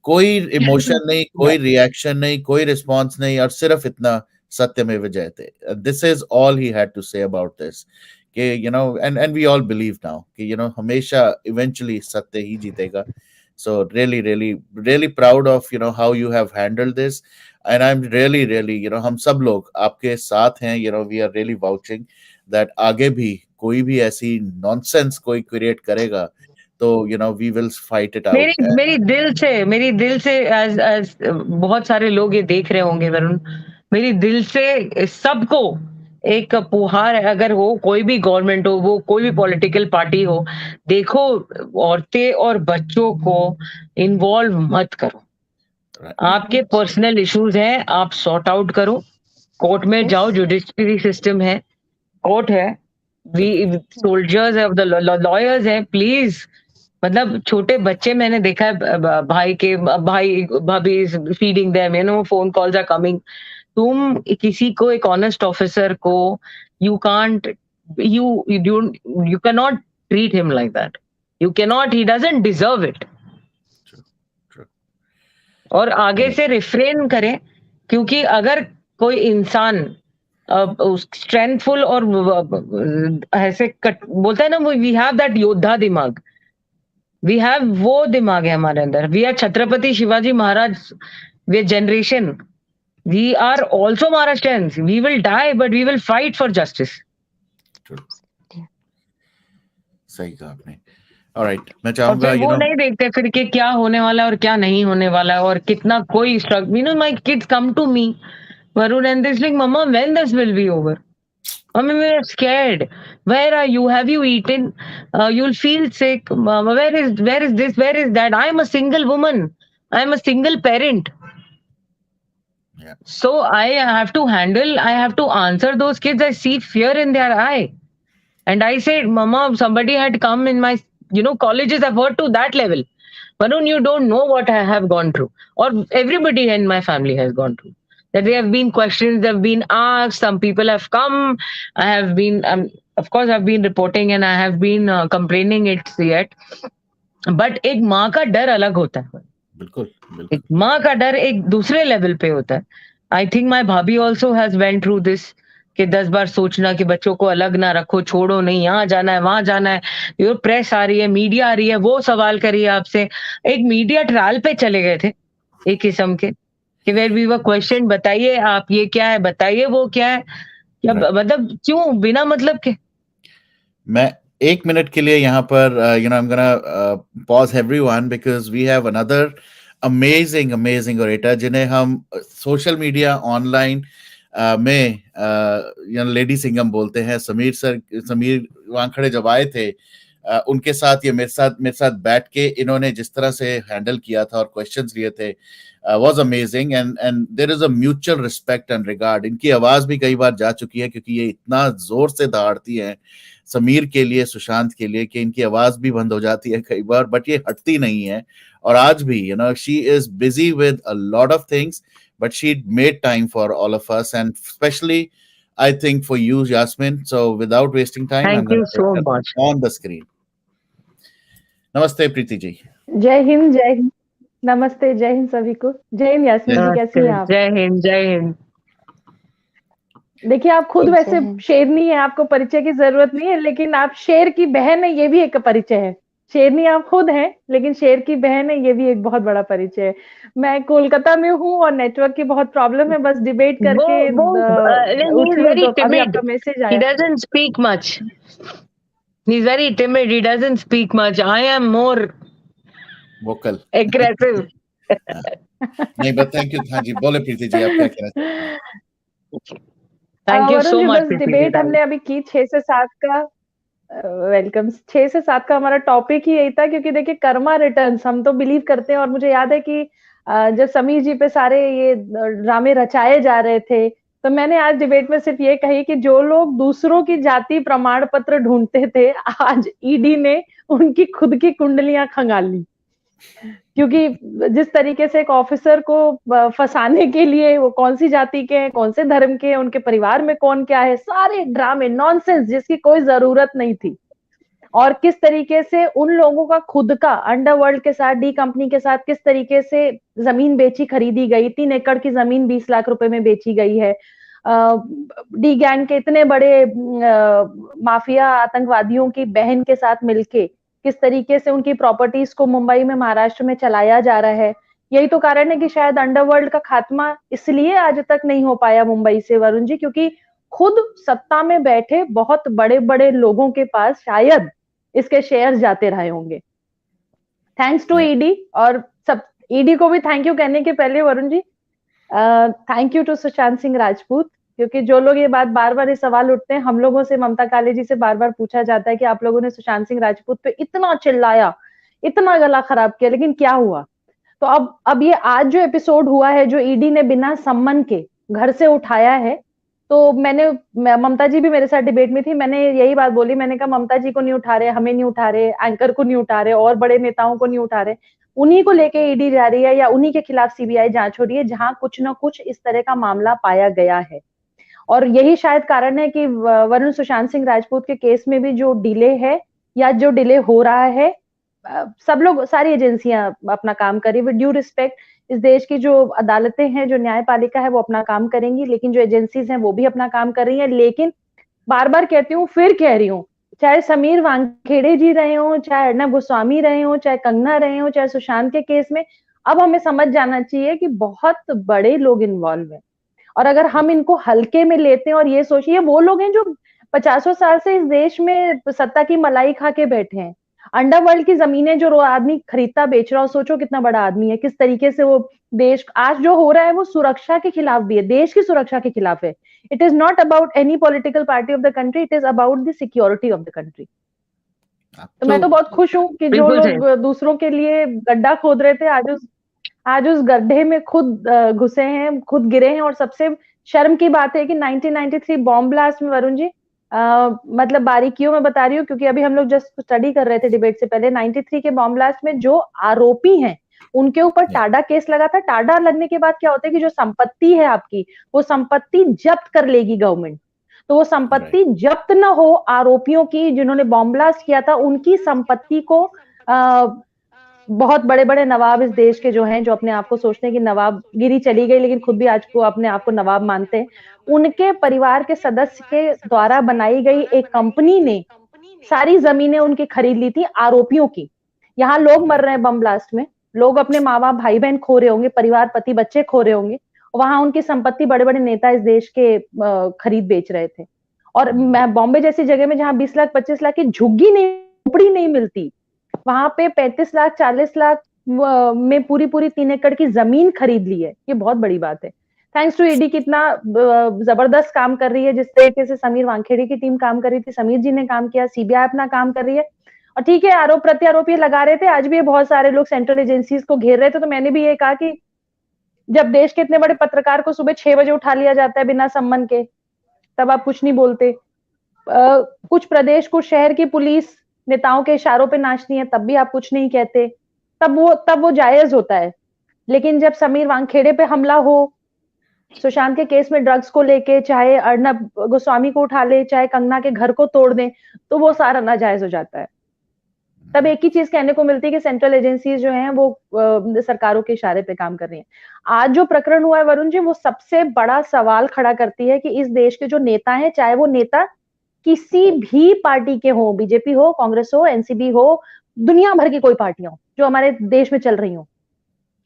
[SPEAKER 1] कोई इमोशन नहीं, कोई रिएक्शन नहीं, कोई रिस्पॉन्स नहीं, और सिर्फ इतना सत्य में विजय थे. This is all he had to say about this. कि and we all believe now कि हमेशा इवेंचुअली सत्य ही जीतेगा. So really proud of how you have handled this, and I'm really हम सब लोग आपके साथ हैं. We are really vouching that आगे भी कोई भी ऐसी nonsense कोई create करेगा तो we will fight it out.
[SPEAKER 2] मेरी दिल से एज बहुत सारे लोग ये देख रहे होंगे वरुण, मेरी दिल से सबको एक पुहार है. अगर वो कोई भी गवर्नमेंट हो, वो कोई भी पॉलिटिकल पार्टी हो, देखो औरतें और बच्चों को इन्वॉल्व मत करो.
[SPEAKER 1] Right.
[SPEAKER 2] आपके पर्सनल इश्यूज हैं, आप सॉर्ट आउट करो. कोर्ट में
[SPEAKER 4] Yes.
[SPEAKER 2] जाओ, जुडिशरी सिस्टम है, कोर्ट है, we soldiers of the lawyers हैं. प्लीज, मतलब छोटे बच्चे मैंने देखा है, भाई भाभी feeding them, phone calls are coming. तुम किसी को, एक ऑनेस्ट ऑफिसर को, you can't you can not treat him like that. You can not, he doesn't deserve it.
[SPEAKER 1] True.
[SPEAKER 2] और आगे से रिफ्रेन करें, क्योंकि अगर कोई इंसान स्ट्रेंथफुल और ऐसे बोलता है ना, वी हैव दैट योद्धा दिमाग, वी हैव वो दिमाग है हमारे अंदर. We are Chhatrapati Shivaji Maharaj, we generation, we are also Maharashtrians. We will die but we will fight for justice.
[SPEAKER 1] सही कहा आपने. ऑलराइट, मैं
[SPEAKER 2] और
[SPEAKER 1] चाहूंगा
[SPEAKER 2] फिर वो नहीं देखते फिर कि क्या होने वाला है और क्या नहीं होने वाला है, और कितना कोई struggle. My kids come to me, Varun, and this like, mama, when this will be over. Mummy, we're scared. Where are you? Have you eaten? You'll feel sick. Where is this? Where is that? I'm a single woman. I'm a single parent.
[SPEAKER 1] Yeah.
[SPEAKER 2] So I have to answer those kids. I see fear in their eye. And I said, Mama, somebody had come in my, colleges have heard to that level. Varun, you don't know what I have gone through, or everybody in my family has gone through. That there have been questions, they have been asked, some people have come. I have been, of course, I've been reporting and I have been complaining it yet. But एक माँ का डर अलग होता है.
[SPEAKER 1] बिल्कुल
[SPEAKER 2] एक
[SPEAKER 1] बिल्कुल.
[SPEAKER 2] माँ का डर एक दूसरे लेवल पे होता है. आई थिंक माई भाभी also has went through this, कि 10 बार सोचना कि बच्चों को अलग ना रखो, छोड़ो नहीं, यहाँ जाना है, वहां जाना है, ये प्रेस आ रही है, मीडिया आ रही है, वो सवाल करिए आपसे. एक मीडिया ट्रायल पे चले गए थे एक किस्म के, कि वेर वी वर क्वेश्चन, बताइए आप ये क्या है, बताइए वो क्या है, या
[SPEAKER 1] Right.
[SPEAKER 2] मतलब क्यों बिना मतलब के.
[SPEAKER 1] मैं 1 मिनट के लिए यहाँ पर I am gonna pause everyone because we have another amazing orator जिन्हें हम सोशल मीडिया ऑनलाइन में लेडी सिंघम बोलते हैं. समीर वानखड़े जब आए थे उनके साथ ये मेरे साथ बैठ के इन्होंने जिस तरह से हैंडल किया था और क्वेश्चंस लिए थे was amazing. And there is a mutual respect and regard. इनकी आवाज भी कई बार जा चुकी है क्योंकि ये इतना जोर से दहाड़ती हैं समीर के लिए, सुशांत के लिए, कि इनकी आवाज भी बंद हो जाती है कई बार, बट ये हटती नहीं है. और आज भी she is busy with a lot of things, but she made time for all of us, and especially I think for you, Yasmin. So without wasting time, I'm
[SPEAKER 2] thank
[SPEAKER 1] going
[SPEAKER 2] you
[SPEAKER 1] to
[SPEAKER 2] so
[SPEAKER 1] put her
[SPEAKER 2] much.
[SPEAKER 1] on the screen. Namaste, Preeti ji.
[SPEAKER 3] जय हिंद, जय हिंद, नमस्ते, जय हिंद सभी को. जय हिंद यास्मीन जी, कैसी हैं आप?
[SPEAKER 2] जय हिंद, जय हिंद.
[SPEAKER 3] देखिए, आप खुद
[SPEAKER 4] जय
[SPEAKER 3] वैसे
[SPEAKER 4] हिंद।
[SPEAKER 3] शेरनी है, आपको परिचय की जरूरत नहीं है, लेकिन आप शेर की बहन है, ये भी एक परिचय है. शेरनी आप खुद हैं, लेकिन शेर की बहन है, ये भी एक बहुत बड़ा परिचय है. मैं कोलकाता में हूँ और नेटवर्क की बहुत प्रॉब्लम है, बस डिबेट करके
[SPEAKER 2] he is
[SPEAKER 3] उठी हूँ,
[SPEAKER 2] very
[SPEAKER 3] तो अभी
[SPEAKER 2] timid.
[SPEAKER 3] आपका मैसेज
[SPEAKER 2] He
[SPEAKER 3] आया.
[SPEAKER 2] doesn't speak much. He's very timid. He doesn't speak much. I am more
[SPEAKER 1] Vocal.
[SPEAKER 2] aggressive.
[SPEAKER 1] नहीं, but thank you. हाँ जी, बोले प्रीति जी, आप क्या कहना चाहते हैं?
[SPEAKER 2] Thank you
[SPEAKER 3] Varun
[SPEAKER 2] so
[SPEAKER 3] ji,
[SPEAKER 2] much,
[SPEAKER 3] बस
[SPEAKER 2] Preeti
[SPEAKER 3] डिबेट
[SPEAKER 2] ji.
[SPEAKER 3] हमने अभी की 6 से 7 का. वेलकम. 6 से 7 का हमारा टॉपिक ही यही था, क्योंकि देखिए कर्मा रिटर्न्स हम तो बिलीव करते हैं, और मुझे याद है कि जब समीर जी पे सारे ये ड्रामे रचाए जा रहे थे, तो मैंने आज डिबेट में सिर्फ ये कही कि जो लोग दूसरों की जाति प्रमाण पत्र ढूंढते थे, आज ईडी ने उनकी खुद की कुंडलियां खंगाल ली. क्योंकि जिस तरीके से एक ऑफिसर को फंसाने के लिए, वो कौन सी जाति के हैं, कौन से धर्म के हैं, उनके परिवार में कौन क्या है, सारे ड्रामे नॉनसेंस जिसकी कोई जरूरत नहीं थी. और किस तरीके से उन लोगों का खुद का अंडरवर्ल्ड के साथ, डी कंपनी के साथ किस तरीके से जमीन बेची खरीदी गई. 3 एकड़ की जमीन 20 लाख रुपए में बेची गई है. डी गैंग के इतने बड़े माफिया आतंकवादियों की बहन के साथ मिलके किस तरीके से उनकी प्रॉपर्टीज को मुंबई में, महाराष्ट्र में चलाया जा रहा है. यही तो कारण है कि शायद अंडरवर्ल्ड का खात्मा इसलिए आज तक नहीं हो पाया मुंबई से, वरुण जी, क्योंकि खुद सत्ता में बैठे बहुत बड़े बड़े लोगों के पास शायद इसके शेयर जाते रहे होंगे. Thanks to ED. और सब ईडी को भी थैंक यू कहने के पहले Varun ji, thank you to Sushant Singh Rajput, क्योंकि जो लोग ये बात बार बार ये सवाल उठते हैं, हम लोगों से, ममता काले जी से बार बार पूछा जाता है कि आप लोगों ने सुशांत सिंह राजपूत पे इतना चिल्लाया, इतना गला खराब किया, लेकिन क्या हुआ. तो अब ये आज जो एपिसोड हुआ है, जो ईडी ने बिना सम्मन के घर से उठाया है, तो ममता जी भी मेरे साथ डिबेट में थी, मैंने यही बात बोली, मैंने कहा ममता जी को नहीं उठा रहे, हमें नहीं उठा रहे, एंकर को नहीं उठा रहे, और बड़े नेताओं को नहीं उठा रहे, उन्हीं को लेके ईडी जा रही है, या उन्हीं के खिलाफ सीबीआई जांच हो रही है, जहां कुछ ना कुछ इस तरह का मामला पाया गया है. और यही शायद कारण है कि वरुण सुशांत सिंह राजपूत के केस में भी जो डिले है, या जो डिले हो रहा है, सब लोग, सारी एजेंसियां अपना काम करें. विद ड्यू रिस्पेक्ट, इस देश की जो अदालतें हैं, जो न्यायपालिका है, वो अपना काम करेंगी, लेकिन जो एजेंसीज हैं वो भी अपना काम कर रही हैं. लेकिन बार बार कहती हूँ, फिर कह रही हूँ, चाहे समीर वानखेड़े जी रहे हो, चाहे अर्नब गोस्वामी रहे हो, चाहे कंगना रहे हो, चाहे सुशांत के केस में, अब हमें समझ जाना चाहिए कि बहुत बड़े लोग इन्वॉल्व हैं. और अगर हम इनको हल्के में लेते हैं और ये सोचिए, वो लोग हैं जो 50 साल से इस देश में सत्ता की मलाई खा के बैठे हैं. अंडरवर्ल्ड की जमीनें जो आदमी खरीदता बेच रहा हो, सोचो कितना बड़ा आदमी है, किस तरीके से वो देश आज जो हो रहा है वो सुरक्षा के खिलाफ भी है, देश की सुरक्षा के खिलाफ है। It is not about any political party of the country, it is about the security of the country. तो मैं तो बहुत खुश हूँ कि जो
[SPEAKER 2] बिल्कुल सही।
[SPEAKER 3] लोग दूसरों के लिए गड्ढा खोद रहे थे आज उस गड्ढे में खुद घुसे हैं, खुद गिरे हैं। और सबसे शर्म की बात है कि 1993 बॉम्ब ब्लास्ट में वरुण जी, मतलब बारीकियों में बता रही हूँ क्योंकि अभी हम लोग जस्ट स्टडी कर रहे थे डिबेट से पहले, 93 के बॉम्ब ब्लास्ट में जो आरोपी हैं उनके ऊपर
[SPEAKER 1] Yeah.
[SPEAKER 3] टाडा केस लगा था। टाडा लगने के बाद क्या होता है कि जो संपत्ति है आपकी, वो संपत्ति जब्त कर लेगी गवर्नमेंट। तो वो संपत्ति जब्त न हो आरोपियों की, जिन्होंने बॉम्ब ब्लास्ट किया था, उनकी संपत्ति को बहुत बड़े बड़े नवाब इस देश के जो हैं, जो अपने आप को सोचते हैं कि नवाबगिरी चली गई लेकिन खुद भी आज को अपने आप को नवाब मानते हैं, उनके परिवार के सदस्य के द्वारा बनाई गई एक कंपनी ने सारी जमीनें उनकी खरीद ली थी आरोपियों की। यहाँ लोग मर रहे हैं बम ब्लास्ट में, लोग अपने माँ बाप भाई बहन खो रहे होंगे, परिवार पति बच्चे खो रहे होंगे, वहां उनकी संपत्ति बड़े बड़े नेता इस देश के खरीद बेच रहे थे। और बॉम्बे जैसी जगह में जहाँ 20 लाख 25 लाख की झुग्गी नहीं, झोपड़ी नहीं मिलती, वहां पे 35 लाख 40 लाख में पूरी पूरी 3 एकड़ की जमीन खरीद ली है। ये बहुत बड़ी बात है। थैंक्स टू ईडी कितना जबरदस्त काम कर रही है, जिस तरीके से समीर वानखेड़े की टीम काम कर रही थी, समीर जी ने काम किया, सीबीआई अपना काम कर रही है। और ठीक है, आरोप प्रत्यारोप ये लगा रहे थे, आज भी ये बहुत सारे लोग सेंट्रल एजेंसीज को घेर रहे थे। तो मैंने भी ये कहा कि जब देश के इतने बड़े पत्रकार को सुबह 6 बजे उठा लिया जाता है बिना सम्मन के, तब आप कुछ नहीं बोलते। कुछ प्रदेश, कुछ शहर की पुलिस नेताओं के इशारों पे नाचती है, तब भी आप कुछ नहीं कहते, तब वो जायज होता है। लेकिन जब समीर वानखेड़े पे हमला हो, सुशांत के केस में ड्रग्स को लेके, चाहे अर्नब गोस्वामी को उठा ले, चाहे कंगना के घर को तोड़ दें, तो वो सारा नाजायज हो जाता है। तब एक ही चीज कहने को मिलती है कि सेंट्रल एजेंसीज जो हैं वो सरकारों के इशारे पे काम कर रही हैं। आज जो प्रकरण हुआ है वरुण जी, वो सबसे बड़ा सवाल खड़ा करती है कि इस देश के जो नेता हैं, चाहे वो नेता किसी भी पार्टी के हो, बीजेपी हो, कांग्रेस हो, एनसीबी हो, दुनिया भर की कोई पार्टियां हो जो हमारे देश में चल रही हो,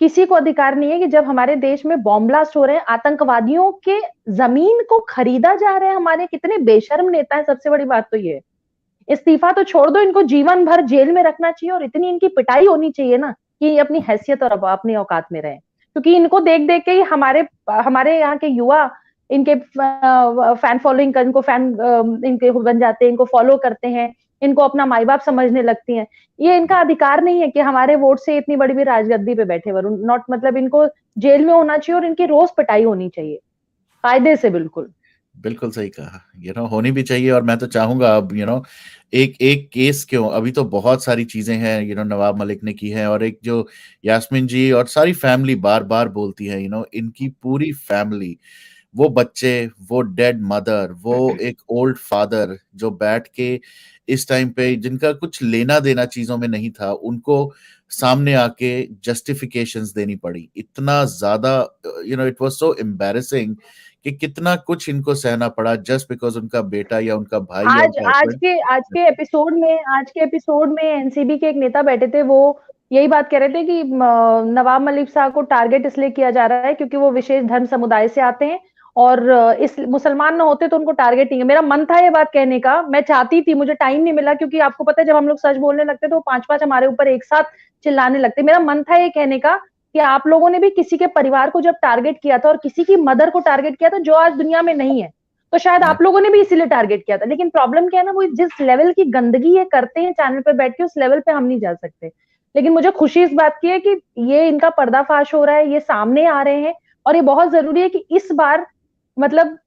[SPEAKER 3] किसी को अधिकार नहीं है कि जब हमारे देश में बॉम्ब ब्लास्ट हो रहे हैं, आतंकवादियों के जमीन को खरीदा जा रहा है। हमारे कितने बेशर्म नेता हैं, सबसे बड़ी बात तो ये है। इस्तीफा तो छोड़ दो, इनको जीवन भर जेल में रखना चाहिए और इतनी इनकी पिटाई होनी चाहिए ना कि ये अपनी हैसियत और अपनी औकात में रहे। क्योंकि इनको देख देख के ही हमारे यहाँ के युवा इनके फैन फॉलोइंग कर, इनको फैन इनके बन जाते हैं, इनको फॉलो करते हैं, इनको अपना माई बाप समझने लगती हैं। ये इनका अधिकार नहीं है कि हमारे वोट से इतनी बड़ी भी राजगद्दी पे बैठे वरुण, नॉट मतलब इनको जेल में होना चाहिए और इनकी रोज पिटाई होनी चाहिए, कायदे से। बिल्कुल
[SPEAKER 1] बिल्कुल सही कहा, होनी भी चाहिए। और मैं तो चाहूंगा अब एक एक केस क्यों, अभी तो बहुत सारी चीजें हैं नवाब मलिक ने की है, और एक जो यास्मीन जी और सारी फैमिली बार बार बोलती है, इनकी पूरी फैमिली, वो बच्चे, वो डेड मदर, वो एक ओल्ड फादर जो बैठ के इस टाइम पे जिनका कुछ लेना देना चीजों में नहीं था, उनको सामने आके जस्टिफिकेशंस देनी पड़ी। इतना ज्यादा इट वाज सो एम्बैरेसिंग कि कितना कुछ इनको सहना पड़ा जस्ट बिकॉज उनका बेटा या उनका भाई या
[SPEAKER 3] आज
[SPEAKER 1] उनका हस्बैंड।
[SPEAKER 3] आज के एपिसोड में एनसीबी के एक नेता बैठे थे, वो यही बात कह रहे थे कि नवाब मलिक साहब को टारगेट इसलिए किया जा रहा है क्योंकि वो विशेष धर्म समुदाय से आते हैं और इस मुसलमान न होते तो उनको टारगेट नहीं है। मेरा मन था ये बात कहने का, मैं चाहती थी, मुझे टाइम नहीं मिला, क्योंकि आपको पता है जब हम लोग सच बोलने लगते तो 5-5 हमारे ऊपर एक साथ चिल्लाने लगते। मेरा मन था ये कहने का कि आप लोगों ने भी किसी के परिवार को जब टारगेट किया था और किसी की मदर को टारगेट किया था जो आज दुनिया में नहीं है, तो शायद आप लोगों ने भी इसीलिए टारगेट किया था। लेकिन प्रॉब्लम क्या है ना, वो जिस लेवल की गंदगी ये करते हैं चैनल पे बैठ के, उस लेवल पे हम नहीं जा सकते। लेकिन मुझे खुशी इस बात की है कि ये इनका पर्दाफाश हो रहा है, ये सामने आ रहे हैं, और ये बहुत जरूरी है कि इस बार मतलब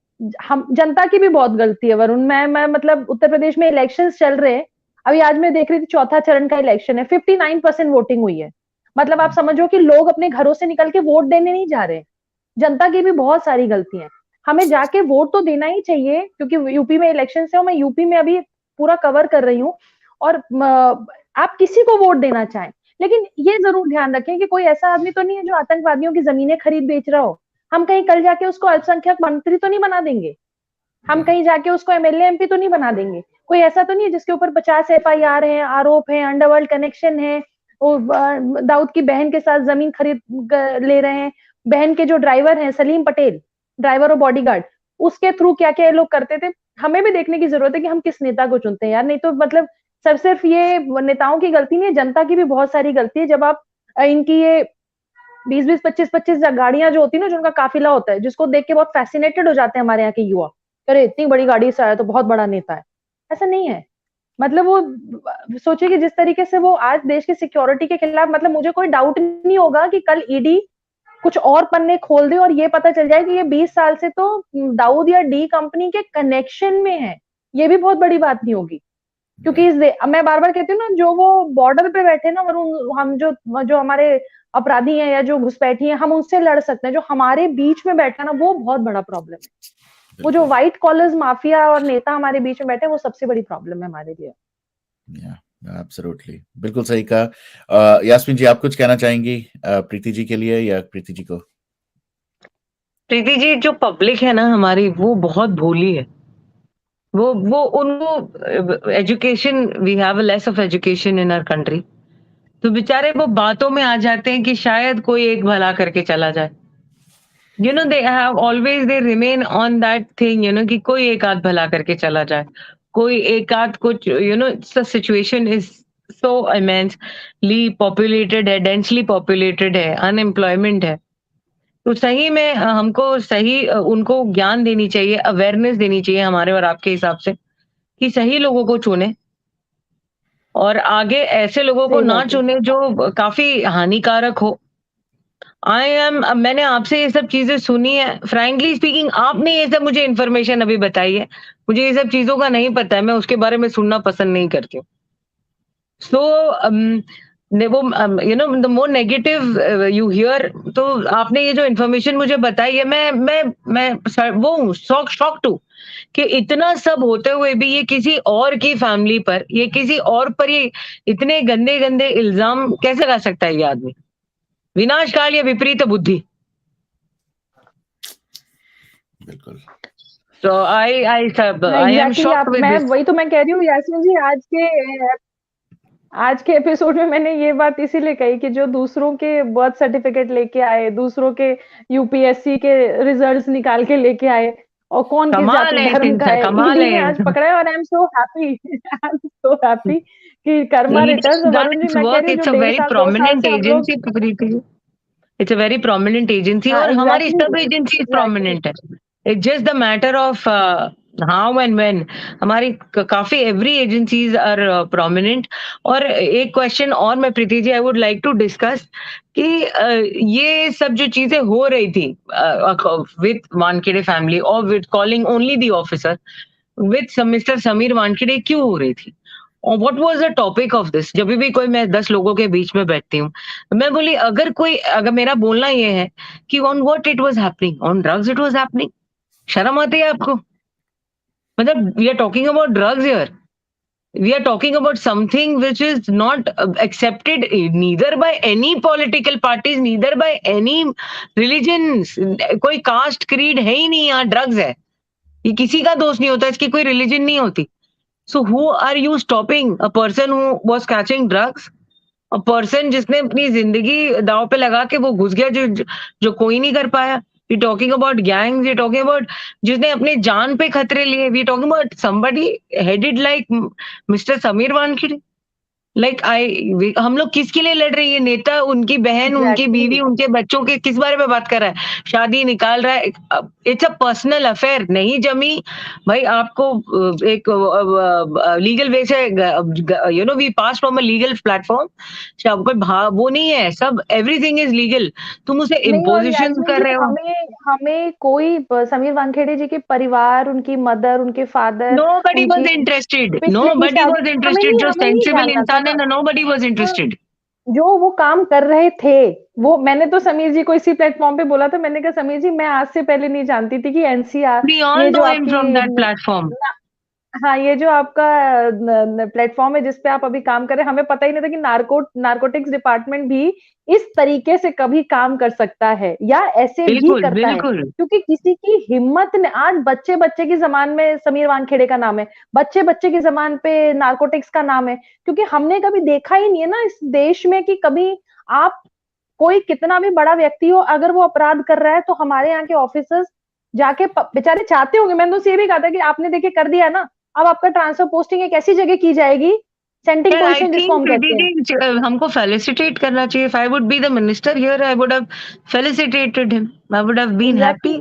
[SPEAKER 3] हम जनता की भी बहुत गलती है वरुण। मैं मतलब उत्तर प्रदेश में इलेक्शंस चल रहे हैं, अभी आज मैं देख रही थी चौथा चरण का इलेक्शन है, 59% वोटिंग हुई है। मतलब आप समझो कि लोग अपने घरों से निकल के वोट देने नहीं जा रहे। जनता की भी बहुत सारी गलती है, हमें जाके वोट तो देना ही चाहिए, क्योंकि यूपी में इलेक्शन है और मैं यूपी में अभी पूरा कवर कर रही हूँ। और आप किसी को वोट देना चाहें, लेकिन ये जरूर ध्यान रखें कि कोई ऐसा आदमी तो नहीं है जो आतंकवादियों की जमीनें खरीद बेच रहा हो। हम कहीं कल जाके उसको अल्पसंख्यक मंत्री तो नहीं बना देंगे, हम कहीं जाके उसको एमएलए एमपी तो नहीं बना देंगे। कोई ऐसा तो नहीं है जिसके ऊपर 50 एफआईआर है, आरोप है, अंडरवर्ल्ड कनेक्शन है, वो दाऊद की बहन के साथ जमीन खरीद ले रहे हैं, बहन के जो ड्राइवर हैं सलीम पटेल, ड्राइवर और बॉडीगार्ड, उसके थ्रू क्या क्या ये लोग करते थे। हमें भी देखने की जरूरत है कि हम किस नेता को चुनते हैं यार, नहीं तो मतलब सब सिर्फ ये नेताओं की गलती नहीं है, जनता की भी बहुत सारी गलती है। जब आप इनकी ये 20-20, 25-25 गाड़ियां जो होती है ना, जो उनका काफिला होता है, जिसको देख के बहुत फैसिनेटेड हो जाते हैं हमारे यहाँ के युवा, अरे इतनी बड़ी गाड़ी से आया तो बहुत बड़ा नेता है। ऐसा नहीं है। मतलब वो सोचिए कि जिस तरीके से वो आज देश की सिक्योरिटी के खिलाफ, मतलब मुझे कोई डाउट नहीं होगा कि कल ईडी कुछ और पन्ने खोल दे और ये पता चल जाए कि ये 20 साल से तो दाऊद या डी कंपनी के कनेक्शन में है। ये भी बहुत बड़ी बात नहीं होगी, क्योंकि मैं बार बार कहती हूँ ना, जो वो बॉर्डर पे बैठे ना, और हम जो जो हमारे अपराधी हैं या जो घुसपैठी हैं, हम उनसे लड़ सकते हैं। जो हमारे बीच में बैठा ना, वो बहुत बड़ा प्रॉब्लम है। वो जो व्हाइट कॉलर्स माफिया और नेता हमारे बीच में बैठे, वो सबसे बड़ी प्रॉब्लम है हमारे लिए।
[SPEAKER 1] एब्सोल्युटली, बिल्कुल सही कहा। यास्मीन जी, आप कुछ कहना चाहेंगी प्रीति जी के लिए, या प्रीति जी को?
[SPEAKER 2] प्रीति जी, जो पब्लिक है ना हमारी, वो बहुत भोली है। वो उनको education, we have less of education in our country, तो बेचारे वो बातों में आ जाते हैं कि शायद कोई एक भला करके चला जाए। They have always, they remain on that thing, कि कोई एक आध भला करके चला जाए, कोई एक आध कुछ, situation is so immensely populated है, डेंसली पॉपुलेटेड है, अनएम्प्लॉयमेंट है। तो सही में हमको सही उनको ज्ञान देनी चाहिए, अवेयरनेस देनी चाहिए हमारे और आपके हिसाब से, कि सही लोगों को चुने और आगे ऐसे लोगों को ना चुने जो काफी हानिकारक हो। मैंने आपसे ये सब चीजें सुनी है, फ्रैंकली स्पीकिंग, आपने ये सब मुझे इन्फॉर्मेशन अभी बताई है, मुझे ये सब चीजों का नहीं पता है, मैं उसके बारे में सुनना पसंद नहीं करती हूँ। सो वो the more negative you here, तो आपने ये जो इन्फॉर्मेशन मुझे बताई है, मैं वो शॉक टू, कि इतना सब होते हुए भी ये किसी और की फैमिली पर, ये किसी और पर, ये इतने गंदे गंदे इल्जाम कैसे ला सकता है ये आदमी? विनाशकाल या विपरीत बुद्धि।
[SPEAKER 1] बिल्कुल।
[SPEAKER 2] So I am shocked with
[SPEAKER 3] मैं
[SPEAKER 2] this.
[SPEAKER 3] वही तो मैं कह रही हूँ यास्मीन जी, आज के एपिसोड में मैंने ये बात इसीलिए कही कि जो दूसरों के बर्थ सर्टिफिकेट लेके आए, दूसरों के यूपीएससी के रिजल्ट्स निकाल के लेके आए, और कौन किस
[SPEAKER 2] कमाल
[SPEAKER 3] जाति
[SPEAKER 2] है
[SPEAKER 3] धर्म का
[SPEAKER 2] सिंह,
[SPEAKER 3] है,
[SPEAKER 2] कमाल
[SPEAKER 3] ईडी ने
[SPEAKER 2] है।
[SPEAKER 3] आज पकड़ा है। और I am so happy, I am so happy कि karma
[SPEAKER 2] He
[SPEAKER 3] returns.
[SPEAKER 2] just done
[SPEAKER 3] Varun ji,
[SPEAKER 2] its
[SPEAKER 3] मैं कह
[SPEAKER 2] work.
[SPEAKER 3] रही हूँ,
[SPEAKER 2] It's
[SPEAKER 3] जो
[SPEAKER 2] a
[SPEAKER 3] डेढ़
[SPEAKER 2] very
[SPEAKER 3] साल 2 साल
[SPEAKER 2] prominent
[SPEAKER 3] से हम लोग,
[SPEAKER 2] agency, Preeti. It's a very prominent agency,
[SPEAKER 3] हाँ
[SPEAKER 2] और हमारी
[SPEAKER 3] एग्जैक्टली
[SPEAKER 2] सब एजेंसी
[SPEAKER 3] एग्जैक्टली
[SPEAKER 2] prominent है। It's just the matter of how and when. हमारी काफी every agencies are prominent। और एक क्वेश्चन और मैं Preeti ji, I would like to discuss कि ये सब जो चीजें हो रही थी with वानखेड़े family और with calling only the officer with Mr. Sameer Wankhede क्यों हो रही थी? और what was the topic of this? जब भी कोई, मैं 10 लोगों के बीच में बैठती हूँ, मैं बोली, अगर मेरा बोलना ये है कि on what it was happening, on drugs it was happening. शर्म आती है आपको? मतलब we are talking about drugs here, we are talking about something which is not accepted neither by any political parties, neither by any religions। कोई caste creed है ही नहीं, यहाँ drugs है। ये किसी का दोष नहीं होता, इसकी कोई रिलीजन नहीं होती। So who are you stopping? A person who was catching drugs, a person जिसने अपनी जिंदगी दांव पे लगा के वो घुस गया, जो कोई नहीं कर पाया। We talking about gangs, we talking about जिसने अपने जान पे खतरे लिए। We talking about somebody headed like Mr. Sameer Wankhede. हम लोग किसके लिए लड़ रहे हैं? ये नेता, उनकी बहन, उनकी बीवी, उनके बच्चों के किस बारे में बात कर रहा है? शादी निकाल रहा है। It's a personal affair. नहीं जमी भाई, आपको एक लीगल वे से, we pass from a legal platform. कोई वो नहीं है, सब एवरीथिंग इज लीगल। तुम उसे
[SPEAKER 3] नहीं। और
[SPEAKER 2] इम्पोजिशन
[SPEAKER 3] यास्मीन
[SPEAKER 2] कर
[SPEAKER 3] जी,
[SPEAKER 2] रहे हो।
[SPEAKER 3] हमें कोई समीर वानखेड़े जी के परिवार, उनकी मदर, उनके फादर,
[SPEAKER 2] Nobody
[SPEAKER 3] उनकी
[SPEAKER 2] was interested.
[SPEAKER 3] पिछले की
[SPEAKER 2] Nobody
[SPEAKER 3] शादी,
[SPEAKER 2] was interested. जो
[SPEAKER 3] हमें नहीं
[SPEAKER 2] सेंसिबल
[SPEAKER 3] जानना था
[SPEAKER 2] इंसान है
[SPEAKER 3] ना।
[SPEAKER 2] ना, nobody was
[SPEAKER 3] हाँ,
[SPEAKER 2] interested.
[SPEAKER 3] जो वो काम कर रहे थे, वो मैंने तो समीर जी को इसी प्लेटफॉर्म पे बोला था। मैंने कहा, समीर जी, मैं आज से पहले नहीं जानती थी कि एनसीआर,
[SPEAKER 2] We all
[SPEAKER 3] ये जो
[SPEAKER 2] know him
[SPEAKER 3] आपकी
[SPEAKER 2] from that platform.
[SPEAKER 3] हाँ, ये जो आपका प्लेटफॉर्म है जिसपे आप अभी काम कर रहे हैं, हमें पता ही नहीं था कि नारकोटिक्स डिपार्टमेंट भी इस तरीके से कभी काम कर सकता है या ऐसे भी
[SPEAKER 2] बिल्कुल,
[SPEAKER 3] करता है।
[SPEAKER 2] बिल्कुल।
[SPEAKER 3] क्योंकि किसी की हिम्मत ने, आज बच्चे बच्चे की जबान में समीर वानखेड़े का नाम है, बच्चे बच्चे की जबान पे नारकोटिक्स का नाम है, क्योंकि हमने कभी देखा ही नहीं है ना इस देश में कि कभी आप, कोई कितना भी बड़ा व्यक्ति हो, अगर वो अपराध कर रहा है तो हमारे यहाँ के ऑफिसर्स जाके बेचारे चाहते होंगे। मैंने तो ये भी कहा था कि आपने देखिए कर दिया ना, अब आपका ट्रांसफर पोस्टिंग एक ऐसी जगह की जाएगी सेंटिंग
[SPEAKER 2] Yeah, I
[SPEAKER 3] पोजीशन जिसको
[SPEAKER 2] think
[SPEAKER 3] हम कहते हैं।
[SPEAKER 2] Kridha ji, हमको felicitate करना चाहिए. If I would be the minister here, I would have felicitated him. I would have been happy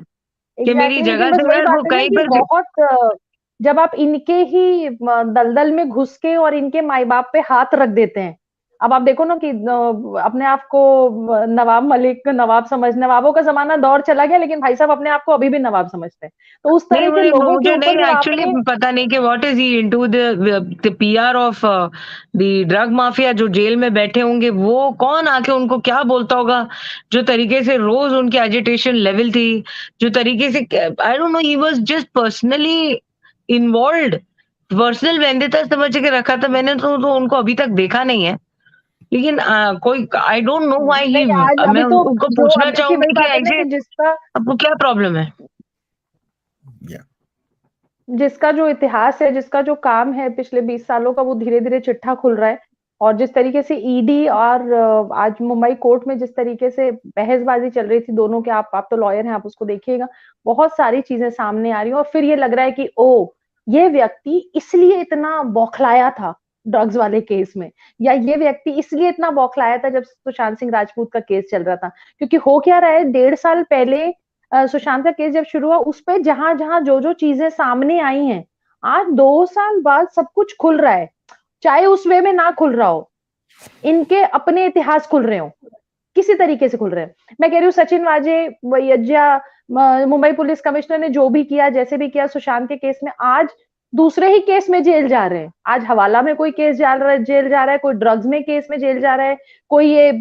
[SPEAKER 2] कि मेरी
[SPEAKER 3] एग्जैक्टली, लेकिन
[SPEAKER 2] जगह
[SPEAKER 3] बस
[SPEAKER 2] से
[SPEAKER 3] वही
[SPEAKER 2] यार
[SPEAKER 3] बात
[SPEAKER 2] वो
[SPEAKER 3] है ना
[SPEAKER 2] कहीं
[SPEAKER 3] कि
[SPEAKER 2] पर भी.
[SPEAKER 3] बहुत जब आप इनके ही दलदल में घुस के और इनके माई बाप पे हाथ रख देते हैं, अब आप देखो ना कि अपने आप को नवाब मलिक नवाब नवाबों का जमाना दौर चला गया, लेकिन भाई साहब अपने आप को अभी भी नवाब समझते हैं। तो उस
[SPEAKER 2] नहीं,
[SPEAKER 3] तरह के लोगों के
[SPEAKER 2] मुझे
[SPEAKER 3] ऊपर
[SPEAKER 2] नहीं
[SPEAKER 3] जब
[SPEAKER 2] एक्चुअली
[SPEAKER 3] आपने
[SPEAKER 2] पता नहीं कि what is he into the PR of the drug mafia जो जेल में बैठे होंगे, वो कौन आके उनको क्या बोलता होगा, जो तरीके से रोज उनकी एजिटेशन लेवल थी, जो तरीके से I don't know, he was just personally involved, personal vendetta समझ के रखा था मैंने, तो उनको अभी तक देखा नहीं है. लेकिन कोई I don't know why he,
[SPEAKER 3] नहीं, आज
[SPEAKER 2] मैं
[SPEAKER 3] अभी तो
[SPEAKER 2] उनको
[SPEAKER 3] जो
[SPEAKER 2] पूछना
[SPEAKER 3] अब देखिए वही
[SPEAKER 2] चाहूंगी कि
[SPEAKER 3] बात है ना
[SPEAKER 2] ऐसे
[SPEAKER 3] कि जिसका
[SPEAKER 2] आपको क्या प्रॉब्लम है.
[SPEAKER 1] Yeah.
[SPEAKER 3] जिसका जो इतिहास है, जिसका जो काम है पिछले 20 सालों का, वो धीरे-धीरे चिट्ठा खुल रहा है। और जिस तरीके से ईडी और आज मुंबई कोर्ट में जिस तरीके से बहसबाजी चल रही थी दोनों के, आप तो लॉयर हैं, आप उसको देखिएगा, बहुत सारी चीजें सामने आ रही हैं और फिर ये लग रहा है कि ओह! ये व्यक्ति इसलिए इतना बौखलाया था ड्रग्स वाले केस में, या ये व्यक्ति इसलिए इतना बौखलाया था जब सुशांत सिंह राजपूत का केस चल रहा था। क्योंकि हो क्या रहा है, 1.5 साल पहले सुशांत का केस जब शुरू हुआ, उस पे जहां-जहां जो-जो चीजें सामने आई हैं, आज 2 साल बाद सब कुछ खुल रहा है। चाहे उस वे में ना खुल रहा हो, इनके अपने इतिहास खुल रहे हो, किसी तरीके से खुल रहे हैं। मैं कह रही हूँ सचिन वाजे, वैद्या, मुंबई पुलिस कमिश्नर ने जो भी किया, जैसे भी किया सुशांत के केस में, आज दूसरे ही केस में जेल जा रहे हैं। आज हवाला में कोई केस जेल जा रहा है, कोई ड्रग्स में केस में जेल जा रहा है, कोई ये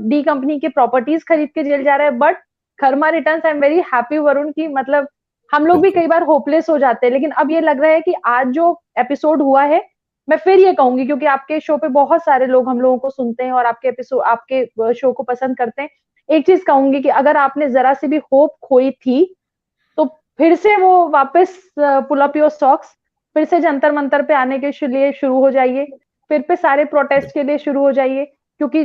[SPEAKER 3] डी कंपनी के प्रॉपर्टीज खरीद के जेल जा रहा है। But Karma returns, I am very happy Varun की, मतलब हम लोग भी कई बार होपलेस हो जाते हैं, लेकिन अब ये लग रहा है कि आज जो एपिसोड हुआ है, मैं फिर ये कहूंगी क्योंकि आपके शो पे बहुत सारे लोग हम लोगों को सुनते हैं और आपके एपिसोड, आपके शो को पसंद करते हैं। एक चीज कहूंगी कि अगर आपने जरा सी भी होप खोई थी, तो फिर से वो वापस पुल अप योर सॉक्स, फिर से जंतर मंतर पे आने के लिए शुरू हो जाइए, फिर पे सारे प्रोटेस्ट के लिए शुरू हो जाइए, क्योंकि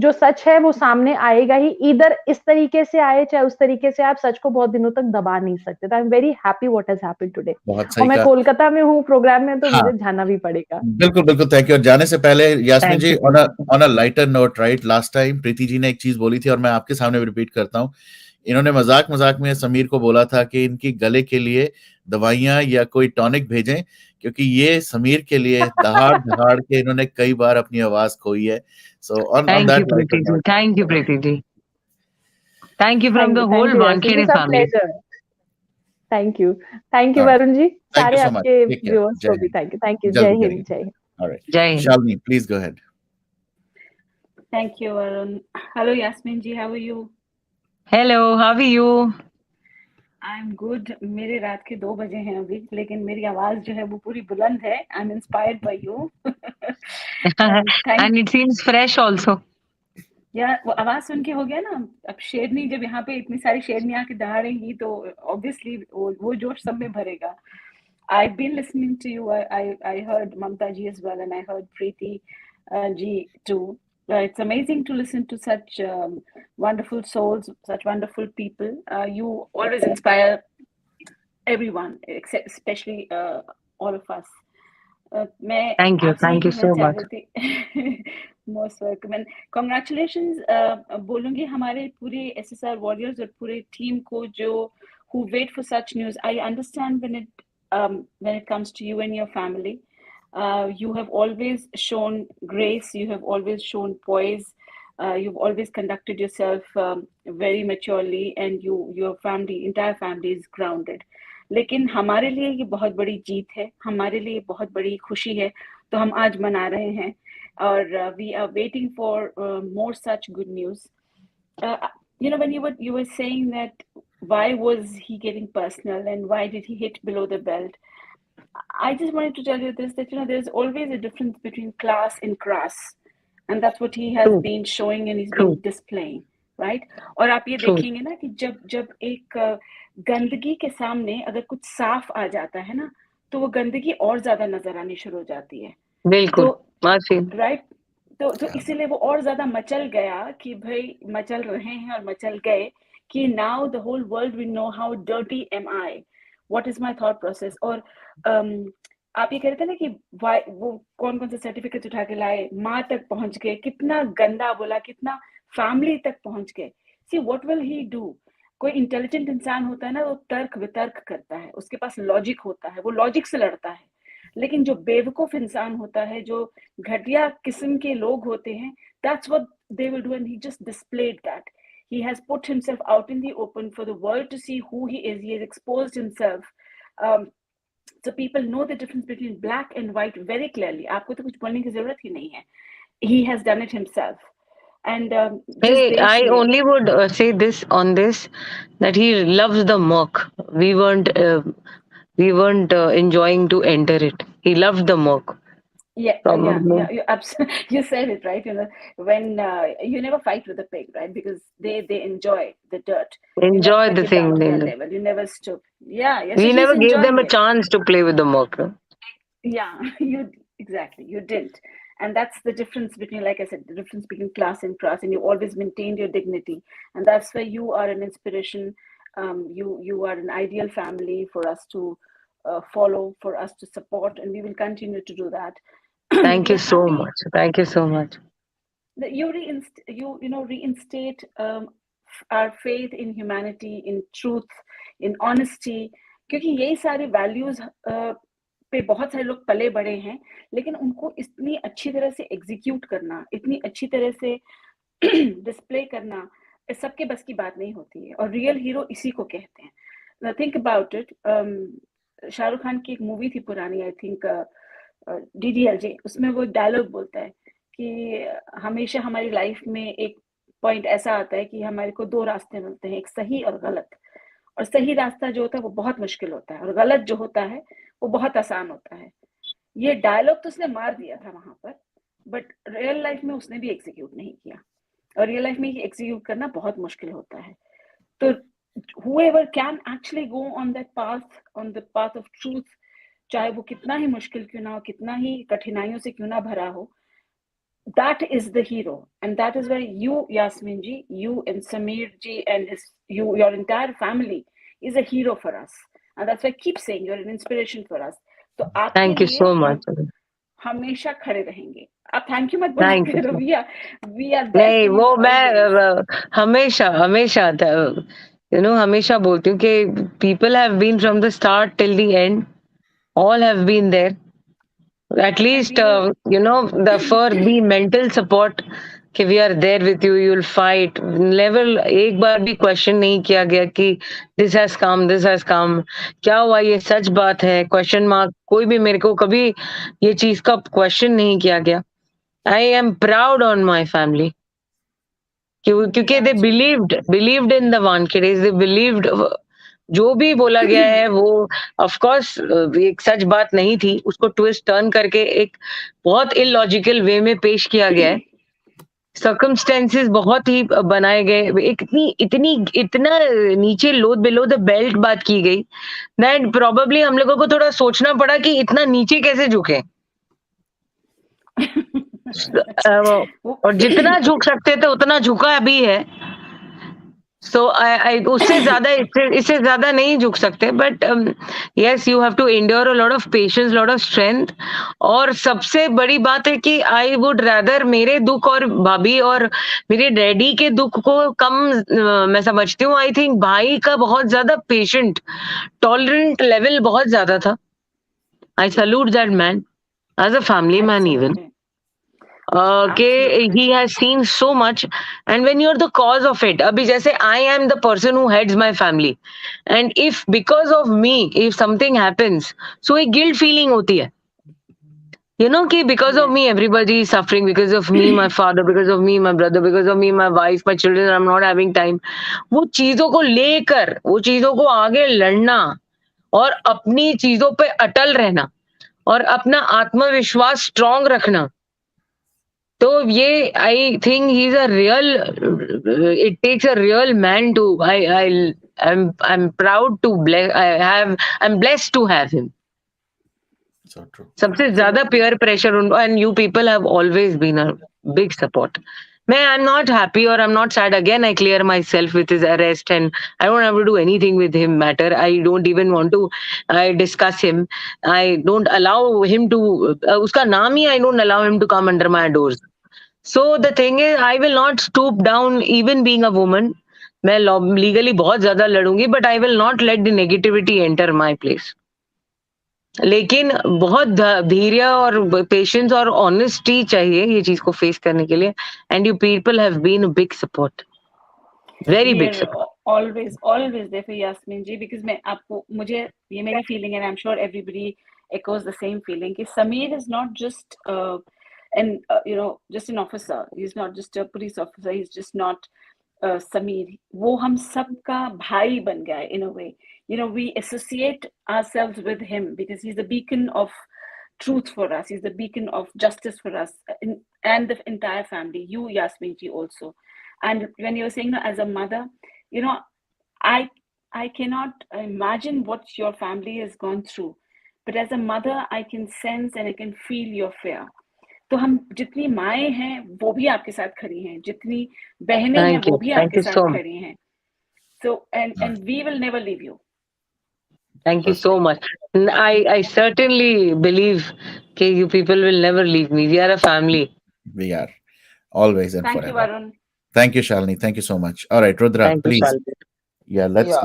[SPEAKER 3] जो सच है वो सामने आएगा ही, इधर इस तरीके से आए चाहे उस तरीके से, आप सच को बहुत दिनों तक दबा नहीं सकते। तो I am very happy what has happened today.
[SPEAKER 1] बहुत
[SPEAKER 3] और
[SPEAKER 1] सही
[SPEAKER 3] मैं
[SPEAKER 1] कहा.
[SPEAKER 3] कोलकाता में हूँ प्रोग्राम में, तो
[SPEAKER 1] हाँ,
[SPEAKER 3] मुझे जाना भी पड़ेगा।
[SPEAKER 1] बिल्कुल बिल्कुल, थैंक यू. और जाने से पहले Yasmin
[SPEAKER 2] thank
[SPEAKER 1] ji,
[SPEAKER 2] you.
[SPEAKER 1] On a lighter note, right, last time Preeti ji ने एक चीज बोली थी और मैं आपके सामने भी रिपीट करता हूँ. इन्होंने मजाक मजाक में समीर को बोला था कि इनकी गले के लिए दवाइयां या कोई टॉनिक भेजें, क्योंकि ये समीर के लिए दहाड़ दहाड़ के इन्होंने कई बार अपनी आवाज खोई है. So on
[SPEAKER 2] thank you
[SPEAKER 1] that lighter
[SPEAKER 2] Preeti ji,
[SPEAKER 1] note.
[SPEAKER 2] Thank you Preeti ji, thank you from the
[SPEAKER 3] thank
[SPEAKER 2] whole
[SPEAKER 3] you Yasmin ji,
[SPEAKER 2] Wankhede
[SPEAKER 3] सब
[SPEAKER 2] family.
[SPEAKER 3] Pleasure. Thank you, thank you
[SPEAKER 1] All right.
[SPEAKER 3] Varun ji,
[SPEAKER 1] Thank you
[SPEAKER 3] सारे
[SPEAKER 1] so much.
[SPEAKER 3] आपके
[SPEAKER 1] Take care.
[SPEAKER 3] व्यूअर्स
[SPEAKER 1] Jai
[SPEAKER 3] को भी
[SPEAKER 1] Hind.
[SPEAKER 3] Thank you. जय
[SPEAKER 1] जल्दी
[SPEAKER 3] हिंद,
[SPEAKER 1] करेंगे.
[SPEAKER 3] जय Hind.
[SPEAKER 1] All right.
[SPEAKER 2] जय Hind.
[SPEAKER 1] Shalini, please go ahead.
[SPEAKER 6] Thank you, Varun. Hello, Yasmeen ji. How are you?
[SPEAKER 2] Hello, how are you?
[SPEAKER 6] I'm good. मेरे रात के 2 बजे हैं अभी, लेकिन मेरी आवाज जो है वो पूरी बुलंद है. I'm inspired by you.
[SPEAKER 2] And it seems fresh also.
[SPEAKER 6] यार वो आवाज सुन के हो गया ना. अब शेरनी, जब यहाँ पे इतनी सारी शेरनी आके दहाड़ेंगी तो ऑब्वियसली वो जोश सब में भरेगा. I've been listening to you. I heard Mamta ji as well, and I heard Preeti ji too. It's amazing to listen to such wonderful souls, such wonderful people. You always inspire everyone, especially all of us. मैं
[SPEAKER 2] thank you
[SPEAKER 6] आपसे ये कहना
[SPEAKER 2] सो
[SPEAKER 6] चाह
[SPEAKER 2] much.
[SPEAKER 6] रही थी. Most welcome and congratulations बोलूंगी हमारे पूरे एसएसआर वॉरियर्स और पूरे टीम को जो who wait for such news. I understand when it comes to you and your family. You have always shown grace. You have always shown poise. You've always conducted yourself very maturely, and your family, entire family, is grounded. लेकिन हमारे लिए ये बहुत बड़ी जीत है, हमारे लिए बहुत बड़ी खुशी है, तो हम आज मना रहे हैं और we are waiting for more such good news. You know, when you were saying that why was he getting personal and why did he hit below the belt, I just wanted to tell you this, that you know there's always a difference between class and crass, and that's what he has been showing and he's been displaying, right? और आप ये देखेंगे ना कि जब एक गंदगी के सामने अगर कुछ साफ आ जाता है ना, तो वो गंदगी और ज्यादा नजर आनी शुरू हो जाती है.
[SPEAKER 2] बिल्कुल,
[SPEAKER 6] राइट. तो इसीलिए वो और ज्यादा मचल गया कि भाई मचल रहे हैं और मचल गए कि now the whole world will know how dirty am I, what is my thought process. और आप ये कह रहे थे ना कि वो कौन कौन से सर्टिफिकेट उठा के लाए, माँ तक पहुंच गए, कितना गंदा बोला, कितना फैमिली तक पहुंच गए. See what will he do? कोई इंटेलिजेंट इंसान होता है ना, वो तर्क वितर्क करता है, उसके पास लॉजिक होता है, वो लॉजिक से लड़ता है. लेकिन जो बेवकूफ इंसान होता है, जो घटिया किस्म के लोग होते हैं, that's what they will do, and he just displayed that. He has put himself out in the open for the world to see who he is. He has exposed himself. Um, so people know the difference between black and white very clearly. आपको तो कुछ बोलने की जरूरत ही नहीं है. He has done it himself. And जिस
[SPEAKER 2] Hey,
[SPEAKER 6] देश
[SPEAKER 2] I
[SPEAKER 6] में
[SPEAKER 2] only would say this on this, that he loves the murk. We weren't enjoying to enter it. He loved the murk. Probably.
[SPEAKER 6] you said it right. When you never fight with a pig, right? Because they enjoy the dirt. You never
[SPEAKER 2] Enjoy the
[SPEAKER 6] get down
[SPEAKER 2] thing.
[SPEAKER 6] to their level. You never stoop. Yeah. So
[SPEAKER 2] We
[SPEAKER 6] he's
[SPEAKER 2] never gave them
[SPEAKER 6] enjoying
[SPEAKER 2] a
[SPEAKER 6] it.
[SPEAKER 2] chance to play with the murk.
[SPEAKER 6] Yeah, you didn't. And that's the difference between, like I said, the difference between class and class. And you always maintained your dignity, and that's why you are an inspiration. You are an ideal family for us to follow, for us to support, and we will continue to do that.
[SPEAKER 2] Thank
[SPEAKER 6] We
[SPEAKER 2] you
[SPEAKER 6] are
[SPEAKER 2] so
[SPEAKER 6] happy
[SPEAKER 2] much. Thank you so much.
[SPEAKER 6] that you reinstate our faith in humanity, in truth, in honesty, क्योंकि यही सारे values पे बहुत सारे लोग पले बड़े हैं, लेकिन उनको इतनी अच्छी तरह से एग्जीक्यूट करना, इतनी अच्छी तरह से डिस्प्ले करना, सबके बस की बात नहीं होती है. और रियल हीरो इसी को कहते हैं. Think about it. Shahrukh Khan की एक मूवी थी पुरानी, आई थिंक DDLJ, उसमें वो डायलॉग बोलता है कि हमेशा हमारी लाइफ में एक पॉइंट ऐसा आता है कि हमारे को दो रास्ते मिलते हैं, एक सही और गलत. और सही रास्ता जो होता है वो बहुत मुश्किल होता है, और गलत जो होता है वो बहुत आसान होता है. ये डायलॉग तो उसने मार दिया था वहां पर, बट रियल लाइफ में उसने भी एग्जीक्यूट नहीं किया, और रियल लाइफ में एग्जीक्यूट करना बहुत मुश्किल होता है. तो whoever can actually go on that path, on the path of truth, चाहे वो कितना ही मुश्किल क्यों ना हो, कितना ही कठिनाइयों से क्यों ना भरा हो, that is the hero. And that is why you, Yasmeen ji, you and Sameer ji and your entire family is a hero for us. And that's why I keep saying you're an inspiration for us. तो आपके
[SPEAKER 2] Thank you
[SPEAKER 6] लिए
[SPEAKER 2] so
[SPEAKER 6] हम
[SPEAKER 2] much.
[SPEAKER 6] हमेशा खड़े रहेंगे. आप thank you मत बोला
[SPEAKER 2] Thank you.
[SPEAKER 6] करो. We are there
[SPEAKER 2] नहीं,
[SPEAKER 6] for
[SPEAKER 2] वो
[SPEAKER 6] you always.
[SPEAKER 2] मैं हमेशा हमेशा हमेशा बोलती हूँ कि people have been from the start till the end. All have been there. At least,
[SPEAKER 6] we will
[SPEAKER 2] for the mental support कि we are there with you, you'll fight. Never एक बार भी question नहीं किया गया कि this has come. क्या हुआ, ये सच बात है? Question mark. कोई भी मेरे को कभी ये चीज का question नहीं किया गया. I am proud on my family. क्योंकि they believed in the Wankedes. They believed जो भी बोला गया है वो ऑफ कोर्स एक सच बात नहीं थी, उसको ट्विस्ट टर्न करके एक बहुत इलॉजिकल वे में पेश किया गया है. सर्कमस्टेंसेस बहुत ही बनाए गए, एक इतना नीचे लोड बिलो द बेल्ट बात की गई दैट प्रोबेबली हम लोगों को थोड़ा सोचना पड़ा कि इतना नीचे कैसे झुके. और जितना झुक सकते थे उतना झुका भी है. So उससे ज्यादा इससे ज्यादा नहीं झुक सकते. But yes, you have to endure a lot of patience, lot of strength. और सबसे बड़ी बात है कि I would rather मेरे दुख और भाभी और मेरे डैडी के दुख को कम मैं समझती हूँ. I think भाई का बहुत ज्यादा पेशेंट टॉलरेंट लेवल बहुत ज्यादा था. I salute that man as a family man even. He has seen so much, and when you're the cause of it, abhi jaise I am the person who heads my family, and if because of me if something happens, so a guilt feeling hoti hai, कि because of me everybody is suffering, because of me my father, because of me my brother, because of me my wife, my children, I'm not having time. वो चीजों को लेकर वो चीजों को आगे लड़ना और अपनी चीजों पे अटल रहना और अपना आत्मविश्वास स्ट्रांग रखना, तो ये I think he is a real, it takes a real man to I'm proud to I'm blessed to have him.
[SPEAKER 1] So true.
[SPEAKER 2] सबसे ज्यादा peer pressure and you people have always been a big support. I'm not happy or I'm not sad. Again, I clear myself with his arrest, and I don't have to do anything with him matter. I don't even want to discuss him. I don't allow him to, uska naam hi, I don't allow him to come under my doors. So the thing is, I will not stoop down, even being a woman. मैं legally बहुत ज्यादा लड़ूंगी, but I will not let the negativity enter my place. लेकिन बहुत धैर्य और patience और honesty चाहिए ये चीज को फेस करने के लिए. And you people have been a big support, very
[SPEAKER 6] We
[SPEAKER 2] big
[SPEAKER 6] are
[SPEAKER 2] support.
[SPEAKER 6] always there for Yasmin ji, because मैं आपको, मुझे ये मेरी feeling, and I'm sure everybody echoes the same feeling, कि Sameer is not just just an officer. He's not just a police officer. He's just not Sameer. वो हम सब का भाई बन गया है in a way. We associate ourselves with him because he's the beacon of truth for us. He's the beacon of justice for us, and the entire family. You, Yasmin ji, also. And when you're saying as a mother, I cannot imagine what your family has gone through. But as a mother, I can sense and I can feel your fear. तो हम जितनी माएँ हैं वो भी आपके साथ खड़ी हैं, जितनी बहनें हैं वो भी
[SPEAKER 2] थैंक
[SPEAKER 6] आपके
[SPEAKER 2] यू
[SPEAKER 6] साथ
[SPEAKER 2] सो मच.
[SPEAKER 6] खड़ी हैं. So and we will never leave you.
[SPEAKER 2] Thank you so much. I certainly believe that you people will never leave me. We are a family.
[SPEAKER 1] We are always and
[SPEAKER 6] Thank you,
[SPEAKER 1] forever.
[SPEAKER 6] Varun.
[SPEAKER 1] Thank you, Shalini. Thank you so much. All right, Rudra,
[SPEAKER 2] Thank you,
[SPEAKER 1] please.
[SPEAKER 2] Shalvi.
[SPEAKER 1] Yeah, let's
[SPEAKER 5] या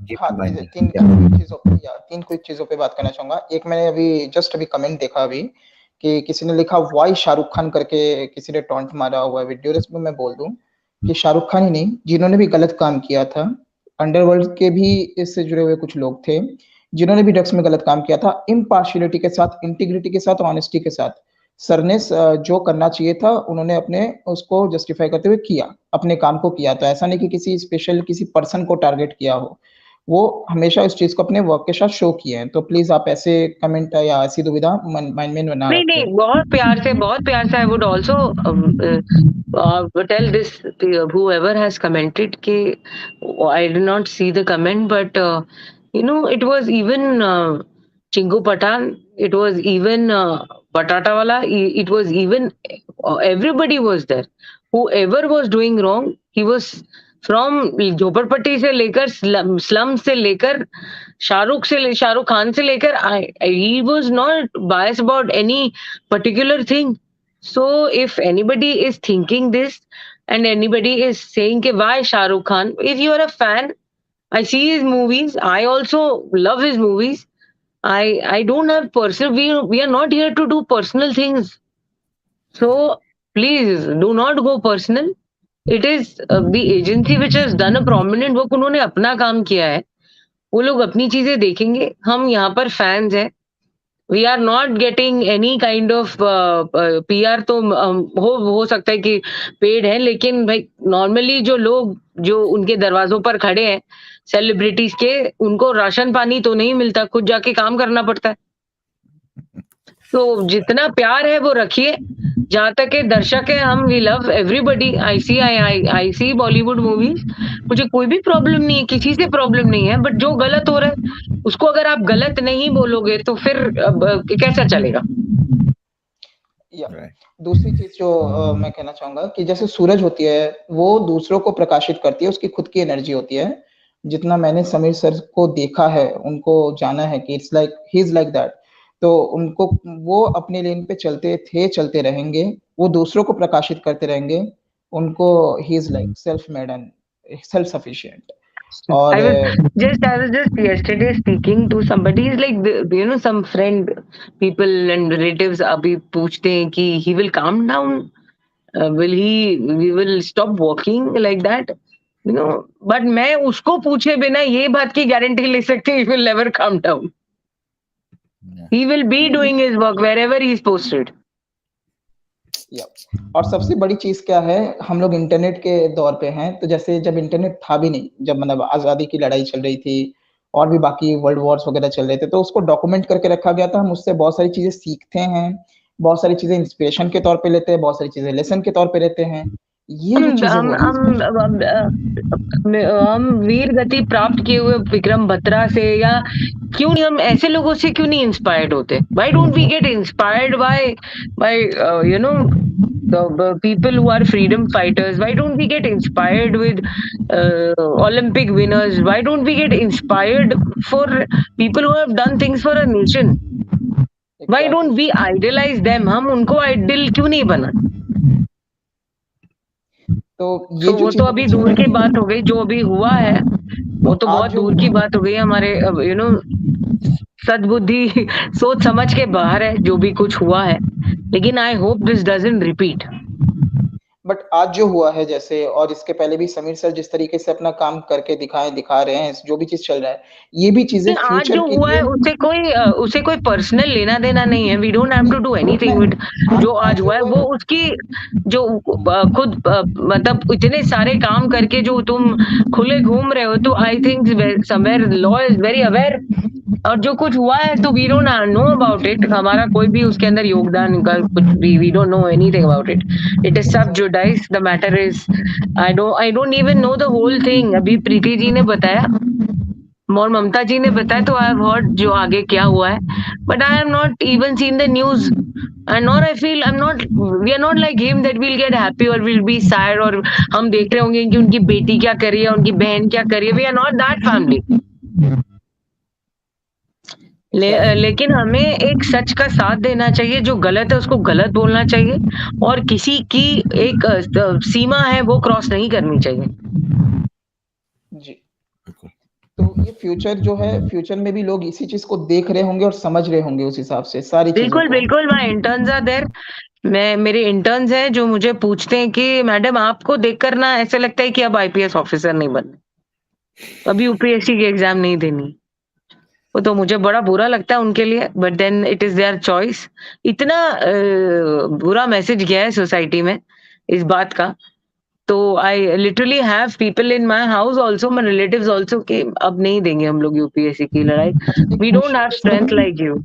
[SPEAKER 1] keep
[SPEAKER 5] हाँ,
[SPEAKER 1] in mind.
[SPEAKER 5] तीन quick चीजों पे, तीन quick चीजों पे बात करना चाहूंगा. एक, मैंने अभी कमेंट देखा अभी कि किसी ने लिखा वाई शाहरुख खान करके, किसी ने टॉन्ट मारा हुआ है वीडियो. इसमें मैं बोल दूं कि शाहरुख खान ही नहीं, जिन्होंने भी गलत काम किया था, अंडरवर्ल्ड के भी इससे जुड़े हुए कुछ लोग थे जिन्होंने भी ड्रग्स में गलत काम किया था, इम्पार्शियलिटी के साथ, इंटीग्रिटी के साथ, ऑनेस्टी के साथ, सर ने जो करना चाहिए था उन्होंने अपने उसको जस्टिफाई करते हुए किया, अपने काम को किया. तो ऐसा नहीं कि किसी स्पेशल किसी पर्सन को टारगेट किया हो, वो हमेशा उस चीज को अपने वर्क के साथ शो किए हैं. तो प्लीज आप ऐसे कमेंट या ऐसी दुविधा माइंड में ना
[SPEAKER 2] नहीं
[SPEAKER 5] रखें.
[SPEAKER 2] बहुत प्यार से. I would also tell this whoever has commented कि I did not see the comment, but it was even Chingu Patan, it was even Batata Wala, it was even everybody was there. Whoever was doing wrong, he was from झोपड़पट्टी से लेकर slum से लेकर शाहरुख खान से लेकर, he was not biased about any particular thing. So if anybody is thinking this and anybody is saying कि why Shahrukh Khan, if you are a fan, I see his movies, I also love his movies. I don't have personal, we are not here to do personal things. So please do not go personal. It is the agency which has done a prominent work. उन्होंने अपना काम किया है, वो लोग अपनी चीजें देखेंगे. हम यहाँ पर फैंस हैं. We are not getting any kind of PR. तो हो सकता है कि पेड है, लेकिन भाई नॉर्मली जो लोग जो उनके दरवाजों पर खड़े हैं सेलिब्रिटीज के, उनको राशन पानी तो नहीं मिलता, खुद जाके काम करना पड़ता है. तो जितना प्यार है वो रखिए. जहां तक के दर्शक है, हम we love everybody. I see Bollywood movies. मुझे कोई भी प्रॉब्लम नहीं है, किसी से प्रॉब्लम नहीं है, बट जो गलत हो रहा है उसको अगर आप गलत नहीं बोलोगे तो फिर कैसा चलेगा.
[SPEAKER 5] या दूसरी चीज जो मैं कहना चाहूंगा कि जैसे सूरज होती है वो दूसरों को प्रकाशित करती है, उसकी खुद की एनर्जी होती है. जितना मैंने समीर सर को देखा है, उनको जाना है कि it's like he is like that. तो उनको, वो अपने लेन पे चलते थे, चलते रहेंगे, वो दूसरों को प्रकाशित करते रहेंगे. उनको he is like self made and self sufficient. और
[SPEAKER 2] I was just yesterday speaking to somebody. He's like, some friend, people and relatives अभी पूछते हैं कि he will calm down, we will stop walking like that, but मैं उसको पूछे बिना ये बात की गारंटी ले सकती, he will never calm down. He will be doing his work wherever he is posted.
[SPEAKER 5] और सबसे बड़ी चीज क्या है, हम लोग इंटरनेट के दौर पे हैं. तो जैसे जब इंटरनेट था भी नहीं, जब मतलब आजादी की लड़ाई चल रही थी और भी बाकी वर्ल्ड वॉर्स वगैरह चल रहे थे, तो उसको डॉक्यूमेंट करके रखा गया था. हम उससे बहुत सारी चीजें सीखते हैं, बहुत सारी चीजें इंस्पिरेशन के तौर पे लेते हैं, बहुत सारी चीजें लेसन के तौर पे लेते हैं. ये जो चीजें
[SPEAKER 2] हम वीर गति प्राप्त किए हुए विक्रम बत्रा से, या क्यों नहीं हम ऐसे लोगों से क्यों नहीं इंस्पायर्ड होते? Why don't we get inspired by people who are freedom fighters? Why don't we get inspired with Olympic winners? Why don't we get inspired for people who have done things for a nation? Why don't we idolize them? हम उनको idol क्यों नहीं बना?
[SPEAKER 5] तो ये
[SPEAKER 2] तो
[SPEAKER 5] जो
[SPEAKER 2] वो तो
[SPEAKER 5] चीजें
[SPEAKER 2] अभी दूर की बात हो गई, जो अभी हुआ है वो तो बहुत दूर की बात हो गई हमारे सद्बुद्धि सोच समझ के बाहर है जो भी कुछ हुआ है, लेकिन I hope this doesn't repeat.
[SPEAKER 5] But आज जो हुआ है जैसे, और इसके पहले भी समीर सर जिस तरीके से अपना काम करके दिखा रहे हैं, जो भी चीज चल रहा है, ये भी चीजें
[SPEAKER 2] आज
[SPEAKER 5] फ्यूचर
[SPEAKER 2] जो
[SPEAKER 5] के
[SPEAKER 2] हुआ
[SPEAKER 5] लिए
[SPEAKER 2] है उसे कोई पर्सनल लेना देना नहीं है। We don't have to do anything with जो आज हुआ है। वो उसकी जो खुद मतलब इतने सारे काम करके जो तुम खुले घूम रहे हो, तो I think somewhere law is very aware. और जो कुछ हुआ है तो we don't know about it. हमारा कोई भी उसके अंदर योगदान का कुछ भी, we don't know anything about it. It is sub judice. The matter is I don't even know the whole thing. अभी प्रीति जी ने बताया और ममता जी ने बताया तो आई हैव हर्ड जो आगे क्या हुआ है, but I have not even seen the news and not I feel I am not we are not like him that will get happy और विल बी सैड और हम देख रहे होंगे कि उनकी बेटी क्या कर रही है, उनकी बहन क्या कर रही है। We are not that family. लेकिन हमें एक सच का साथ देना चाहिए। जो गलत है उसको गलत बोलना चाहिए और किसी की एक सीमा है वो क्रॉस नहीं करनी चाहिए
[SPEAKER 5] जी। तो ये फ्यूचर जो है, फ्यूचर में भी लोग इसी चीज को देख रहे होंगे और समझ रहे होंगे उस हिसाब से सारी चीजों
[SPEAKER 2] बिल्कुल
[SPEAKER 5] को।
[SPEAKER 2] बिल्कुल। My interns are there. मेरे इंटर्न्स हैं जो मुझे पूछते हैं कि मैडम आपको देखकर ना ऐसा लगता है कि अब आईपीएस ऑफिसर नहीं बनना, अभी यूपीएससी की एग्जाम नहीं देनी। वो तो मुझे बड़ा बुरा लगता है उनके लिए, but then it is their choice. इतना बुरा मैसेज गया है सोसाइटी में इस बात का। तो I literally have people in my house also, my relatives also, कि अब नहीं देंगे हम लोग यूपीएससी की लड़ाई। We don't have strength like you.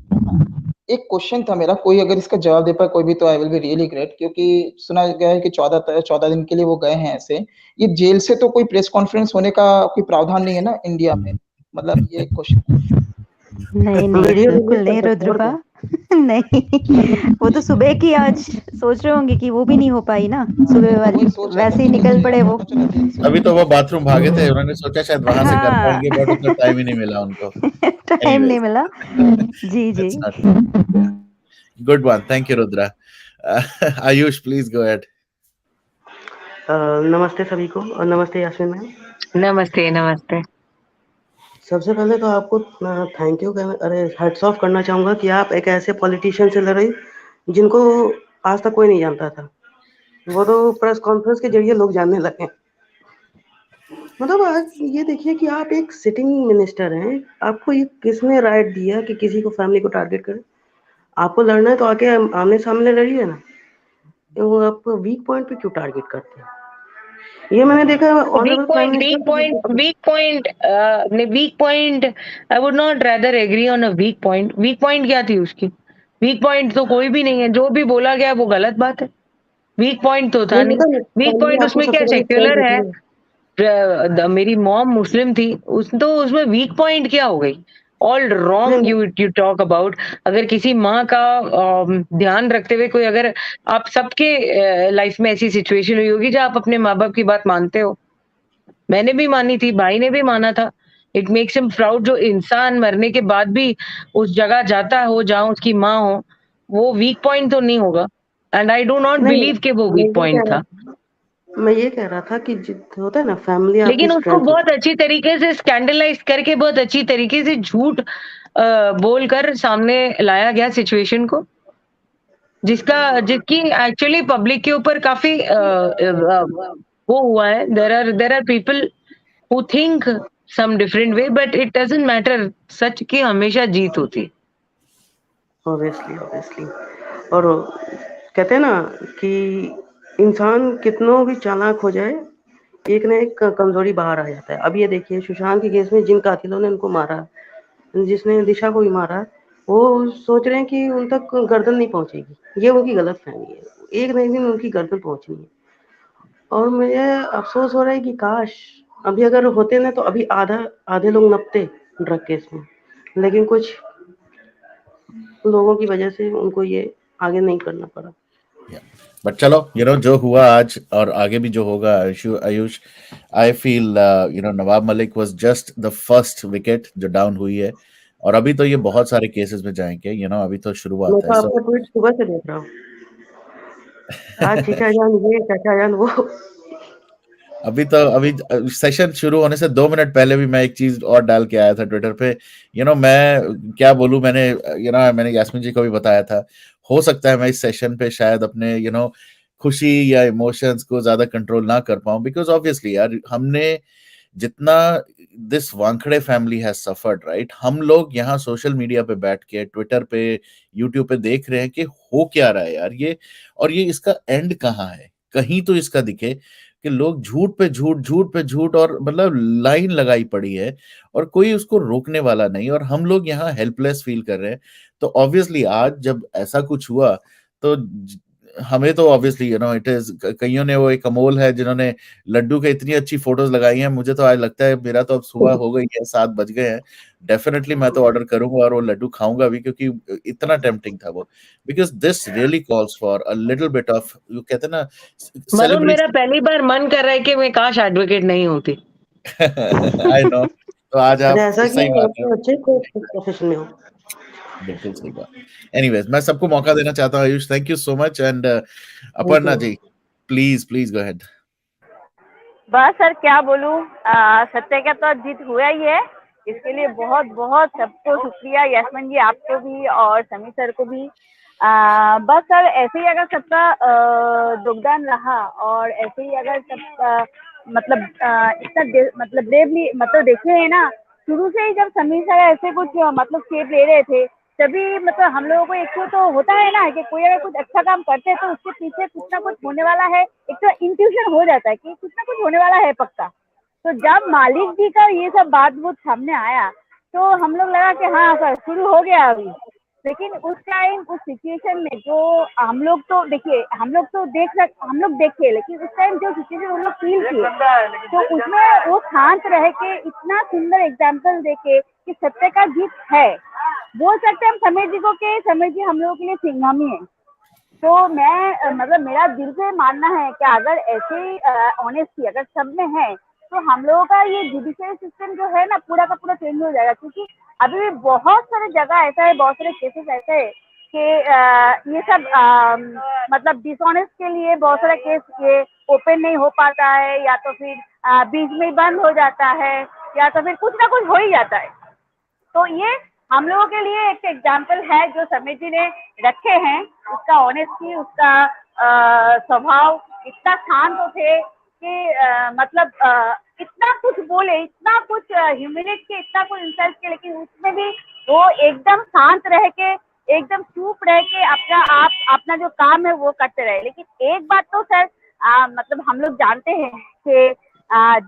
[SPEAKER 5] एक क्वेश्चन था मेरा, कोई अगर इसका जवाब दे पाए कोई भी, तो I will be really great, क्योंकि सुना गया है कि 14 दिन के लिए वो गए हैं ऐसे। ये जेल से तो कोई प्रेस कॉन्फ्रेंस होने का कोई प्रावधान नहीं है ना इंडिया में? मतलब ये क्वेश्चन
[SPEAKER 4] नहीं नहीं,
[SPEAKER 6] वीडियो
[SPEAKER 4] बिल्कुल
[SPEAKER 6] रिलीज कर
[SPEAKER 4] नहीं
[SPEAKER 6] सकते हैं और
[SPEAKER 4] रुद्रबा।
[SPEAKER 6] क्या?
[SPEAKER 4] नहीं, वो तो सुबह की आज सोच रहे होंगे कि वो भी नहीं हो पाई ना, सुबह वाली।
[SPEAKER 5] वही सोच रहा था
[SPEAKER 4] वैसे ही
[SPEAKER 5] कि
[SPEAKER 4] निकल पड़े वो।
[SPEAKER 5] पता चला जेल से।
[SPEAKER 1] अभी तो वो बाथरूम भागे थे, उन्होंने सोचा शायद वहां से कर
[SPEAKER 4] हाँ।
[SPEAKER 1] पाएंगे, बट उतना टाइम ही नहीं मिला उनको।
[SPEAKER 4] टाइम नहीं
[SPEAKER 1] Anyways,
[SPEAKER 4] मिला। जी जी।
[SPEAKER 1] that's not yeah. Good one. Thank you, Rudra. Ayush, please go ahead.
[SPEAKER 7] नमस्ते सभी को और नमस्ते यास्मीन मैम।
[SPEAKER 2] नमस्ते नमस्ते।
[SPEAKER 7] सबसे पहले तो आपको थैंक यू अरे हैट्स ऑफ करना चाहूँगा कि आप एक ऐसे पॉलिटिशियन से लड़ रही जिनको आज तक कोई नहीं जानता था। वो तो प्रेस कॉन्फ्रेंस के जरिए लोग जानने लगे। मतलब आज ये देखिए कि आप एक सिटिंग मिनिस्टर हैं, आपको ये किसने राइट दिया कि किसी को फैमिली को टारगेट करें? आपको लड़ना है तो आके आमने सामने लड़िए ना, तो आप वीक पॉइंट पे क्यों टारगेट करते हैं? ये मैंने देखा honourable prime minister.
[SPEAKER 2] Weak point I would not rather agree on a weak point. Weak point क्या थी उसकी? वीक पॉइंट तो कोई भी नहीं है। जो भी बोला गया वो गलत बात है। वीक पॉइंट तो था
[SPEAKER 7] नहीं
[SPEAKER 2] नहीं।
[SPEAKER 7] पता नहीं,
[SPEAKER 2] वीक
[SPEAKER 7] फैमिली
[SPEAKER 2] पॉइंट
[SPEAKER 7] आपको
[SPEAKER 2] उसमें क्या,
[SPEAKER 7] सबसे पहले चॉइस
[SPEAKER 2] सेक्युलर है।
[SPEAKER 7] देती है।
[SPEAKER 2] मेरी मॉम मुस्लिम थी तो उसमें वीक पॉइंट क्या हो गई? ऑल
[SPEAKER 7] नहीं
[SPEAKER 2] रॉन्ग
[SPEAKER 7] नहीं,
[SPEAKER 2] यू टॉक अबाउट। अगर किसी माँ का ध्यान रखते हुए कोई, अगर आप सबके लाइफ में ऐसी सिचुएशन हुई होगी जहाँ आप अपने माँ बाप की बात मानते हो। मैंने भी मानी थी, भाई ने भी माना था। It makes him proud. जो इंसान मरने के बाद भी उस जगह जाता हो जहाँ उसकी माँ हो, वो वीक पॉइंट तो नहीं होगा। एंड आई डू नॉट
[SPEAKER 7] नहीं,
[SPEAKER 2] बिलीव कि वो
[SPEAKER 7] मैं
[SPEAKER 2] वीक
[SPEAKER 7] ये
[SPEAKER 2] पॉइंट
[SPEAKER 7] कह रहा
[SPEAKER 2] था।
[SPEAKER 7] था मैं ये कह रहा था कि जित होता है ना, फैमिली आपकी
[SPEAKER 2] लेकिन उसको
[SPEAKER 7] स्ट्रेंथ
[SPEAKER 2] बहुत
[SPEAKER 7] होती
[SPEAKER 2] अच्छी तरीके से स्कैंडलाइज करके, बहुत अच्छी तरीके से झूठ बोलकर सामने लाया गया सिचुएशन को, जिसकी एक्चुअली पब्लिक के ऊपर काफी वो हुआ है। There are people who think some different way, but it doesn't matter। सच की हमेशा जीत होती है।
[SPEAKER 7] है। ऑब्वियसली। और कहते हैं ना कि इंसान कितनों भी चालाक हो जाए, एक ना एक कमजोरी बाहर आ जाता है। अब ये देखिए सुशांत के केस में जिन कातिलों ने उनको मारा, जिसने दिशा को भी मारा, वो सोच रहे हैं कि उन तक गर्दन नहीं पहुंचेगी। ये उनकी गलत फहमी है। एक ना एक दिन उनकी गर्दन पहुंचनी है। और मुझे अफसोस हो रहा है कि काश अभी अगर होते ना, तो अभी आधे लोग नपते ड्रग केस में। लेकिन कुछ लोगों की वजह से उनको ये आगे नहीं करना पड़ा।
[SPEAKER 1] Yeah. बट चलो जो हुआ आज और आगे भी जो होगा, Ayush, I feel Nawab Malik was just the first wicket जो डाउन हुई है, और अभी तो ये बहुत सारे केसेस में जाएंगे, अभी तो
[SPEAKER 7] मैं
[SPEAKER 1] शुरुआत है।
[SPEAKER 7] तो
[SPEAKER 1] सो
[SPEAKER 7] आपका ट्वीट सुबह से देख रहा हूँ, आज चीचा जान ये, चाचा जान वो।
[SPEAKER 1] अभी सेशन शुरू होने से 2 मिनट पहले भी मैं एक चीज और डाल के आया था ट्विटर पे। मैं क्या बोलूं, मैंने यास्मीन जी को भी बताया था, हो सकता है मैं इस सेशन पे शायद अपने खुशी या इमोशंस को ज्यादा कंट्रोल ना कर पाऊं, बिकॉज ऑब्वियसली यार हमने जितना this Wankhede family has suffered, right, हम लोग यहाँ सोशल मीडिया पे बैठ के ट्विटर पे यूट्यूब पे देख रहे हैं कि हो क्या रहा है यार ये, और ये इसका एंड कहाँ है, कहीं तो इसका दिखे कि लोग झूठ पे झूठ, झूठ पे झूठ, और मतलब लाइन लगाई पड़ी है और कोई उसको रोकने वाला नहीं, और हम लोग यहाँ हेल्पलेस फील कर रहे हैं। तो ऑब्वियसली आज जब ऐसा कुछ हुआ तो हमें तो ऑब्वियसली इट इज, कईयों ने, वो एक अमोल है जिन्होंने लड्डू के इतनी अच्छी फोटोज लगाई हैं, मुझे तो आज लगता है मेरा तो अब सुबह हो गई है, 7 बज गए हैं, डेफिनेटली मैं तो ऑर्डर करूंगा और वो लड्डू खाऊंगा भी, क्योंकि इतना टेम्पटिंग था वो, because this really calls for a little bit of, you कहते हैं ना,
[SPEAKER 2] वरुण, मेरा
[SPEAKER 1] सेलिब्रेशन।
[SPEAKER 2] पहली बार मन कर रहा है कि मैं काश एडवोकेट नहीं होती।
[SPEAKER 1] आई नो, तो आज
[SPEAKER 7] अरे
[SPEAKER 1] आप,
[SPEAKER 7] ऐसा
[SPEAKER 1] सही
[SPEAKER 7] क्यों,
[SPEAKER 1] बात
[SPEAKER 7] आप
[SPEAKER 1] है,
[SPEAKER 7] तो अच्छे प्रोफेशन में हो।
[SPEAKER 1] बिल्कुल सही बात। एनीवेज, मैं सबको मौका देना चाहता हूँ, Ayush, thank you so much, and
[SPEAKER 7] thank
[SPEAKER 1] Aparna
[SPEAKER 7] you.
[SPEAKER 1] जी, प्लीज प्लीज गो अहेड।
[SPEAKER 8] बस सर क्या बोलूं, सत्य का तो जीत हुआ ही है। इसके लिए बहुत बहुत सबको शुक्रिया, यशमन जी आपको भी और समी सर को भी। बस सर ऐसे ही अगर सबका योगदान रहा और ऐसे ही अगर सब मतलब इतना मतलब ब्रेवली, मतलब देखे है ना, शुरू से ही जब समी सर ऐसे कुछ मतलब स्टेप ले रहे थे, तभी मतलब हम लोगों को एक तो होता है ना कि कोई अगर कुछ अच्छा काम करते हैं तो उसके पीछे कुछ ना कुछ होने वाला है, एक तो इंट्यूशन हो जाता है कि कुछ ना कुछ होने वाला है पक्का। तो जब मालिक जी का ये सब बात वो सामने आया तो हम लोग लगा कि हाँ सर शुरू हो गया अभी। लेकिन उस टाइम उस सिचुएशन में जो हम लोग तो देखिए, हम लोग देखे, लेकिन उस टाइम जो सिचुएशन हम लोग फील किए तो उसमें वो शांत रह के इतना सुंदर एग्जाम्पल देके कि सत्य का जीत है। बोल सकते हैं हम समय जी को, के समय जी हम लोगों के लिए सिंघम ही है। तो मैं मतलब मेरा दिल से मानना है कि अगर ऐसे ऑनेस्टी अगर सब में है तो हम लोगों का ये जुडिशियल सिस्टम जो है ना पूरा का पूरा चेंज हो जाएगा। क्योंकि अभी भी बहुत सारे जगह ऐसा है, बहुत सारे केसेस ऐसे है कि ये सब मतलब डिसऑनेस्ट के लिए बहुत सारा केस ये ओपन नहीं हो पाता है, या तो फिर बीच में ही बंद हो जाता है, या तो फिर कुछ ना कुछ हो ही जाता है। तो ये हम लोगों के लिए एक एग्जाम्पल है जो समिति ने रखे हैं। उसका ऑनेस्टी, उसका स्वभाव इतना शांत थे कि मतलब इतना कुछ बोले, इतना कुछ ह्यूमिलेट के, इतना कुछ इंसल्ट के, लेकिन उसमें भी वो एकदम शांत रह के, एकदम चुप रह के अपना आप अपना जो काम है वो करते रहे। लेकिन एक बात तो सर मतलब हम लोग जानते हैं कि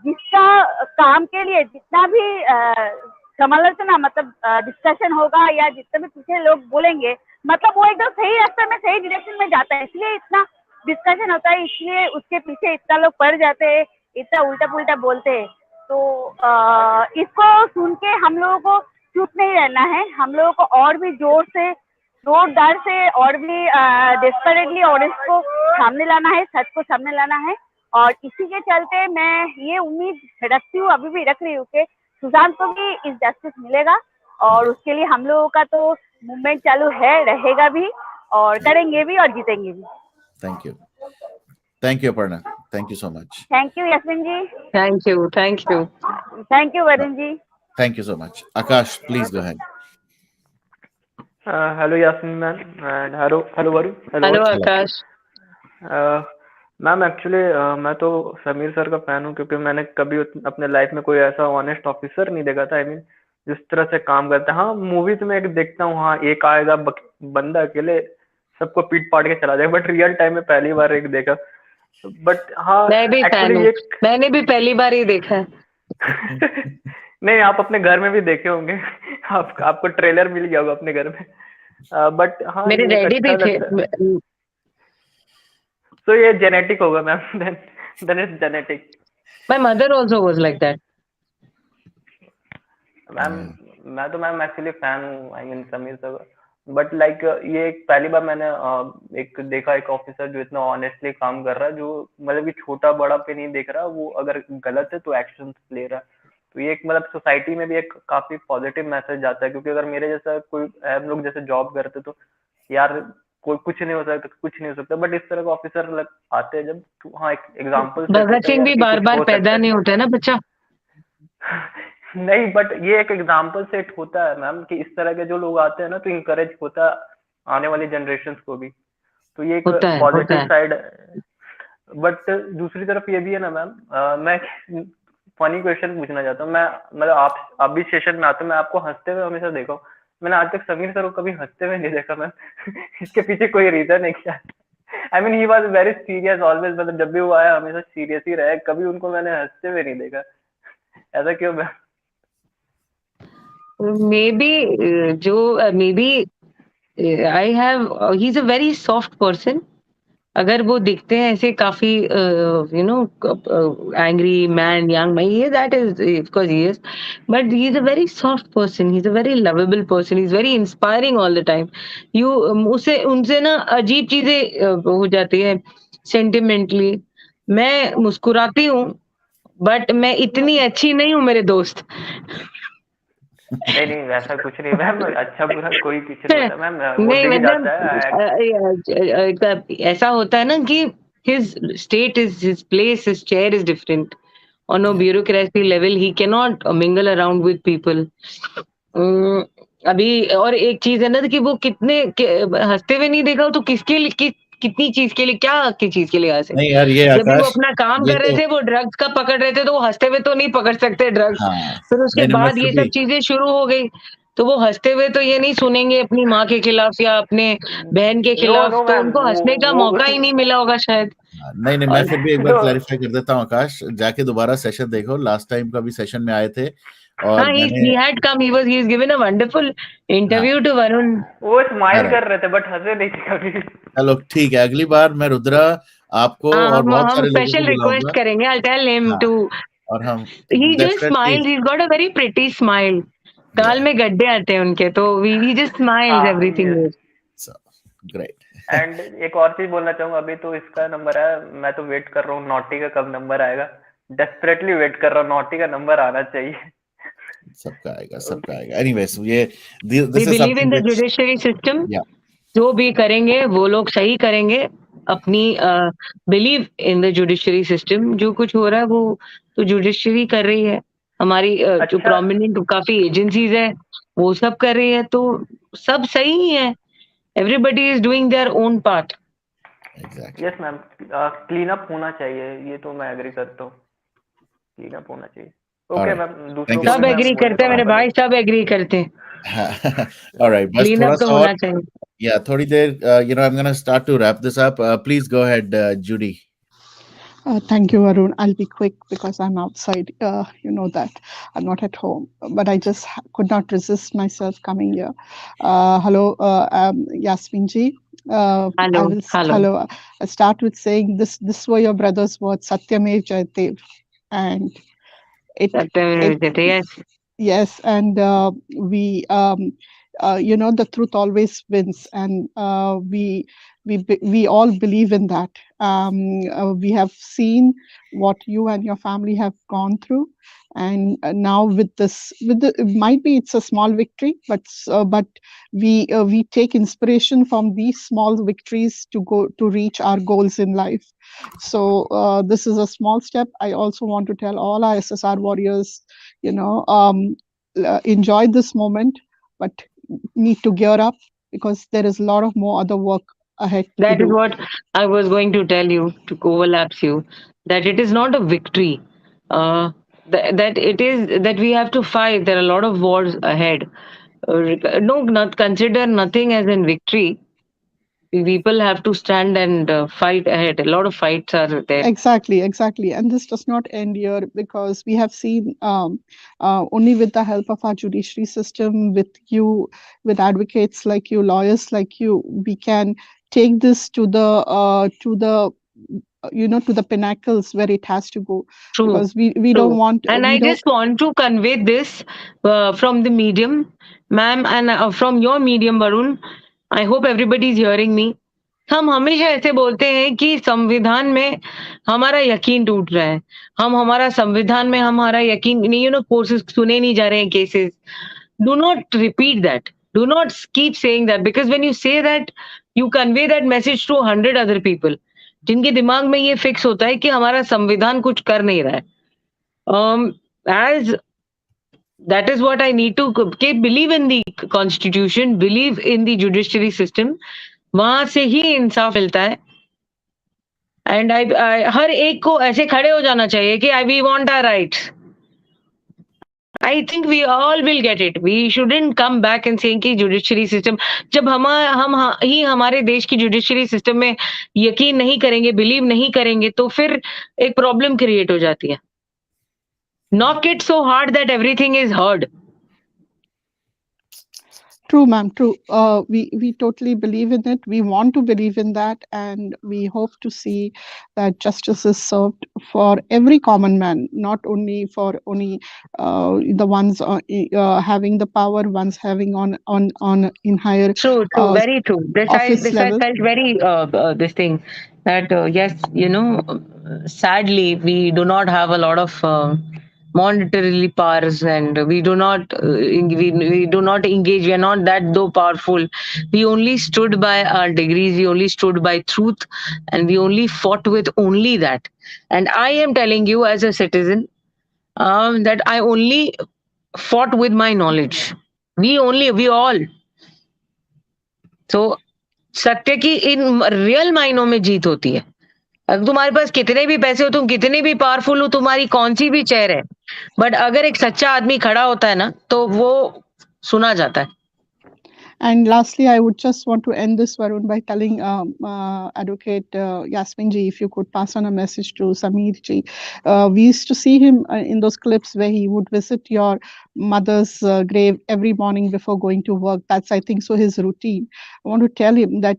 [SPEAKER 8] जिसका काम के लिए जितना भी समालोचना मतलब डिस्कशन होगा या जितने भी पीछे लोग बोलेंगे, मतलब वो एकदम सही रास्ते में, सही डायरेक्शन में जाता है, इसलिए इतना डिस्कशन होता है, इसलिए उसके पीछे इतना लोग पड़ जाते हैं, इतना उल्टा पुल्टा बोलते हैं। तो इसको सुन के हम लोगों को चुप नहीं रहना है, हम लोगों को और भी जोरदार से और भी डेस्परेटली ऑडियंस को सामने लाना है, सच को सामने लाना है। और इसी के चलते मैं ये उम्मीद रखती हूँ, अभी भी रख रही हूँ कि सुशांत को भी इस जस्टिस मिलेगा, और उसके लिए हम लोगों का तो मूवमेंट चालू है, रहेगा भी, और करेंगे भी और जीतेंगे भी।
[SPEAKER 1] Thank you, thank you Aparna, thank you so much.
[SPEAKER 8] Thank you Yasmin ji.
[SPEAKER 2] Thank you, thank you.
[SPEAKER 8] Thank you Varun ji.
[SPEAKER 1] Thank you so much. Aakash, please go ahead.
[SPEAKER 9] Hello Yasmin ma'am, and hello hello Varun, hello
[SPEAKER 2] hello
[SPEAKER 9] all.
[SPEAKER 2] Aakash.
[SPEAKER 9] Ma'am actually मैं तो Sameer sir का fan हूँ, क्योंकि मैंने कभी अपने life में कोई ऐसा ऑनेस्ट ऑफिसर नहीं देखा था। आई मीन जिस तरह से काम करता है, हाँ मूवीज में एक देखता हूँ, हाँ एक आएगा बंदा अकेले सबको पीट पाट के चला जाएगा, बट रियल टाइम में पहली बार एक देखा। बट हाँ
[SPEAKER 2] मैं भी फैन
[SPEAKER 9] एक्चुअली
[SPEAKER 2] हूँ,
[SPEAKER 9] ये
[SPEAKER 2] मैंने भी पहली बार ही देखा है।
[SPEAKER 9] नहीं, आप अपने घर में भी देखे होंगे। आपको ट्रेलर मिल गया होगा अपने घर में। बट हाँ
[SPEAKER 2] मेरे
[SPEAKER 9] ये एक
[SPEAKER 2] डैडी
[SPEAKER 9] अच्छा
[SPEAKER 2] भी थे।
[SPEAKER 9] लगता है। तो ये जेनेटिक होगा ma'am, then it's genetic.
[SPEAKER 2] My mother also was like that.
[SPEAKER 9] Ma'am मैं तो मैम एक्चुअली फैन हूँ, I mean Sameer sir. But like ये एक पहली बार मैंने एक देखा, एक ऑफिसर जो इतना ऑनेस्टली काम कर रहा है, जो मतलब कि छोटा बड़ा पे नहीं देख रहा, वो अगर गलत है तो एक्शन ले रहा है। तो ये एक मतलब सोसाइटी में भी एक काफी पॉजिटिव मैसेज जाता है, क्योंकि अगर मेरे जैसा कोई हम लोग जैसे जॉब करते तो यार कोई कुछ नहीं हो सकता, कुछ नहीं हो सकता, बट इस तरह का ऑफिसर आते हैं जब तो हाँ एक एग्जाम्पल सेट
[SPEAKER 2] भगत
[SPEAKER 9] होता है
[SPEAKER 2] सिंह
[SPEAKER 9] यार
[SPEAKER 2] भी
[SPEAKER 9] कि
[SPEAKER 2] बार
[SPEAKER 9] कुछ
[SPEAKER 2] बार
[SPEAKER 9] हो सकता
[SPEAKER 2] पैदा
[SPEAKER 9] है।
[SPEAKER 2] नहीं होता है ना बच्चा।
[SPEAKER 9] नहीं, बट ये एक एग्जाम्पल सेट होता है मैम कि इस तरह के जो लोग आते हैं ना तो इंकरेज होता है आने वाली जनरेशन को भी, तो ये एक
[SPEAKER 2] होता
[SPEAKER 9] पॉजिटिव
[SPEAKER 2] है।
[SPEAKER 9] साइड। बट दूसरी तरफ ये भी है ना मैम, मैं फनी क्वेश्चन पूछना चाहता हूँ। मैं मतलब आप भी सेशन में आते हो, मैं आपको हंसते हुए हमेशा देखा हूँ, मैंने आज तक समीर सर को कभी हंसते हुए नहीं देखा मैम। इसके पीछे कोई रीजन है क्या? I mean he was very serious always, मतलब जब भी वो आया हमेशा सीरियस ही रहे, कभी उनको मैंने हंसते हुए नहीं देखा। ऐसा क्यों मैम?
[SPEAKER 2] मे बी जो maybe I have he is a very soft person. अगर वो दिखते हैं ऐसे काफी you know angry man young man, ये that is of course he is, but he is a very soft person, he is a very lovable person, he is very inspiring all the time. You उसे उनसे ना अजीब चीजें हो जाती है sentimentally. मैं मुस्कुराती हूँ, बट मैं इतनी अच्छी नहीं हूँ मेरे दोस्त।
[SPEAKER 9] नहीं नहीं, वैसा कुछ नहीं मैम, अच्छा बुरा कोई कुछ नहीं होता मैम, वो
[SPEAKER 2] नहीं
[SPEAKER 9] दिख
[SPEAKER 2] मतलब
[SPEAKER 9] जाता है।
[SPEAKER 2] ऐसा होता है ना कि his state is his place, his chair is different. On a
[SPEAKER 1] Yeah.
[SPEAKER 2] bureaucracy level, he cannot mingle around with people. अम, अभी और एक चीज है ना कि वो हंसते हुए नहीं देखा हो तो किसके लिए कितनी चीज के लिए, क्या की चीज के लिए हंसे।
[SPEAKER 1] नहीं यार, ये
[SPEAKER 2] जब भी वो
[SPEAKER 1] आकाश,
[SPEAKER 2] अपना काम
[SPEAKER 1] ये
[SPEAKER 2] कर रहे
[SPEAKER 1] तो
[SPEAKER 2] थे, वो ड्रग्स का पकड़ रहे थे, तो वो हंसते हुए तो नहीं पकड़ सकते ड्रग्स।
[SPEAKER 1] हाँ,
[SPEAKER 2] फिर उसके
[SPEAKER 1] नहीं नहीं, मैं
[SPEAKER 2] बाद
[SPEAKER 1] फिर
[SPEAKER 2] ये सब
[SPEAKER 1] भी
[SPEAKER 2] चीजें शुरू हो गई, तो वो हंसते हुए तो ये नहीं सुनेंगे अपनी माँ के खिलाफ या अपने बहन के
[SPEAKER 9] नो
[SPEAKER 2] खिलाफ,
[SPEAKER 9] नो
[SPEAKER 2] तो
[SPEAKER 9] मैम,
[SPEAKER 2] उनको हंसने का
[SPEAKER 9] वो
[SPEAKER 2] मौका
[SPEAKER 9] उस
[SPEAKER 2] ही नहीं मिला होगा शायद।
[SPEAKER 1] हाँ, नहीं नहीं, मैं
[SPEAKER 2] और
[SPEAKER 1] फिर भी एक बार
[SPEAKER 9] नो
[SPEAKER 1] क्लैरिफाई कर देता हूँ आकाश, जाके दोबारा सेशन देखो, लास्ट टाइम का भी सेशन में आए थे
[SPEAKER 2] हाँ,
[SPEAKER 1] और मैंने,
[SPEAKER 2] he had come, he is given a wonderful
[SPEAKER 1] हाँ,
[SPEAKER 2] interview to Varun।
[SPEAKER 9] वो स्माइल
[SPEAKER 1] ऑलराइट,
[SPEAKER 9] कर रहे थे बट हंसे नहीं थे कभी।
[SPEAKER 1] चलो ठीक है, अगली बार मैं रुद्रा आपको
[SPEAKER 2] हाँ,
[SPEAKER 1] और बहुत
[SPEAKER 2] हम
[SPEAKER 1] सारे लोगों को
[SPEAKER 2] स्पेशल रिक्वेस्ट
[SPEAKER 1] बुलाऊंगा।
[SPEAKER 2] करेंगे, I'll tell him
[SPEAKER 1] हाँ,
[SPEAKER 2] to,
[SPEAKER 1] और हम
[SPEAKER 2] he just
[SPEAKER 1] definitely,
[SPEAKER 2] smiles, he's got a very pretty smile।
[SPEAKER 1] या,
[SPEAKER 2] गाल में गड्ढे आते हैं उनके, तो he just smiles
[SPEAKER 9] हाँ
[SPEAKER 2] everything
[SPEAKER 9] yes.
[SPEAKER 2] is।
[SPEAKER 1] So great.
[SPEAKER 9] And एक और चीज बोलना चाहूंगा, अभी तो इसका नंबर है, मैं तो वेट कर रहा हूँ नॉटी का कब नंबर आएगा, डेस्परेटली वेट कर रहा हूँ, नॉटी का नंबर आना चाहिए।
[SPEAKER 1] सबका आएगा, सबका
[SPEAKER 9] ओके।
[SPEAKER 1] आएगा। एनीवेज, ये
[SPEAKER 2] We
[SPEAKER 1] this is
[SPEAKER 2] believe in
[SPEAKER 1] something
[SPEAKER 2] the
[SPEAKER 1] which,
[SPEAKER 2] judiciary system।
[SPEAKER 1] या,
[SPEAKER 2] जो भी करेंगे वो लोग सही करेंगे। अपनी believe in the judiciary system. जो कुछ हो रहा है वो तो जुडिशरी कर रही है। हमारी जो
[SPEAKER 9] अच्छा।
[SPEAKER 2] प्रोमिनेंट काफी एजेंसीज है वो सब कर रही है, तो सब सही ही है। Everybody is doing their own part.
[SPEAKER 1] Exactly,
[SPEAKER 9] yes ma'am, clean up होना चाहिए, ये तो मैं एग्री करता हूँ, क्लीन अप होना चाहिए। ओके
[SPEAKER 1] ऑलराइट,
[SPEAKER 9] मैम, दूसरों
[SPEAKER 1] थैंक यू
[SPEAKER 9] को
[SPEAKER 1] सो
[SPEAKER 2] सब
[SPEAKER 9] भी मैं
[SPEAKER 1] मच।
[SPEAKER 2] एग्री
[SPEAKER 9] बोलने
[SPEAKER 2] करते
[SPEAKER 9] का
[SPEAKER 2] हैं मेरे
[SPEAKER 9] मौका
[SPEAKER 2] भाई,
[SPEAKER 9] दूँ।
[SPEAKER 2] सब एग्री करते हैं।
[SPEAKER 1] ऑलराइट, बस
[SPEAKER 2] क्लीन
[SPEAKER 1] थोड़ा
[SPEAKER 2] अप तो
[SPEAKER 1] सा और,
[SPEAKER 2] होना चाहिए।
[SPEAKER 1] या थोड़ी देर, I'm going to start to wrap this up. Please go ahead, Judy.
[SPEAKER 10] Thank you, Arun. I'll be quick because I'm outside. You know that I'm not at home, but I just could not resist myself coming here. Hello, Yasmin ji.
[SPEAKER 2] Hello, hello.
[SPEAKER 10] Hello. I start with saying this. This were your brother's words, Satyamev Jayatev, and it
[SPEAKER 2] सत्य, yes.
[SPEAKER 10] yes, and the truth always wins, and we all believe in that. We have seen what you and your family have gone through, and now with this, it might be it's a small victory, but we take inspiration from these small victories to go to reach our goals in life. So this is a small step. I also want to tell all our SSR warriors, enjoy this moment, but need to gear up because there is a lot of more other work ahead to
[SPEAKER 2] That is
[SPEAKER 10] do.
[SPEAKER 2] what I was going to tell you, to overlaps you, that it is not a victory. That it is that we have to fight. There are a lot of wars ahead. No, not consider nothing as in victory. People have to stand and fight ahead. A lot of fights are there.
[SPEAKER 10] Exactly. And this does not end here because we have seen only with the help of our judiciary system, with you, with advocates like you, lawyers like you, we can take this to the to the pinnacles where it has to go,
[SPEAKER 2] True,
[SPEAKER 10] because we
[SPEAKER 2] true.
[SPEAKER 10] don't want
[SPEAKER 2] And I
[SPEAKER 10] we don't.
[SPEAKER 2] just want to convey this from the medium, ma'am, and from your medium, Varun. I hope everybody is hearing me. हम हमेशा ऐसे बोलते हैं कि संविधान में हमारा यकीन टूट रहा है, हम हमारा संविधान में हमारा यकीन नहीं, कोर्सेज सुने नहीं जा रहे हैं, cases. Do not repeat that. Do not keep saying that, because when you say that, you convey that message to 100 other people, जिनके दिमाग में ये फिक्स होता है कि हमारा संविधान कुछ कर नहीं रहा है. As that is what I need to believe in the constitution, believe in the judiciary system. वहां से ही इंसाफ मिलता है. एंड आई हर एक को ऐसे खड़े हो जाना चाहिए कि I we want our rights. I think we all will get it. We shouldn't come back and saying कि judiciary system, जब हम ही हमारे देश की judiciary system में यकीन नहीं करेंगे, believe नहीं करेंगे, तो फिर एक problem create हो जाती है. Knock it so hard that everything is heard.
[SPEAKER 10] True, ma'am, true. We totally believe in it. We want to believe in that, and we hope to see that justice is served for every common man, not only for only the ones having the power, ones having on in higher
[SPEAKER 2] True, very true.
[SPEAKER 10] office
[SPEAKER 2] I
[SPEAKER 10] level.
[SPEAKER 2] felt very this thing that yes, sadly we do not have a lot of monetarily powers, and we do not we do not engage. We are not that though powerful. We only stood by our degrees. We only stood by truth, and we only fought with only that. And I am telling you as a citizen that I only fought with my knowledge. We all. So सत्य की in real मायनों में जीत होती है. अगर तुम्हारे पास कितने भी पैसे हो, तुम कितने भी पावरफुल हो, तुम्हारी कौन सी भी चेयर है, बट अगर एक सच्चा आदमी खड़ा होता है ना, तो वो सुना जाता है.
[SPEAKER 10] And lastly, I would just want to end this, Varun, by telling Advocate Yasmeen ji, if you could pass on a message to Sameer ji. We used to see him in those clips where he would visit your mother's grave every morning before going to work. That's, I think, so his routine. I want to tell him that,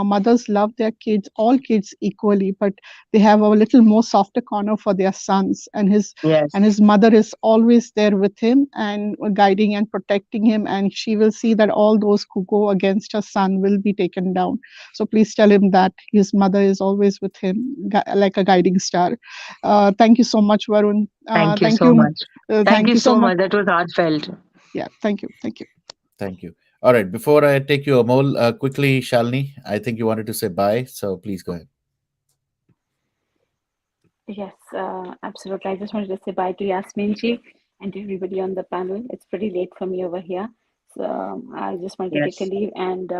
[SPEAKER 10] mothers love their kids, all kids equally, but they have a little more softer corner for their sons. And his mother is always there with him and guiding and protecting him. And she will see that all those who go against her son will be taken down. So please tell him that his mother is always with him, like a guiding star. Thank you so much, Varun.
[SPEAKER 2] Thank you so much. Thank you so much.
[SPEAKER 10] much.
[SPEAKER 2] That was heartfelt.
[SPEAKER 10] Yeah, thank you.
[SPEAKER 1] Thank you. All right. Before I take you, Amol, quickly, Shalini, I think you wanted to say bye, so please go ahead.
[SPEAKER 6] Yes, absolutely. I just wanted to say bye to Yasmeen ji and to everybody on the panel. It's pretty late for me over here. So I just wanted to take a leave, and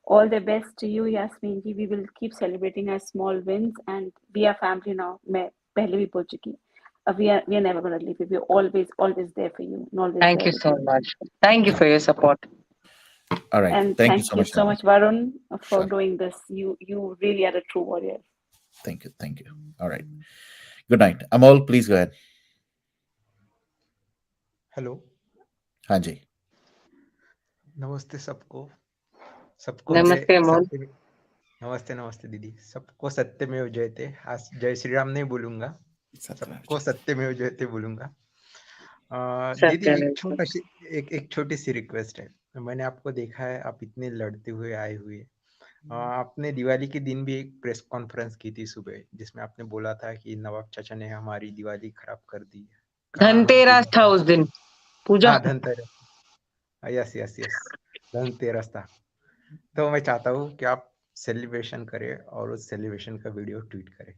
[SPEAKER 6] all the best to you, Yasmeen ji. We will keep celebrating our small wins, and we are family now. मैं पहले भी बोल चुकी. We are never going to leave you. We're always there for you. And always
[SPEAKER 2] Thank
[SPEAKER 6] there
[SPEAKER 2] you
[SPEAKER 6] with
[SPEAKER 2] so much. Thank you for your support.
[SPEAKER 1] All right.
[SPEAKER 6] And
[SPEAKER 1] thank you
[SPEAKER 6] so much, Varun, for
[SPEAKER 1] Sure.
[SPEAKER 6] doing this. You really are a true warrior.
[SPEAKER 1] Thank you. All right. Good night. Amol, please go ahead.
[SPEAKER 11] Hello.
[SPEAKER 1] हाँ जी.
[SPEAKER 11] नमस्ते सबको.
[SPEAKER 2] नमस्ते अमोल.
[SPEAKER 11] नमस्ते दीदी. सबको सत्यमेव जयते. आज जय श्री राम नहीं बोलूंगा, सबको सत्यमेव जयते बोलूंगा. दीदी एक छोटी सी रिक्वेस्ट है. मैंने आपको देखा है, आप इतने लड़ते हुए आए हुए. आपने दिवाली के दिन भी एक प्रेस कॉन्फ्रेंस की थी सुबह, जिसमें आपने बोला था कि नवाब चाचा ने हमारी दिवाली खराब कर दी.
[SPEAKER 2] धनतेरस था उस दिन. पूजा.
[SPEAKER 11] हाँ, धनतेरस. यस, धनतेरस था. तो मैं चाहता हूँ कि आप सेलिब्रेशन करें और उस सेलिब्रेशन का वीडियो ट्वीट करें.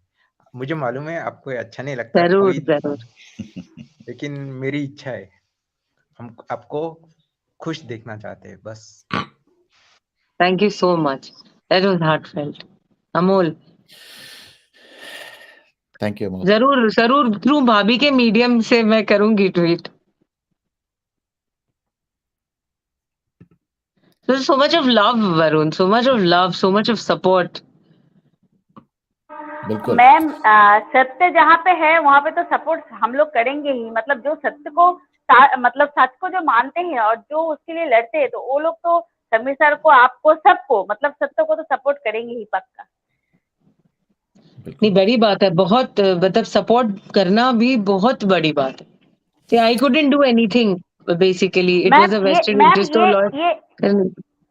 [SPEAKER 11] मुझे मालूम है आपको अच्छा नहीं लगता,
[SPEAKER 2] जरूर.
[SPEAKER 11] लेकिन मेरी इच्छा है. हम आपको खुश देखना चाहते हैं बस.
[SPEAKER 2] Thank you so much. That was heartfelt. Amol.
[SPEAKER 1] Thank you, Amol.
[SPEAKER 2] जरूर थ्रू भाभी के मीडियम से मैं करूंगी tweet. There's so much of love, Varun. So much of love, so much of support.
[SPEAKER 1] बिल्कुल.
[SPEAKER 8] मैम, सत्य जहाँ पे है वहाँ पे तो सपोर्ट हम लोग करेंगे ही. मतलब जो सत्य को मतलब सच को जो मानते हैं और जो उसके लिए लड़ते हैं, तो वो लोग तो समीर सर को, आपको, सबको, मतलब सत्य को तो सपोर्ट करेंगे ही पक्का.
[SPEAKER 2] नहीं, बड़ी बात है, बहुत मतलब सपोर्ट करना भी बहुत बड़ी बात है. See, I couldn't do anything basically. It was a vested interest of lawyer.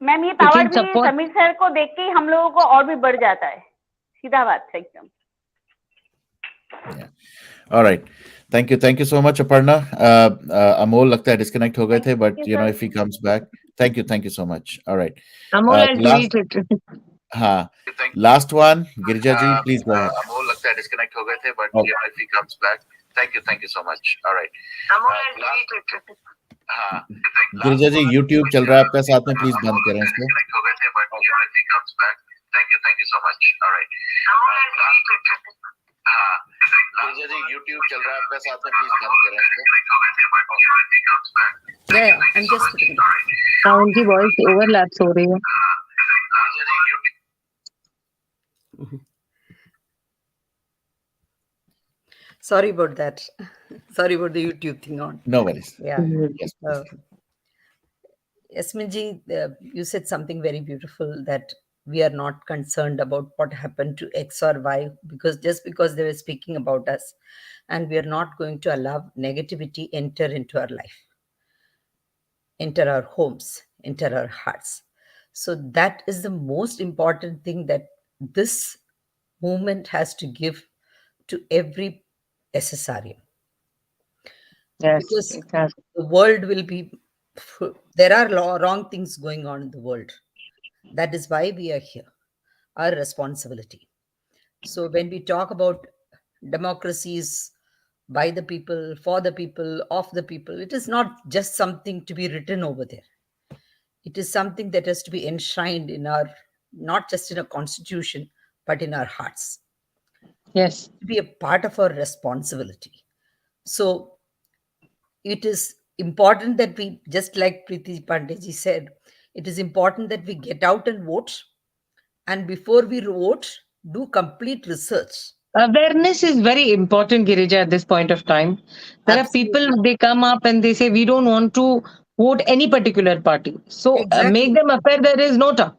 [SPEAKER 8] Ma'am ये पावर
[SPEAKER 2] लेकिन
[SPEAKER 8] भी
[SPEAKER 2] support
[SPEAKER 8] समीर सर को देख के ही हम लोगों को और भी बढ़ जाता है. सीधा बात है एकदम.
[SPEAKER 1] Yeah. All right. Thank you so much, Aparna. Amol, लगता है disconnect हो गए थे, but
[SPEAKER 8] you,
[SPEAKER 1] you know
[SPEAKER 8] sir.
[SPEAKER 1] if he comes back, thank you so much. All right.
[SPEAKER 2] Amol has
[SPEAKER 1] Last,
[SPEAKER 2] delete it.
[SPEAKER 1] हाँ, last one, Girija ji, please go ahead.
[SPEAKER 12] Amol लगता है disconnect हो गए थे, but
[SPEAKER 1] Oh.
[SPEAKER 12] you know if he comes back, thank you so much. All right.
[SPEAKER 2] Amol has delete it.
[SPEAKER 12] हाँ,
[SPEAKER 1] गिरिजा जी YouTube चल रहा है आपका, साथ में प्लीज बंद करें उसको.
[SPEAKER 12] disconnect हो गए थे, but you know if he comes back, thank you so much. All right.
[SPEAKER 2] Amol has delete it.
[SPEAKER 12] हाँ,
[SPEAKER 1] गिरिजा जी YouTube चल रहा है आपका, साथ में प्लीज बंद करें उसको.
[SPEAKER 12] disconnect हो गए थे, but you know if he comes back,
[SPEAKER 6] Yeah, I'm just putting it.
[SPEAKER 2] हाँ, उनकी voice overlaps हो रही है.
[SPEAKER 12] गिरिजा जी YouTube
[SPEAKER 13] Sorry about that. Sorry about the YouTube thing on.
[SPEAKER 1] No worries.
[SPEAKER 13] Yeah.
[SPEAKER 1] Yes, please.
[SPEAKER 13] Yasmeen ji, you said something very beautiful, that we are not concerned about what happened to X or Y just because they were speaking about us, and we are not going to allow negativity enter into our life, enter our homes, enter our hearts. So that is the most important thing that this movement has to give to every SSRM.
[SPEAKER 2] Yes,
[SPEAKER 13] Because
[SPEAKER 2] exactly.
[SPEAKER 13] the world will be, there are wrong things going on in the world. That is why we are here, our responsibility. So when we talk about democracies by the people, for the people, of the people, it is not just something to be written over there. It is something that has to be enshrined in our, not just in a constitution, but in our hearts.
[SPEAKER 2] Yes.
[SPEAKER 13] To be a part of our responsibility. So it is important that we, just like Preeti Pandeyji said, it is important that we get out and vote. And before we vote, do complete research.
[SPEAKER 2] Awareness is very important, Girija, at this point of time. There
[SPEAKER 13] Absolutely.
[SPEAKER 2] are people, they come up and they say, we don't want to vote any particular party. So
[SPEAKER 13] Exactly.
[SPEAKER 2] make them aware there is nota.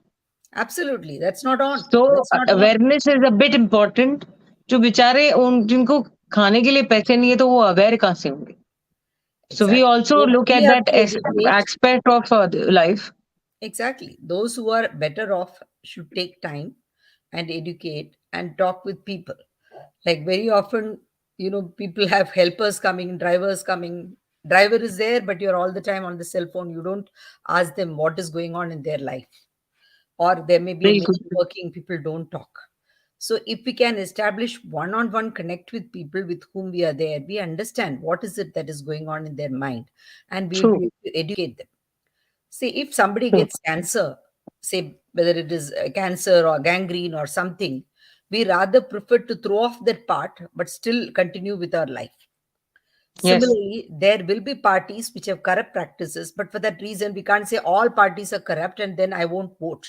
[SPEAKER 13] Absolutely. That's not on.
[SPEAKER 2] So
[SPEAKER 13] That's not on.
[SPEAKER 2] awareness is a bit important. जो बेचारे उन जिनको खाने के लिए पैसे नहीं है तो वो अवेयर कहाँ से होंगे? So we also
[SPEAKER 13] Those
[SPEAKER 2] look
[SPEAKER 13] we
[SPEAKER 2] at
[SPEAKER 13] have
[SPEAKER 2] that
[SPEAKER 13] to educate.
[SPEAKER 2] aspect of life.
[SPEAKER 13] Exactly. Those who are better off should take time and educate and talk with people. Like very often, people have helpers coming, drivers coming. Driver is there, but you're all the time on the cell phone. You don't ask them what is going on in their life. Or there may be a maid working, people don't talk. So if we can establish one-on-one connect with people with whom we are there, we understand what is it that is going on in their mind, and we will be able to educate them. See, if somebody gets cancer, say whether it is cancer or gangrene or something, we rather prefer to throw off that part, but still continue with our life.
[SPEAKER 2] Yes.
[SPEAKER 13] Similarly, there will be parties which have corrupt practices, but for that reason, we can't say all parties are corrupt and then I won't vote.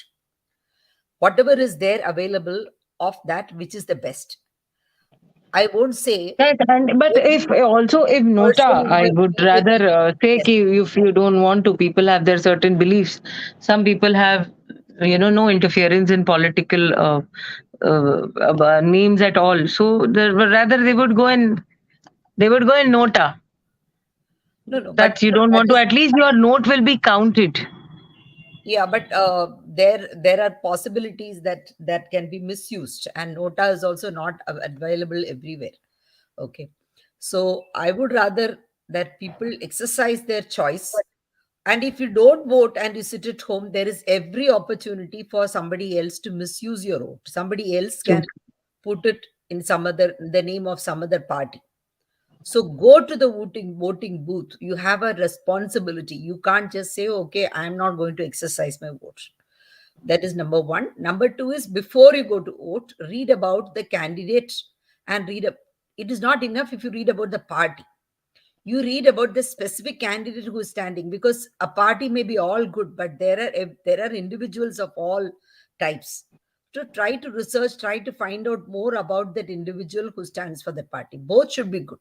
[SPEAKER 13] Whatever is there available of that, which is the best. I won't say.
[SPEAKER 2] Yes, but if nota, I would rather say
[SPEAKER 13] Yes.
[SPEAKER 2] if you don't want to, people have their certain beliefs. Some people have, no interference in political names at all. So rather they would go and nota.
[SPEAKER 13] No.
[SPEAKER 2] That you don't want to. At least your note will be counted.
[SPEAKER 13] Yeah, but there are possibilities that can be misused, and nota is also not available everywhere. Okay, so I would rather that people exercise their choice, and if you don't vote and you sit at home, there is every opportunity for somebody else to misuse your vote. Somebody else can put it in the name of some other party. So go to the voting booth. You have a responsibility. You can't just say, okay, I'm not going to exercise my vote. That is number one. Number two is, before you go to vote, read about the candidate and it is not enough if you read about the party. You read about the specific candidate who is standing, because a party may be all good, but there are individuals of all types. To try to research, try to find out more about that individual who stands for the party. Both should be good.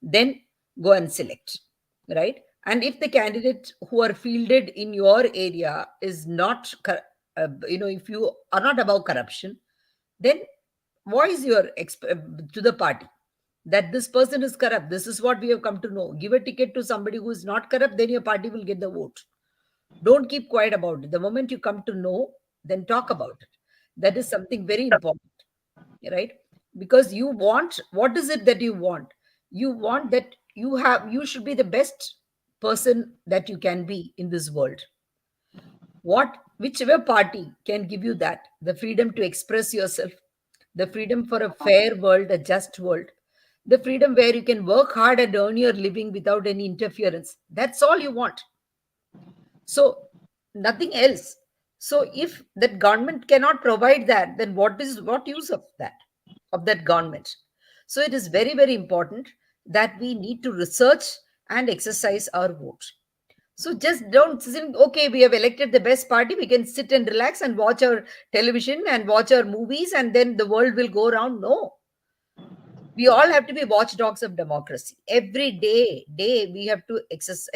[SPEAKER 13] Then go and select, right? And if the candidate who are fielded in your area is not, if you are not above corruption, then voice your to the party that this person is corrupt. This is what we have come to know. Give a ticket to somebody who is not corrupt, then your party will get the vote. Don't keep quiet about it. The moment you come to know, then talk about it. That is something very important, right? Because you want, what is it that you want? You want that you should be the best person that you can be in this world. Whichever party can give you that, the freedom to express yourself, the freedom for a fair world, a just world, the freedom where you can work hard and earn your living without any interference. That's all you want. So nothing else. So if that government cannot provide that, then what use of that government? So it is very, very important that we need to research and exercise our vote. So just don't think, okay, we have elected the best party, we can sit and relax and watch our television and watch our movies and then the world will go around. No. We all have to be watchdogs of democracy. Every day we have to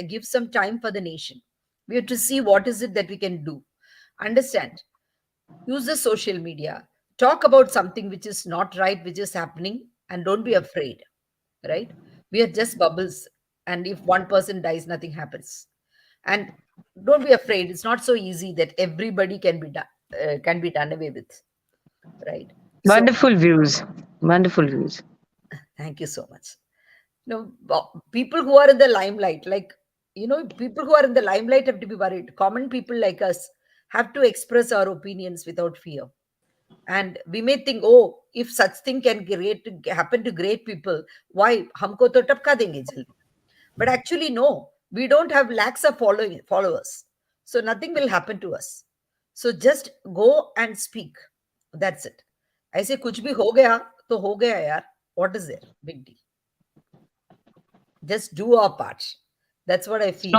[SPEAKER 13] give some time for the nation. We have to see what is it that we can do. Understand. Use the social media. Talk about something which is not right, which is happening, and don't be afraid. Right? We are just bubbles. And if one person dies, nothing happens. And don't be afraid. It's not so easy that everybody can be done away with. Right?
[SPEAKER 2] Wonderful views. Wonderful views.
[SPEAKER 13] Thank you so much. People who are in the limelight, people who are in the limelight have to be worried. Common people like us have to express our opinions without fear. And we may think, oh, if such thing can happen to great people, why? Humko to tapka denge jaldi. But actually, no, we don't have lakhs of followers. So nothing will happen to us. So just go and speak. That's it. I say, kuch bhi ho gaya, to ho gaya yaar. What is there? Big deal. Just do our part. That's what I feel.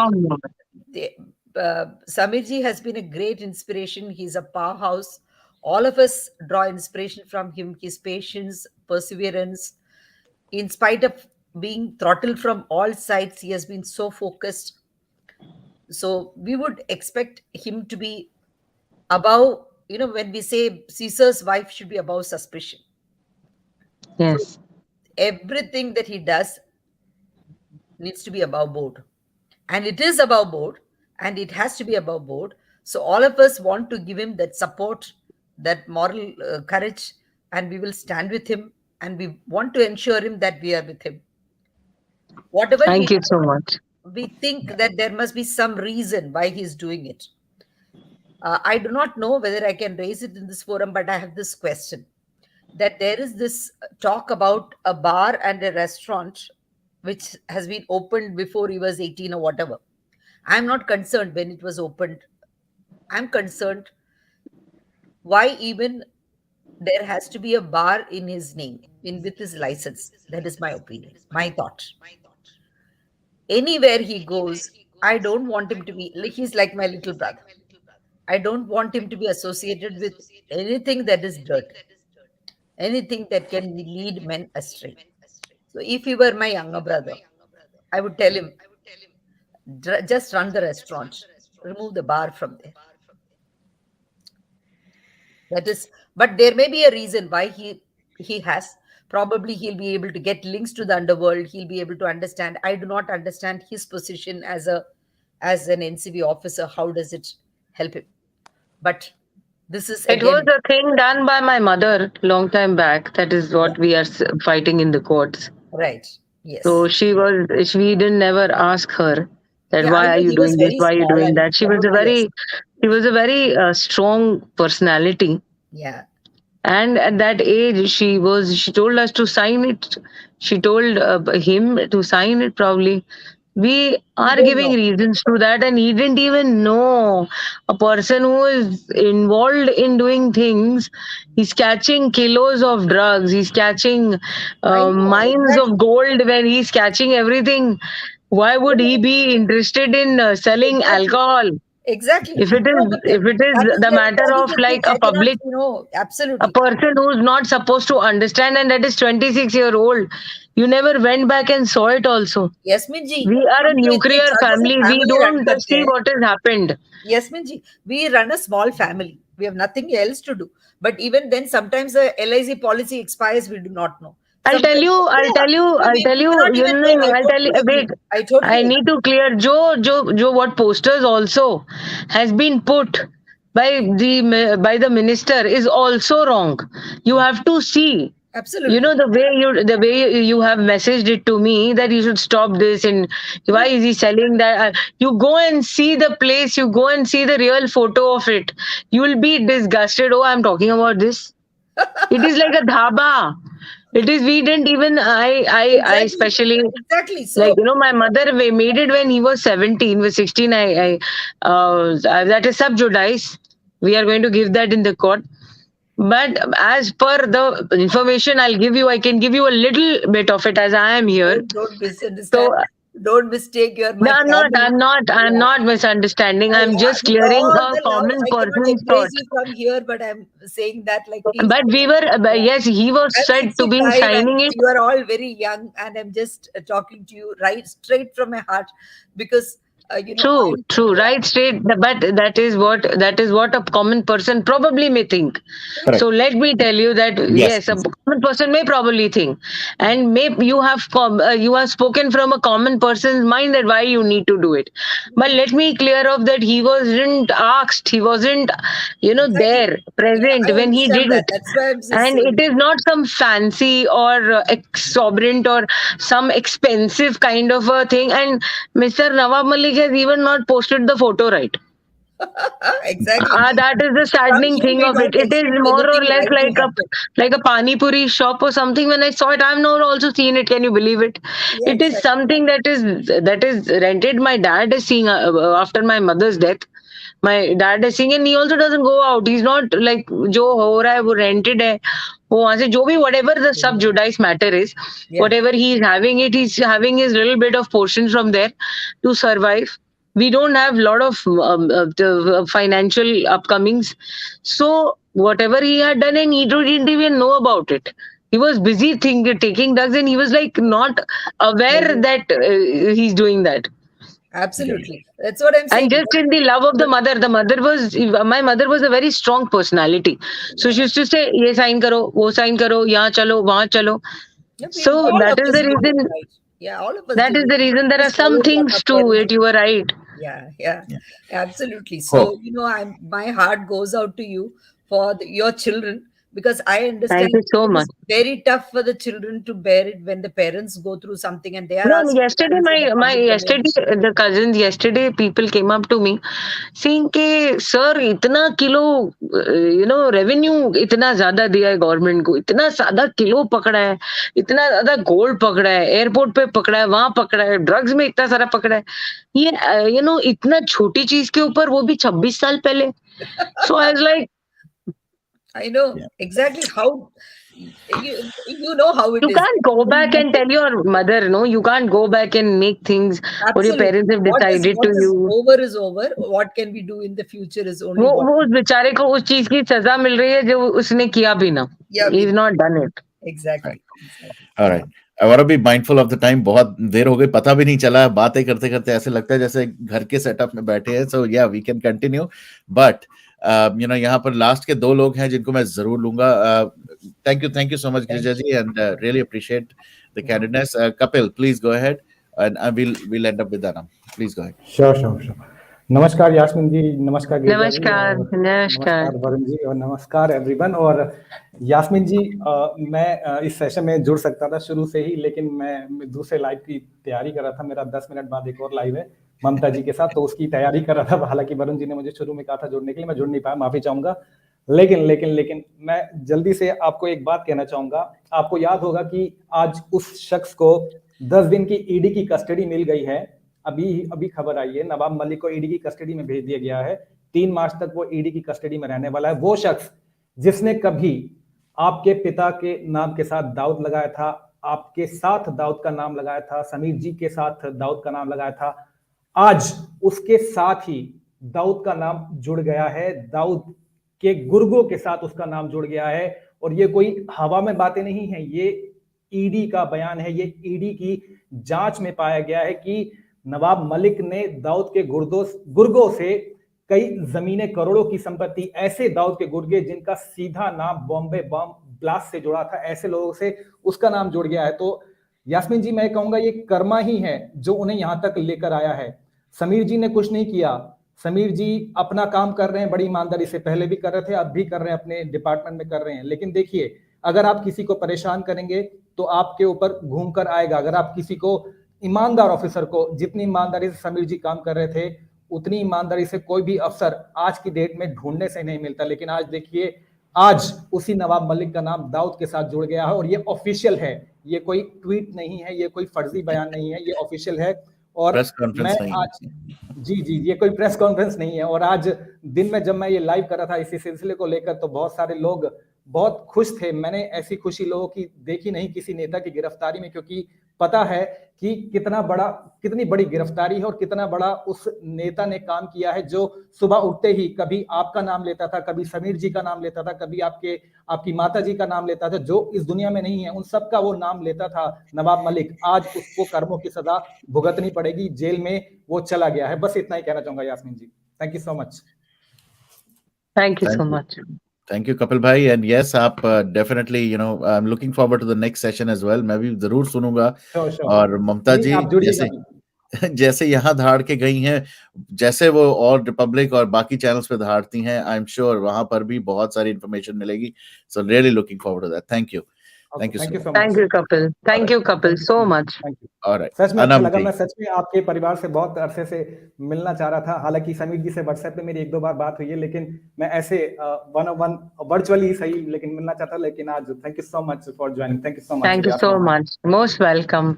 [SPEAKER 13] Samirji has been a great inspiration. He's a powerhouse. All of us draw inspiration from him. His patience, perseverance. In spite of being throttled from all sides, he has been so focused. So we would expect him to be above, when we say Caesar's wife should be above suspicion.
[SPEAKER 2] Yes.
[SPEAKER 13] So everything that he does needs to be above board. And it is above board, and it has to be above board. So all of us want to give him that support, that moral courage, and we will stand with him, and we want to ensure him that we are with him. Whatever
[SPEAKER 2] Thank you so much.
[SPEAKER 13] We think that there must be some reason why he's doing it. I do not know whether I can raise it in this forum, but I have this question. That there is this talk about a bar and a restaurant which has been opened before he was 18 or whatever. I'm not concerned when it was opened. I'm concerned why even there has to be a bar in his name, with his license. That is my opinion, my thought. Anywhere he goes, I don't want him to be, he's like my little brother. I don't want him to be associated with anything that is dirt, anything that can lead men astray. So if he were my younger brother, I would tell him, just run the restaurant, remove the bar from there. That is, but there may be a reason why he has. Probably he'll be able to get links to the underworld. He'll be able to understand. I do not understand his position as an NCB officer. How does it help him? But this is
[SPEAKER 2] again, it was a thing done by my mother long time back. That is what we are fighting in the courts.
[SPEAKER 13] Right. Yes.
[SPEAKER 2] So we didn't never ask her that why are you doing this? Why are you doing that? She was a very strong personality.
[SPEAKER 13] Yeah.
[SPEAKER 2] And at that age, she told us to sign it. She told him to sign it probably. We are giving reasons to that, and he didn't even know. A person who is involved in doing things, he's catching kilos of drugs, he's catching mines of gold, when he's catching everything. Why would he be interested in selling alcohol?
[SPEAKER 13] Exactly.
[SPEAKER 2] If it is the matter of like a public,
[SPEAKER 13] absolutely,
[SPEAKER 2] a person who's not supposed to understand, and that is 26-year-old. You never went back and saw it also.
[SPEAKER 13] Yasmin ji,
[SPEAKER 2] We are a
[SPEAKER 13] हम तो इतने
[SPEAKER 2] nuclear
[SPEAKER 13] सालों से
[SPEAKER 2] family. We
[SPEAKER 13] family run
[SPEAKER 2] don't
[SPEAKER 13] करते
[SPEAKER 2] see
[SPEAKER 13] हैं.
[SPEAKER 2] what has happened.
[SPEAKER 13] Yasmin ji, we run a small family. We have nothing else to do. But even then, sometimes the LIC policy expires. We do not know.
[SPEAKER 2] I'll tell
[SPEAKER 13] Sometimes,
[SPEAKER 2] you, I'll
[SPEAKER 13] yeah,
[SPEAKER 2] tell you, I'll
[SPEAKER 13] we
[SPEAKER 2] tell you,
[SPEAKER 13] cannot
[SPEAKER 2] you
[SPEAKER 13] even know.
[SPEAKER 2] know,
[SPEAKER 13] I
[SPEAKER 2] I'll tell you,
[SPEAKER 13] totally agree.
[SPEAKER 2] wait,
[SPEAKER 13] I totally
[SPEAKER 2] I
[SPEAKER 13] agree.
[SPEAKER 2] need to clear, what posters also has been put by the minister is also wrong. You have to see.
[SPEAKER 13] Absolutely.
[SPEAKER 2] You know, the way you have messaged it to me that you should stop this, and why is he selling that? You go and see the place, you go and see the real photo of it. You will be disgusted. Oh, I'm talking about this. It is like a dhaba. It is. We didn't even. I
[SPEAKER 13] Exactly.
[SPEAKER 2] especially,
[SPEAKER 13] Exactly. So,
[SPEAKER 2] like, you know, my mother made it when he was 17. Was 16. That is sub judice. We are going to give that in the court. But as per the information I'll give you, I can give you a little bit of it as I am here.
[SPEAKER 13] don't
[SPEAKER 2] So
[SPEAKER 13] misunderstand. Don't mistake. You're
[SPEAKER 2] no,
[SPEAKER 13] my family.
[SPEAKER 2] I'm not misunderstanding. I'm
[SPEAKER 13] Yeah,
[SPEAKER 2] just
[SPEAKER 13] with
[SPEAKER 2] clearing
[SPEAKER 13] all
[SPEAKER 2] a
[SPEAKER 13] the love,
[SPEAKER 2] common
[SPEAKER 13] I cannot
[SPEAKER 2] person's thought.
[SPEAKER 13] embrace you from here, but I'm saying that like please.
[SPEAKER 2] But we were, yes, he was
[SPEAKER 13] I'm
[SPEAKER 2] said to be
[SPEAKER 13] 65 and
[SPEAKER 2] signing it.
[SPEAKER 13] you are all very young, and I'm just talking to you right straight from my heart because
[SPEAKER 2] True, true, right, straight. But that is what a common person probably may think.
[SPEAKER 1] Correct.
[SPEAKER 2] So let me tell you that
[SPEAKER 1] Yes,
[SPEAKER 2] yes, a common person may probably think, and you have spoken from a common person's mind that why you need to do it. But let me clear off that he wasn't asked, he wasn't, there
[SPEAKER 13] Yeah,
[SPEAKER 2] present
[SPEAKER 13] I
[SPEAKER 2] when he
[SPEAKER 13] understand
[SPEAKER 2] did
[SPEAKER 13] that.
[SPEAKER 2] it.
[SPEAKER 13] That's why I'm just
[SPEAKER 2] And
[SPEAKER 13] saying.
[SPEAKER 2] it is not some fancy or exorbitant or some expensive kind of a thing. And Mr. Nawab Malik has even not posted the photo, right?
[SPEAKER 13] Exactly.
[SPEAKER 2] That is the
[SPEAKER 13] From
[SPEAKER 2] saddening
[SPEAKER 13] him,
[SPEAKER 2] thing
[SPEAKER 13] we
[SPEAKER 2] of it.
[SPEAKER 13] don't
[SPEAKER 2] It is
[SPEAKER 13] expect
[SPEAKER 2] more or
[SPEAKER 13] anything
[SPEAKER 2] less
[SPEAKER 13] right to happen.
[SPEAKER 2] like a pani puri shop or something. When I saw it, I've not also seen it. Can you believe it?
[SPEAKER 13] Yeah,
[SPEAKER 2] It is
[SPEAKER 13] exactly.
[SPEAKER 2] something that is rented. My dad is seeing after my mother's death. My dad is seeing, and he also doesn't go out. He's not like जो हो रहा है वो rented है. वो वहाँ से जो भी whatever the sub judice matter is,
[SPEAKER 13] Yeah.
[SPEAKER 2] whatever he is having it, he's having his little bit of portions from there to survive. We don't have a lot of the financial upcomings. So whatever he had done, and he didn't even know about it. He was busy taking drugs, and he was like not aware that he's doing that.
[SPEAKER 13] Absolutely. That's what I'm saying.
[SPEAKER 2] And just in the love of the mother was, my mother was a very strong personality. So she used to say, "Ye sign karo, wo sign karo, yahan chalo, wahan chalo."
[SPEAKER 13] Yeah,
[SPEAKER 2] So
[SPEAKER 13] all
[SPEAKER 2] that
[SPEAKER 13] of
[SPEAKER 2] is
[SPEAKER 13] us
[SPEAKER 2] the
[SPEAKER 13] did it,
[SPEAKER 2] reason.
[SPEAKER 13] right? Yeah, all of us
[SPEAKER 2] That
[SPEAKER 13] did
[SPEAKER 2] is
[SPEAKER 13] it.
[SPEAKER 2] the reason there are
[SPEAKER 13] Just
[SPEAKER 2] some
[SPEAKER 13] followed what our
[SPEAKER 2] things to
[SPEAKER 13] parents
[SPEAKER 2] it. You were right.
[SPEAKER 13] Yeah, absolutely.
[SPEAKER 1] Hope.
[SPEAKER 13] So, my heart goes out to you for your children because I
[SPEAKER 2] Thank
[SPEAKER 13] understand
[SPEAKER 2] you so
[SPEAKER 13] it
[SPEAKER 2] much.
[SPEAKER 13] is very tough for the children to bear it when the parents go through something and they are
[SPEAKER 2] No,
[SPEAKER 13] asked to
[SPEAKER 2] yesterday
[SPEAKER 13] stand for the
[SPEAKER 2] my
[SPEAKER 13] public domain.
[SPEAKER 2] yesterday the cousins yesterday people came up to me saying कि sir इतना kilo revenue इतना ज्यादा दिया है government को, इतना ज्यादा kilo पकड़ा है, इतना ज्यादा गोल्ड पकड़ा है, एयरपोर्ट पे पकड़ा है, वहां पकड़ा है, ड्रग्स में इतना सारा पकड़ा है, ये इतना छोटी चीज के ऊपर, वो भी 26 साल पहले. So I was like,
[SPEAKER 13] I know exactly how you know how it
[SPEAKER 2] you
[SPEAKER 13] is.
[SPEAKER 2] can't go back and tell your mother, no, you can't go back and make things what your
[SPEAKER 13] Absolutely.
[SPEAKER 2] parents have decided
[SPEAKER 13] What
[SPEAKER 2] to
[SPEAKER 13] is
[SPEAKER 2] you.
[SPEAKER 13] over is over. What can we do in the future is only what
[SPEAKER 2] वो उस बेचारे को उस चीज की सजा मिल रही है जो उसने किया भी ना.
[SPEAKER 13] Yeah,
[SPEAKER 2] He's not done it.
[SPEAKER 13] exactly.
[SPEAKER 1] All right. I want to be mindful of the time. बहुत देर हो गई, पता भी नहीं चला. बातें करते करते ऐसे लगता है जैसे घर के सेटअप में बैठे हैं. So yeah, we can continue. But यहाँ पर लास्ट के दो लोग हैं जिनको मैं जरूर लूंगा. Thank you so much, Kridha ji, and really appreciate the candidness. Kapil, please go ahead, and we'll end up with Anam. Please go ahead.
[SPEAKER 14] Sure. नमस्कार यास्मीन जी, नमस्कार गिरिजा जी,
[SPEAKER 2] नमस्कार.
[SPEAKER 14] और नमस्कार वरुण जी, और नमस्कार एवरीवन. और यास्मीन जी, मैं इस सेशन में जुड़ सकता था शुरू से ही, लेकिन मैं दूसरे लाइव की तैयारी कर रहा था. मेरा 10 मिनट बाद एक और लाइव है ममता जी के साथ, तो उसकी तैयारी कर रहा था. हालांकि वरुण जी ने मुझे शुरू में कहा था जुड़ने के लिए, मैं जुड़ नहीं पाया, माफी चाहूंगा. लेकिन मैं जल्दी से आपको एक बात कहना चाहूंगा. आपको याद होगा कि आज उस शख्स को 10 दिन की ईडी की कस्टडी मिल गई है. अभी खबर आई है, नवाब मलिक को ईडी की कस्टडी में भेज दिया गया है. 3 मार्च तक वो ईडी की कस्टडी में रहने वाला है. वो शख्स जिसने कभी आपके पिता के नाम के साथ दाऊद लगाया था, आपके साथ दाऊद का नाम लगाया था, समीर जी के साथ दाऊद का नाम लगाया था, आज उसके साथ ही दाऊद का नाम जुड़ गया है. दाऊद के गुर्गों के साथ उसका नाम जुड़ गया है. और ये कोई हवा में बातें नहीं है, ये ईडी का बयान है, ये ईडी की जांच में पाया गया है कि नवाब मलिक ने दाऊद के गुर्गों से कई जमीनें, करोड़ों की संपत्ति, ऐसे दाऊद के गुर्गे जिनका सीधा नाम बॉम्बे बम ब्लास्ट से जुड़ा था, ऐसे लोगों से उसका नाम जुड़ गया है। तो यास्मीन जी, मैं कहूंगा ये कर्मा ही है जो उन्हें यहां तक लेकर आया है। समीर जी ने कुछ नहीं किया, समीर जी अपना काम कर रहे हैं बड़ी ईमानदारी से, पहले भी कर रहे थे, अब भी कर रहे हैं, अपने डिपार्टमेंट में कर रहे हैं। लेकिन देखिए, अगर आप किसी को परेशान करेंगे तो आपके ऊपर घूम कर आएगा। अगर आप किसी को, ईमानदार ऑफिसर को, जितनी ईमानदारी से समीर जी काम कर रहे थे उतनी ईमानदारी से कोई भी अफसर आज की डेट में ढूंढने से नहीं मिलता। लेकिन आज देखिए, आज उसी नवाब मलिक का नाम दाऊद के साथ जुड़ गया है और ये ऑफिशियल है, ये कोई ट्वीट नहीं है, ये कोई फर्जी बयान नहीं है, ये ऑफिशियल है। और
[SPEAKER 1] प्रेस
[SPEAKER 14] मैं
[SPEAKER 1] कॉन्फ्रेंस नहीं
[SPEAKER 14] आज,
[SPEAKER 1] है।
[SPEAKER 14] जी जी, ये कोई प्रेस कॉन्फ्रेंस नहीं है। और आज दिन में जब मैं ये लाइव कर रहा था इसी सिलसिले को लेकर, तो बहुत सारे लोग बहुत खुश थे। मैंने ऐसी खुशी लोगों की देखी नहीं किसी नेता की गिरफ्तारी में, क्योंकि पता है कि कितनी बड़ी गिरफ्तारी है और कितना बड़ा उस नेता ने काम किया है, जो सुबह उठते ही कभी आपका नाम लेता था, कभी समीर जी का नाम लेता था, कभी आपकी माता जी का नाम लेता था, जो इस दुनिया में नहीं है उन सबका वो नाम लेता था नवाब मलिक। आज उसको कर्मों की सजा भुगतनी पड़ेगी, जेल में वो चला गया है। बस इतना ही कहना चाहूंगा Yasmin ji. Thank you so much.
[SPEAKER 2] Thank you so much.
[SPEAKER 1] Thank you Kapil भाई। एंड यस, आप definitely I am looking forward to the next session as well. मैं भी जरूर सुनूंगा। और ममता जी,
[SPEAKER 14] आप जुड़िएगा।
[SPEAKER 1] जैसे यहाँ धाड़ के गई हैं, जैसे वो और रिपब्लिक और बाकी चैनल्स पे धाड़ती हैं, आई एम श्योर वहां पर भी बहुत सारी इंफॉर्मेशन मिलेगी। So really looking forward to that. Thank you
[SPEAKER 14] thank you
[SPEAKER 1] so
[SPEAKER 14] so
[SPEAKER 1] much.
[SPEAKER 14] Much.
[SPEAKER 2] Thank you Kapil, thank you Kapil so much.
[SPEAKER 14] Thank you.
[SPEAKER 1] Alright,
[SPEAKER 14] सच में अच्छा
[SPEAKER 1] अनम
[SPEAKER 14] लगा।
[SPEAKER 1] जी।
[SPEAKER 14] मैं सच में आपके परिवार से बहुत अरसे से मिलना चाह रहा था। हालांकि समीर जी से व्हाट्सएप पे मेरी 1-2 बार बात हुई है, लेकिन मैं ऐसे वन ऑन वन वर्चुअली सही लेकिन मिलना चाहता। लेकिन आज thank you so much for joining. Thank you so much
[SPEAKER 2] thank you so much, most welcome.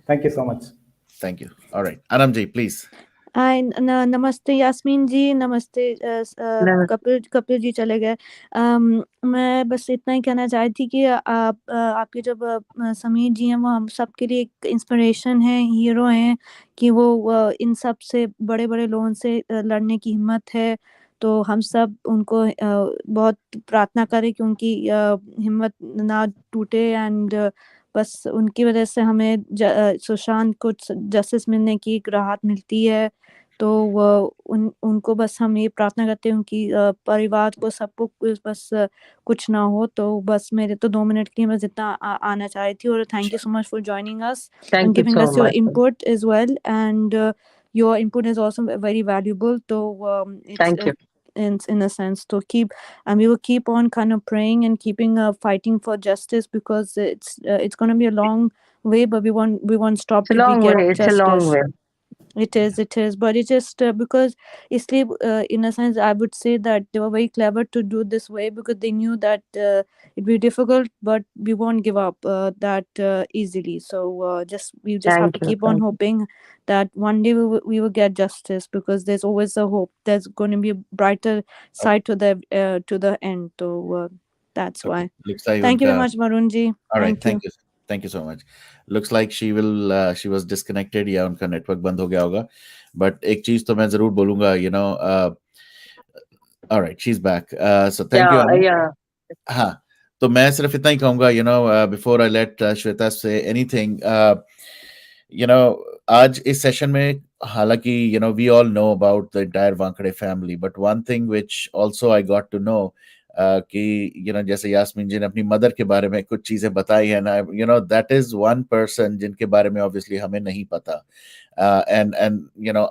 [SPEAKER 14] Thank you so much.
[SPEAKER 1] Thank you. Alright, Anam ji please.
[SPEAKER 15] Hi, नमस्ते यास्मीन जी, नमस्ते कपिल जी चले गए। मैं बस इतना ही कहना चाहती थी कि आपके जब समीर जी हैं वो हम सब के लिए एक इंस्पिरेशन है, हीरो हैं कि वो इन सब से बड़े लोगों से लड़ने की हिम्मत है। तो हम सब उनको बहुत प्रार्थना करें कि उनकी हिम्मत ना टूटे। एंड बस उनकी वजह से हमें सुशांत को जस्टिस मिलने की एक राहत मिलती है। तो उनको बस हम ये प्रार्थना करते हैं उनकी परिवार को, सबको बस कुछ ना हो। तो बस मेरे तो 2 मिनट के लिए बस इतना आना चाह रही थी। और thank you so much for joining us and
[SPEAKER 2] thank you
[SPEAKER 15] giving
[SPEAKER 2] so
[SPEAKER 15] us your
[SPEAKER 2] much.
[SPEAKER 15] Input as well. And your input is also very valuable. So it's
[SPEAKER 2] thank you.
[SPEAKER 15] in a sense to keep, and we will keep on kind of praying and keeping fighting for justice, because it's going to be a long way, but we won't stop
[SPEAKER 2] It's a
[SPEAKER 15] till we
[SPEAKER 2] long
[SPEAKER 15] get
[SPEAKER 2] way, it's a long
[SPEAKER 15] justice.
[SPEAKER 2] way.
[SPEAKER 15] It is, but it's just because isliye, in a sense, I would say that they were very clever to do this way, because they knew that it'd be difficult, but we won't give up that easily. So we just have
[SPEAKER 2] Thank
[SPEAKER 15] to
[SPEAKER 2] you,
[SPEAKER 15] keep on
[SPEAKER 2] thank you.
[SPEAKER 15] hoping that one day we will get justice, because there's always a hope. There's going to be a brighter side to the end. So that's why.
[SPEAKER 1] Looks like
[SPEAKER 15] Thank you
[SPEAKER 1] उनका,
[SPEAKER 15] very much, Varun ji.
[SPEAKER 1] all right,
[SPEAKER 15] Thank you.
[SPEAKER 1] thank you so much. Looks like she was disconnected, या उनका network बंद हो गया होगा। But एक चीज तो मैं जरूर बोलूंगा, all right, she's back. So thank you, Anand.
[SPEAKER 2] Yeah.
[SPEAKER 1] हाँ, तो मैं सिर्फ इतना ही कहूंगा, before I let Shweta say anything, आज इस सेशन में, हालांकि we all know about the entire Wankhede family, but one thing which also I got to know, कि जैसे यास्मीन जी ने अपनी मदर के बारे में कुछ चीजें बताई है ना, that is one person जिनके बारे में obviously हमें नहीं पता, and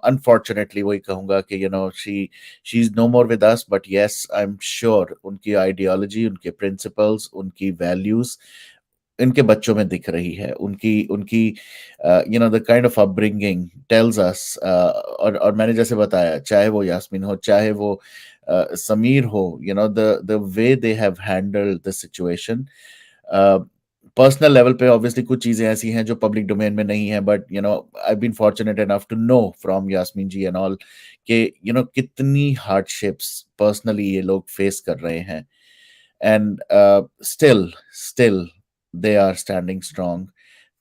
[SPEAKER 1] unfortunately वही कहूंगा कि she's no more with us, but yes, I'm sure उनकी ideology, उनके principles, उनकी values इनके बच्चों में दिख रही है। उनकी the kind of upbringing tells us, और मैंने जैसे बताया, चाहे वो यास्मीन हो, चाहे वो समीर हो, the way they have handled the situation. Personal level पे ऑब्वियसली कुछ चीजें ऐसी हैं जो पब्लिक डोमेन में नहीं है, but I been fortunate enough to know from Yasmin ji and all कि कितनी हार्डशिप्स पर्सनली ये लोग फेस कर रहे हैं, and still they are standing strong.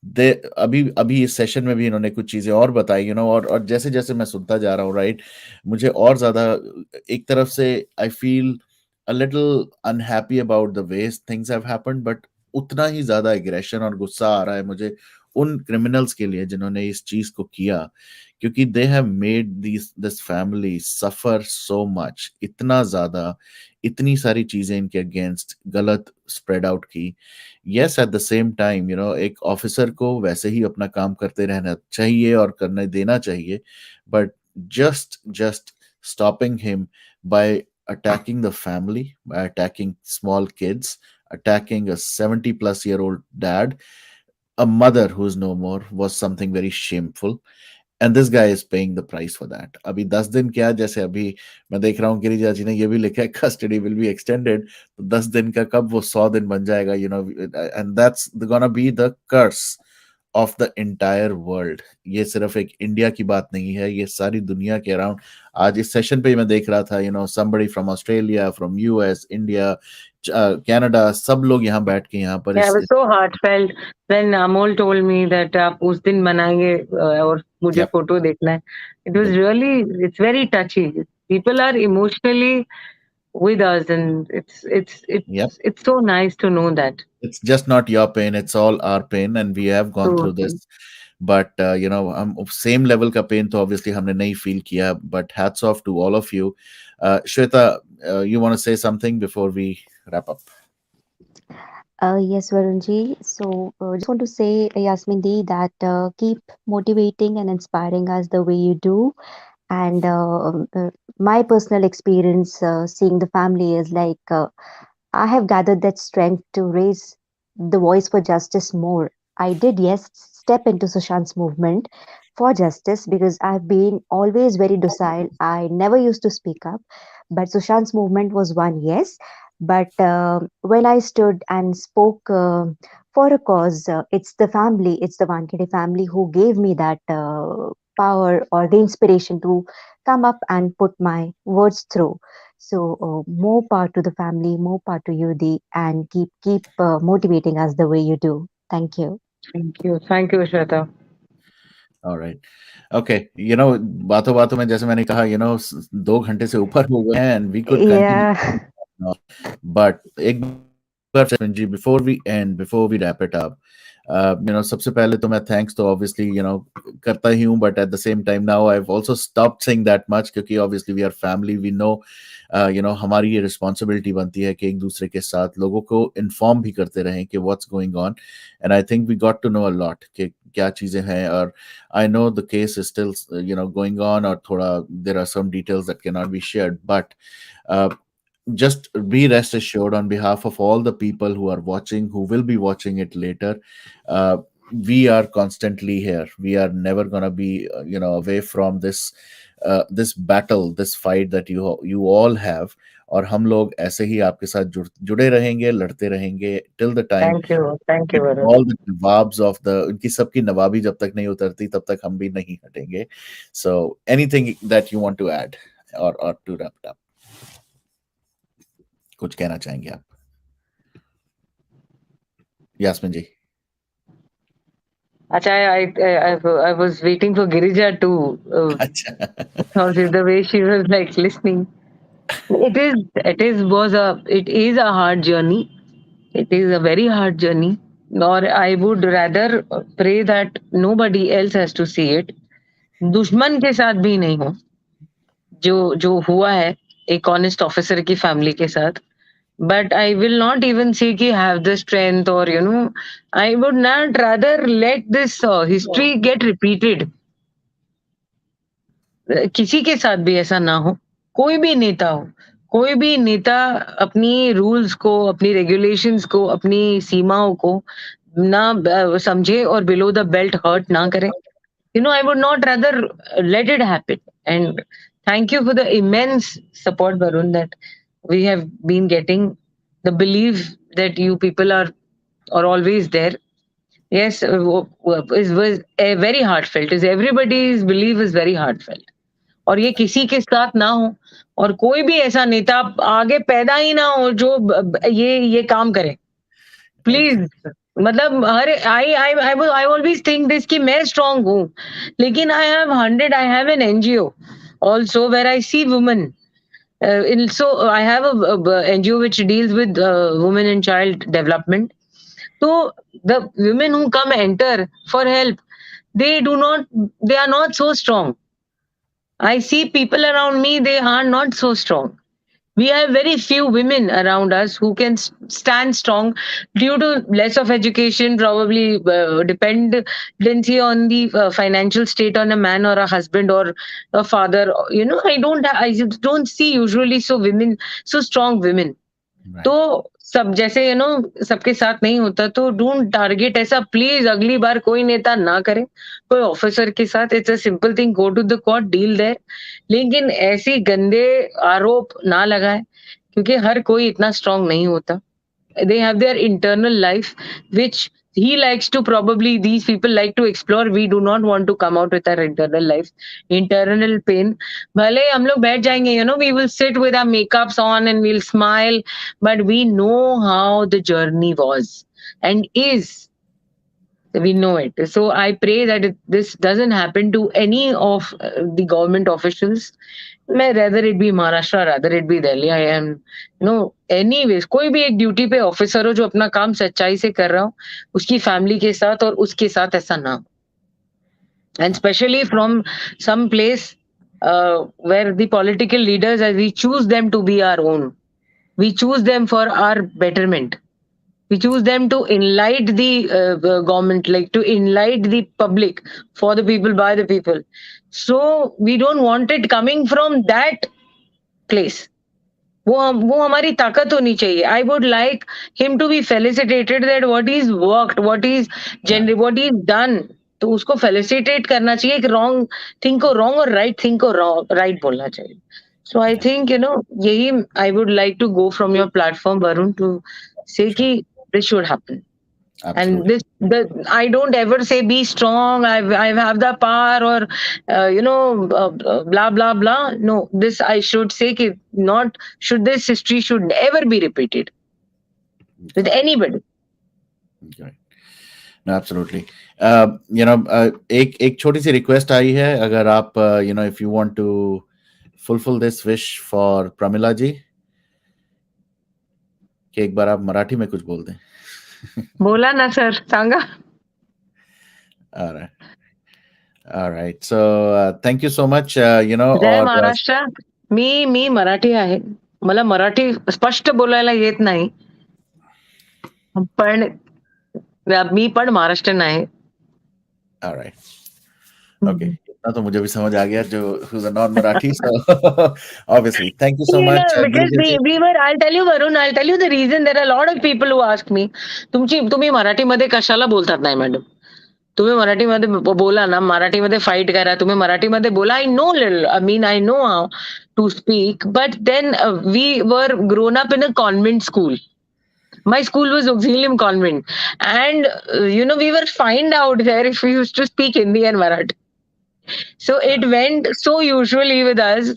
[SPEAKER 1] दे अभी इस सेशन में भी इन्होंने कुछ चीजें और बताई, और जैसे जैसे मैं सुनता जा रहा हूँ, राइट, मुझे और ज्यादा एक तरफ से I feel a little unhappy about the way things have happened, but उतना ही ज्यादा एग्रेशन और गुस्सा आ रहा है मुझे उन क्रिमिनल्स के लिए जिन्होंने इस चीज को किया, क्योंकि they have made this family suffer so much, इतना ज्यादा, इतनी सारी चीजें इनके अगेंस्ट गलत स्प्रेड आउट की। Yes, at the same time एक ऑफिसर को वैसे ही अपना काम करते रहना चाहिए और करने देना चाहिए, but just stopping him by attacking the family, by attacking small kids, attacking a 70 plus year old dad, a mother who's no more, was something very shameful. And this guy is paying the price for that. अभी 10 दिन क्या, जैसे अभी मैं देख रहा हूँ गिरिजा जी ने ये भी लिखा है कस्टडी विल बी एक्सटेंडेड, तो 10 दिन का कब वो 100 दिन बन जाएगा, and that's gonna be the curse of the entire world. ये सिर्फ एक इंडिया की बात नहीं है, ये सारी दुनिया के अराउंड। आज इस सेशन पे मैं देख रहा था somebody from Australia, from US, India, Canada, सब लोग यहाँ बैठ के यहाँ पर
[SPEAKER 2] Yeah, I was so heartfelt when Amol told me that आप उस दिन मनाएंगे और मुझे
[SPEAKER 1] Yep.
[SPEAKER 2] फोटो देखना है. It was really, it's very touchy. People are emotionally with us, and
[SPEAKER 1] Yep.
[SPEAKER 2] it's so nice to know that.
[SPEAKER 1] It's just not your pain, it's all our pain, and we have gone through
[SPEAKER 2] So,
[SPEAKER 1] this. But हम same level का pain तो obviously हमने नहीं feel किया, but hats off to all of you. Shweta, you want to say something before we wrap up?
[SPEAKER 4] Yes, Varunji. So, just want to say, Yasmin Di, that keep motivating and inspiring us the way you do. And my personal experience seeing the family is like I have gathered that strength to raise the voice for justice more. I did, yes, step into Sushant's movement for justice because I've been always very docile. I never used to speak up, but Sushant's movement was one, yes. But when I stood and spoke for a cause, it's the family, it's the Wankhede family who gave me that power or the inspiration to come up and put my words through. So more power to the family, more power to you, Di, and keep motivating us the way you do. Thank you.
[SPEAKER 2] thank you, Shweta.
[SPEAKER 1] All right. Okay. बातों बातों में जैसे मैंने कहा, 2 घंटे से ऊपर हो गए हैं, and we could continue.
[SPEAKER 4] Yeah.
[SPEAKER 1] But एक बार जी, before we end, before we wrap it up, सबसे पहले तो मैं thanks तो obviously करता ही हूँ, but at the same time now I've also stopped saying that much, क्योंकि obviously we are family, we know हमारी ये responsibility बनती है कि एक दूसरे के साथ लोगों को inform भी करते रहें कि what's going on, and I think we got to know a lot कि क्या चीजें हैं, और I know the case is still going on, और थोड़ा there are some details that cannot be shared, but just be rest assured on behalf of all the people who are watching, who will be watching it later. We are constantly here. We are never going to be away from this battle, this fight that you all have. और हम लोग ऐसे ही आपके साथ जुड़े रहेंगे, लड़ते रहेंगे till the time
[SPEAKER 2] Thank you, Varun.
[SPEAKER 1] all the nawabs of the, उनकी सबकी नवाबी जब तक नहीं उतरती तब तक हम भी नहीं हटेंगे. So anything that you want to add or to wrap it up? कुछ कहना चाहेंगे आप, यास्मीन जी?
[SPEAKER 2] Acha, I was waiting for Girija to the way she was like listening. It is a hard journey. It is a very hard journey. Or I would rather pray that nobody else has to see it. दुश्मन के साथ भी नहीं हो, जो हुआ है एक ऑनेस्ट ऑफिसर की फैमिली के साथ. But I will not even say कि have the strength, or I would not rather let this history get repeated. किसी के साथ भी ऐसा ना हो, कोई भी नेता हो, कोई भी नेता अपनी रूल्स को, अपनी रेगुलेशंस को, अपनी सीमाओं को ना समझे और बिलो द बेल्ट हर्ट ना करे. I would not rather let it happen. And thank you for the immense support, Varun, that we have been getting. The belief that you people are always there. Yes, was very heartfelt. Is everybody's belief is very heartfelt. और ये किसी के साथ ना हो, और कोई भी ऐसा नेता आगे पैदा ही ना हो जो ये काम करे. प्लीज, मतलब हर आई ऑलवेज थिंक दिस कि मैं स्ट्रांग हूँ, लेकिन I have an NGO also where I see women. So I have a NGO which deals with women and child development. So the women who come enter for help, they are not so strong. I see people around me, they are not so strong. We have very few women around us who can stand strong due to less of education, probably dependency on the financial state on a man or a husband or a father. I don't see usually so strong women. तो सब जैसे सबके साथ नहीं होता, तो don't target ऐसा, please अगली बार कोई नेता ना करे कोई ऑफिसर के साथ. It's a simple thing, go to the court, deal there. लेकिन ऐसी गंदे आरोप ना लगाए, क्योंकि हर कोई इतना स्ट्रांग नहीं होता. They have their internal life which he likes to, probably these people like to explore. We do not want to come out with our internal life, internal pain. भले हम लोग बैठ जाएंगे, we will sit with our makeups on and we'll smile, but we know how the journey was and is. We know it. So I pray that this doesn't happen to any of the government officials. Rather it be Maharashtra, rather it be Delhi. I am, anyways, कोई भी एक duty पे officer हो जो अपना काम सच्चाई से कर रहा हो, उसकी फैमिली के साथ और उसके साथ ऐसा ना. And especially from some place where the political leaders, as we choose them to be our own, we choose them for our betterment. We choose them to enlighten the government, like to enlighten the public, for the people, by the people. So we don't want it coming from that place. वो हमारी ताकत होनी चाहिए. I would like him to be felicitated that what he's worked, what he's done. तो उसको felicitate करना चाहिए कि रॉन्ग थिंग को रॉन्ग और राइट थिंग को राइट बोलना चाहिए. सो आई थिंक यही I would like to go from your platform, Varun, to say कि this should happen. And I don't ever say be strong, I have the power, or blah blah blah. No, this I should say कि not should this history should never be repeated with anybody.
[SPEAKER 1] Absolutely. एक छोटी सी request आई है, अगर आप if you want to fulfil this wish for Pramila ji, कि एक बार आप मराठी में कुछ बोल दें.
[SPEAKER 2] बोला ना sir, Sanga.
[SPEAKER 1] All right. So thank you so much.
[SPEAKER 2] जय महाराष्ट्र. मी मराठी आहे, मला मराठी स्पष्ट बोलायला येत नाही, पण मी पण महाराष्ट्रीयन आहे.
[SPEAKER 1] All right. Okay. इतना तो मुझे भी समझ आ गया, जो who's a non-Marathi. So obviously, thank you so much.
[SPEAKER 2] Because we were, I'll tell you, Varun, I'll tell you the reason. There are a lot of people who ask me, तुम्ही मराठीमध्ये कशाला बोलतात नाही मॅडम? तुम्ही मराठीमध्ये बोला ना, मराठीमध्ये फाईट करा, तुम्ही मराठीमध्ये बोला. I know little, I know how to speak, but then we were grown up in a convent school. My school was Auxilium Convent, and we were fined out there if we used to speak Hindi and Marathi. So it went so usually with us,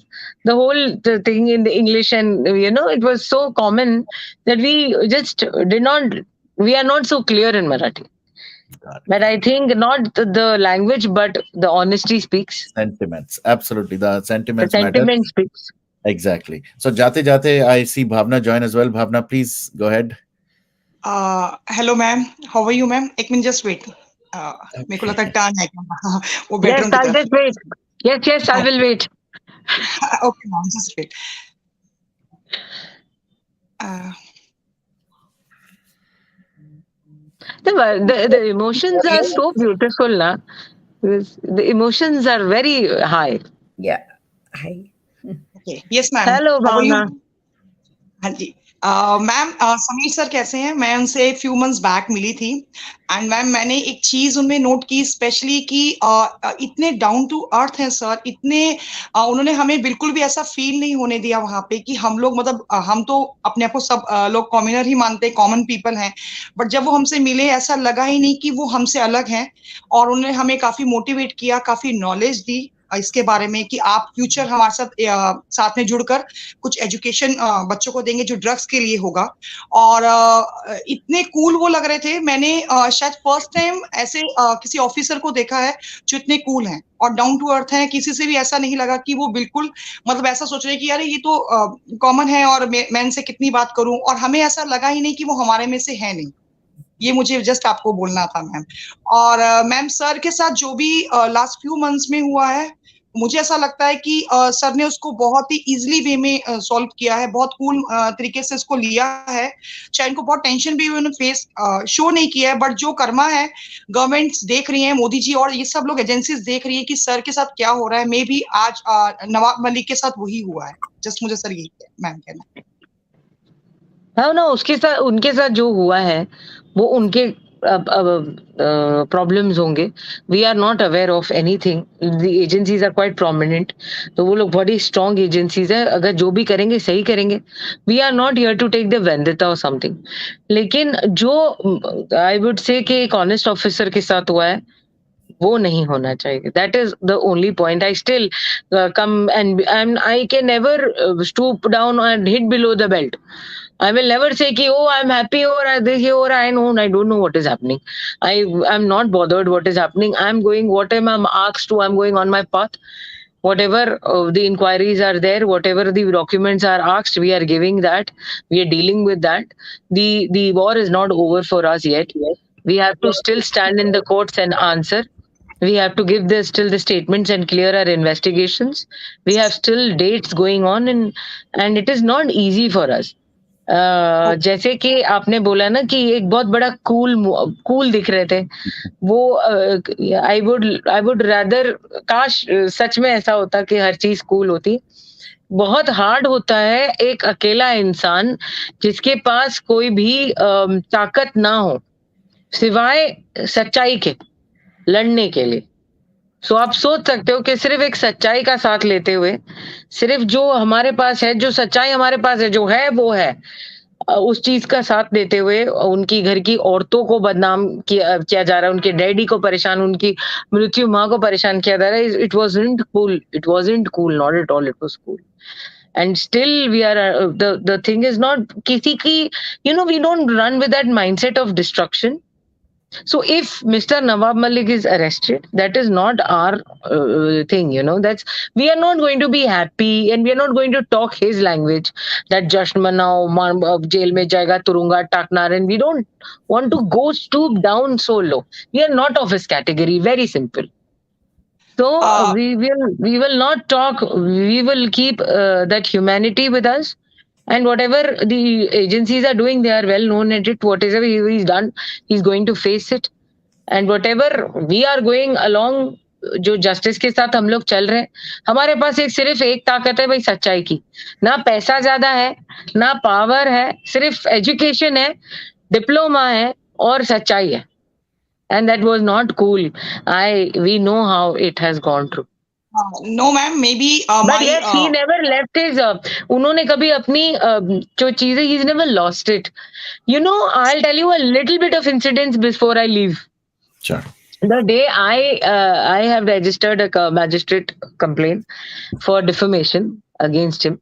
[SPEAKER 2] the whole thing in the English, and it was so common that we just we are not so clear in Marathi. But I think not the language, but the honesty speaks.
[SPEAKER 1] Sentiments, absolutely, the sentiments
[SPEAKER 2] sentiment
[SPEAKER 1] matter.
[SPEAKER 2] Speaks.
[SPEAKER 1] Exactly. So jate I see Bhavna join as well. Bhavna, please go ahead.
[SPEAKER 16] Hello ma'am, how are you ma'am? एक minute, just wait. मेरे को लगता है turn है वो bedroom
[SPEAKER 2] की तरफ. Yes, I will wait.
[SPEAKER 16] Okay ma'am, just wait.
[SPEAKER 2] The emotions are so beautiful, na? The emotions are very high.
[SPEAKER 13] Yeah. Hi.
[SPEAKER 16] Okay. Yes ma'am.
[SPEAKER 2] Hello Bhavna.
[SPEAKER 16] हाँ जी. Ma'am, Sameer sir कैसे हैं? मैं उनसे फ्यू मंथ्स बैक मिली थी, and ma'am मैंने एक चीज उनमें नोट की स्पेशली कि इतने डाउन टू अर्थ हैं सर, इतने उन्होंने हमें बिल्कुल भी ऐसा फील नहीं होने दिया वहां पे कि हम लोग, मतलब हम तो अपने आप को सब लोग कॉमनर ही मानते हैं, कॉमन पीपल हैं, बट जब वो हमसे मिले ऐसा लगा ही नहीं कि वो हमसे अलग हैं. और उन्होंने हमें काफी मोटिवेट किया, काफी नॉलेज दी इसके बारे में कि आप फ्यूचर हमारे साथ में जुड़कर कुछ एजुकेशन बच्चों को देंगे जो ड्रग्स के लिए होगा. और इतने कूल वो लग रहे थे. मैंने शायद फर्स्ट टाइम ऐसे किसी ऑफिसर को देखा है जो इतने कूल हैं और डाउन टू अर्थ हैं. किसी से भी ऐसा नहीं लगा कि वो बिल्कुल, मतलब ऐसा सोच रहे कि यार ये तो कॉमन है और मैं इनसे कितनी बात करूं, और हमें ऐसा लगा ही नहीं कि वो हमारे में से है नहीं. ये मुझे जस्ट आपको बोलना था मैम। और मैम सर के साथ जो भी लास्ट फ्यू मंथ्स में हुआ है, मुझे ऐसा लगता है कि सर ने उसको बहुत ही इजीली वे में सॉल्व किया है, बहुत कूल तरीके से इसको लिया है। चाहे इनको बहुत टेंशन भी उन्होंने फेस शो नहीं किया है, बट जो कर्मा है, गवर्नमेंट्स देख रही है, मोदी जी और ये सब लोग एजेंसीज देख रही है कि सर के साथ क्या हो रहा है। मे भी आज नवाब मलिक के साथ वही हुआ है। जस्ट मुझे सर यही मैम कहना है।
[SPEAKER 2] हाँ ना, उसके साथ उनके साथ जो हुआ है वो उनके प्रॉब्लम्स होंगे। We are not aware of anything. The agencies are quite prominent, तो वो लोग बड़ी स्ट्रॉन्ग एजेंसीज है, अगर जो भी करेंगे सही करेंगे। We are not here to take the vendetta और समथिंग। लेकिन जो आई वुड से कि एक ऑनेस्ट ऑफिसर के साथ हुआ है वो नहीं होना चाहिए। That is the only point. I still come and I can never stoop down and hit below the belt. I will never say ki, oh, I'm happy or this or I don't know what is happening. I'm not bothered what is happening. I'm going what I'm asked to. I'm going on my path. Whatever the inquiries are there, whatever the documents are asked, we are giving that. We are dealing with that. The war is not over for us yet. We have to still stand in the courts and answer. We have to give still the statements and clear our investigations. We have still dates going on, and it is not easy for us. जैसे कि आपने बोला ना कि एक बहुत बड़ा cool दिख रहे थे वो, आई वुड रादर काश सच में ऐसा होता कि हर चीज कूल होती। बहुत हार्ड होता है एक अकेला इंसान जिसके पास कोई भी ताकत ना हो सिवाय सच्चाई के लड़ने के लिए। सो आप सोच सकते हो कि सिर्फ एक सच्चाई का साथ लेते हुए, सिर्फ जो हमारे पास है, जो सच्चाई हमारे पास है, जो है वो है, उस चीज का साथ देते हुए उनकी घर की औरतों को बदनाम किया जा रहा है, उनके डैडी को परेशान, उनकी मृत्यु माँ को परेशान किया जा रहा है। It wasn't cool, not at all, it was cool. And still we are the thing is not kisi ki, we don't run with that mindset of destruction. So if Mr. Nawab Malik is arrested, that is not our thing, that's, we are not going to be happy and we are not going to talk his language, that jashan manao, jail mein jayega, turunga taknar, and we don't want to go stoop down so low. We are not of his category, very simple. So we will not talk, we will keep that humanity with us. And whatever the agencies are doing, they are well known at it. Whatever he's done, he's going to face it. And whatever we are going along, जो justice के साथ हम लोग चल रहे हैं, हमारे पास सिर्फ एक ताकत है भाई, सच्चाई की। ना पैसा ज्यादा है, ना पावर है, सिर्फ एजुकेशन है, डिप्लोमा है और सच्चाई है। And that was not cool. We know how it has gone through.
[SPEAKER 16] No ma'am, maybe
[SPEAKER 2] but yes, he never left his उन्होंने कभी अपनी जो चीजें, he's never lost it. I'll tell you a little bit of incidents before I leave.
[SPEAKER 1] Sure.
[SPEAKER 2] The day I have registered a magistrate complaint for defamation against him,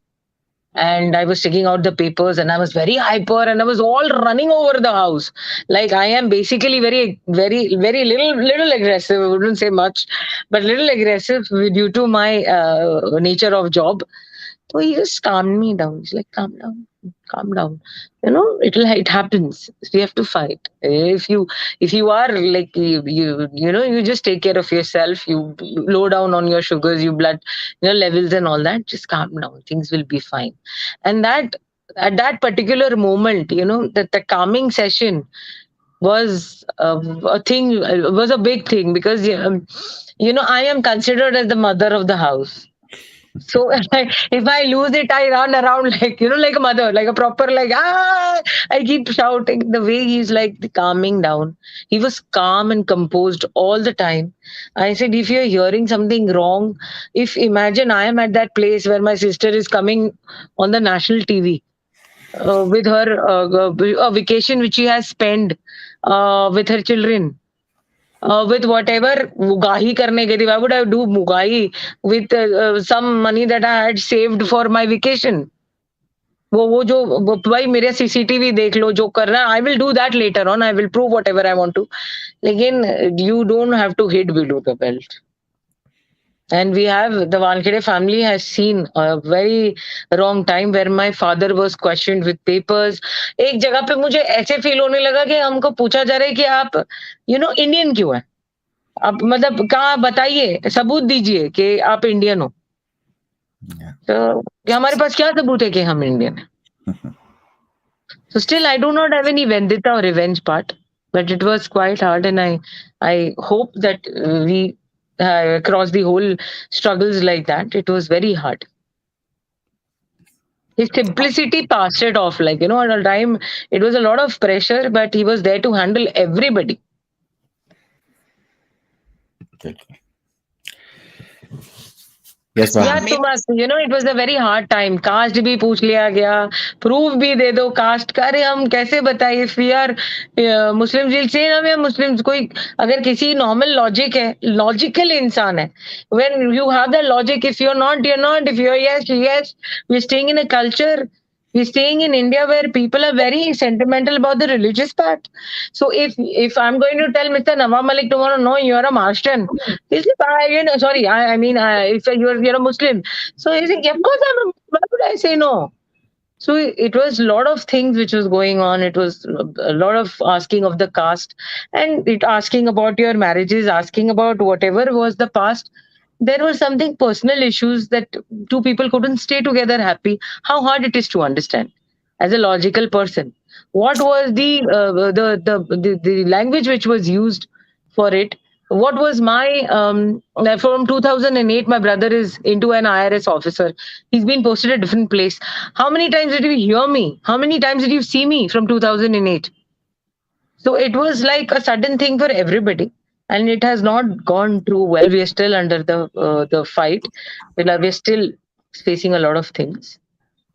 [SPEAKER 2] and I was taking out the papers, and I was very hyper, and I was all running over the house. Like, I am basically very, very, very little aggressive. I wouldn't say much, but little aggressive due to my nature of job. So he just calmed me down. He's like, calm down. It happens. We have to fight. If you are like, you just take care of yourself. You low down on your sugars, your blood, levels and all that. Just calm down. Things will be fine. And that, at that particular moment, that the calming session was a thing, was a big thing, because, I am considered as the mother of the house. So if I lose it, I run around like, like a mother, like a proper, like, I keep shouting. The way he's like calming down. He was calm and composed all the time. I said, if you're hearing something wrong, imagine I am at that place where my sister is coming on the national TV with her a vacation which she has spent with her children. With whatever mugahi karne ke liye, why would I do mugahi with some money that I had saved for my vacation? वो जो भाई मेरे CCTV देख लो, जो कर रहा है, I will do that later on. I will prove whatever I want to. लेकिन you don't have to hit below the belt. And we have the Wankhede family has seen a very wrong time where my father was questioned with papers. एक जगह पे मुझे ऐसे feel होने लगा कि हमको पूछा जा रहा है कि आप इंडियन क्यों है? आप मतलब कहाँ बताइए, सबूत दीजिए कि आप इंडियन हो। तो हमारे पास क्या सबूत है कि हम इंडियन हैं? So still, I do not have any vendetta or revenge part, but it was quite hard, and I hope that we cross the whole struggles like that. It was very hard. His simplicity passed it off, at a time it was a lot of pressure, but he was there to handle everybody.
[SPEAKER 1] Yes,
[SPEAKER 2] Yeah,
[SPEAKER 1] ma'am.
[SPEAKER 2] too much. It was a very hard time. Caste भी पूछ लिया गया, proof भी दे दो caste का। अरे हम कैसे बताएं? If we are Muslims, we'll say ना, we are Muslims। कोई अगर किसी normal logic है, logical इंसान है, when you have that logic, if you're not, you're not. If you're yes, yes. We're staying in a culture. We're staying in India where people are very sentimental about the religious part. So if I'm going to tell Mr. Nawab Malik tomorrow, no, you're a Maharashtrian, he'll say, sorry, I mean, if you're a Muslim, so he's like, of course I'm a, why would I say no? So it was a lot of things which was going on. It was a lot of asking of the caste, and it asking about your marriages, asking about whatever was the past. There were something personal issues that two people couldn't stay together happy. How hard it is to understand as a logical person. What was the language which was used for it? What was my from 2008? My brother is into an IRS officer. He's been posted at a different place. How many times did you hear me? How many times did you see me from 2008? So it was like a sudden thing for everybody, and it has not gone through well. We are still under the fight. We're still facing a lot of things.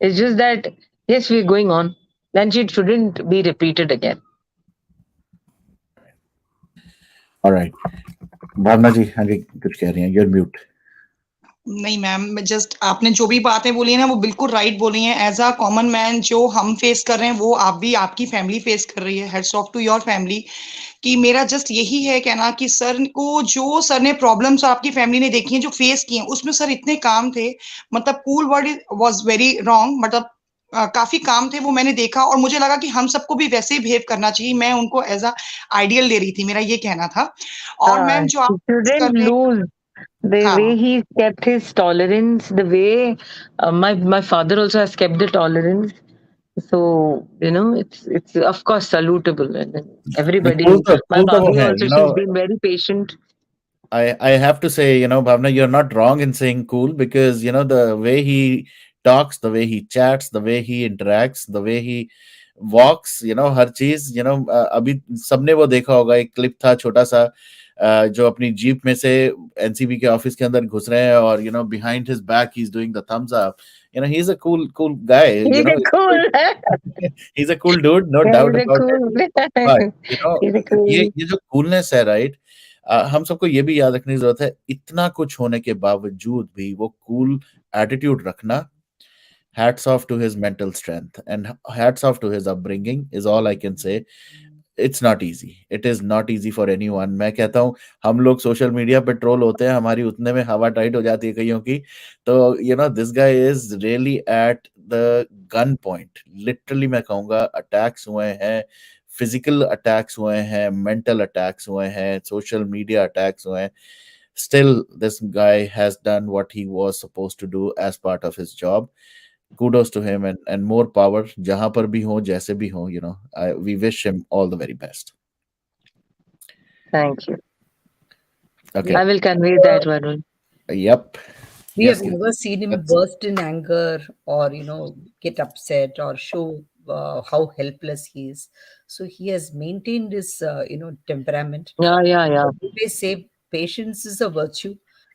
[SPEAKER 2] It's just that yes, we're going on. Then it shouldn't be repeated again.
[SPEAKER 1] All right. भावना जी आगे कुछ कह रही हैं, you're mute.
[SPEAKER 16] नहीं ma'am, just आपने जो भी बातें बोली है ना वो बिल्कुल राइट बोली हैं। एज अ कॉमन मैन जो हम फेस कर रहे हैं वो आप भी आपकी फैमिली फेस कर रही है। Heads off to your family. कि मेरा जस्ट यही है कहना कि सर को जो सर ने प्रॉब्लम्स आपकी फैमिली ने देखी हैं जो फेस की हैं उसमें सर इतने काम थे। मतलब cool word was very wrong, मतलब काफी काम थे वो मैंने देखा और मुझे लगा कि हम सबको भी वैसे ही बिहेव करना चाहिए। मैं उनको एज अ आइडियल ले रही थी, मेरा ये कहना था। और मैम जो आप
[SPEAKER 2] He
[SPEAKER 16] कर
[SPEAKER 2] shouldn't
[SPEAKER 16] रहे हैं,
[SPEAKER 2] lose the way he kept his tolerance, the way my father also has kept the tolerance. So it's of course salutable, and then everybody. My
[SPEAKER 1] Cool तो वो
[SPEAKER 2] bhabhi
[SPEAKER 1] है,
[SPEAKER 2] also, she's been very patient.
[SPEAKER 1] I have to say, Bhavna, you're not wrong in saying cool, because the way he talks, the way he chats, the way he interacts, the way he walks, हर चीज, अभी सबने वो देखा होगा, एक clip था छोटा सा, जो अपनी जीप में से एनसीबी के ऑफिस के अंदर घुस रहे हैं और behind his back he's doing the thumbs up. He's a cool guy.
[SPEAKER 2] He's a cool.
[SPEAKER 1] He's a cool dude, no
[SPEAKER 2] Yeah,
[SPEAKER 1] doubt
[SPEAKER 2] he's a
[SPEAKER 1] about it.
[SPEAKER 2] cool.
[SPEAKER 1] But
[SPEAKER 2] He's a cool.
[SPEAKER 1] ये जो coolness है, right? हम सबको ये भी याद रखने की जरूरत है, इतना कुछ होने के बावजूद भी वो कूल एटीट्यूड रखना, hats off to his mental strength and hats off to his upbringing is all I can say. It's not easy. It is not easy for anyone. मैं कहता हूँ हम लोग सोशल मीडिया पे ट्रोल होते हैं, हमारी उतने में हवा टाइट हो जाती है कईयों की। तो this guy is really at the gun point. Literally मैं कहूँगा अटैक्स हुए हैं, फिजिकल अटैक्स हुए हैं, मेंटल अटैक्स हुए हैं, सोशल मीडिया अटैक्स हुए हैं। Still, this guy has done what he was supposed to do as part of his job. Kudos to him, and more power. जहां पर भी हो, जैसे भी हो, we wish him all the very best.
[SPEAKER 2] Thank you.
[SPEAKER 1] Okay.
[SPEAKER 2] I will convey that, Varun.
[SPEAKER 1] Yep.
[SPEAKER 13] We
[SPEAKER 1] Yes,
[SPEAKER 13] have never seen him
[SPEAKER 1] that's-
[SPEAKER 13] burst in anger or get upset or show how helpless he is. So he has maintained his temperament.
[SPEAKER 2] Yeah.
[SPEAKER 13] I always say patience is a virtue,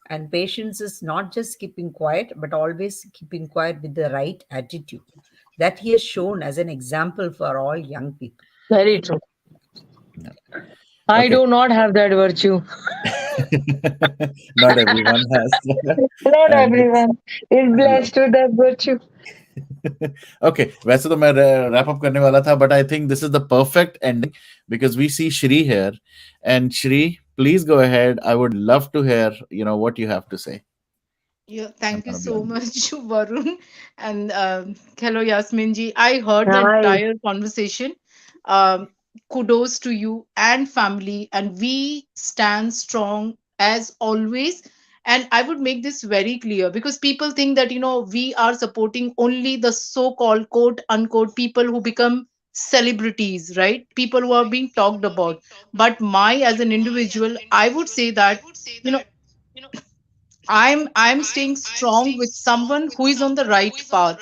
[SPEAKER 13] and patience is not just keeping quiet but always keeping quiet with the right attitude. That he has shown as an example for all young people.
[SPEAKER 2] Very true. I
[SPEAKER 1] Okay.
[SPEAKER 2] do not have that virtue.
[SPEAKER 1] Not everyone has.
[SPEAKER 2] Not
[SPEAKER 1] And
[SPEAKER 2] everyone is blessed with that virtue.
[SPEAKER 1] okay, वैसे तो मैं wrap up करने वाला था, but I think this is the perfect ending because we see Shri here, and Shri, please go ahead. I would love to hear what you have to say.
[SPEAKER 17] Yeah,
[SPEAKER 1] I'm
[SPEAKER 17] thank you
[SPEAKER 1] gonna be
[SPEAKER 17] so
[SPEAKER 1] on mute.
[SPEAKER 17] much, Varun. And hello, Yasmin ji. I heard the
[SPEAKER 2] Hi.
[SPEAKER 17] entire conversation. Um, Kudos to you and family. And we stand strong as always. And I would make this very clear because people think that, we are supporting only the so called quote unquote people who become celebrities, right? People who are being talked about. But as an individual, I would say that, you know, I'm staying strong with someone who is on the right path,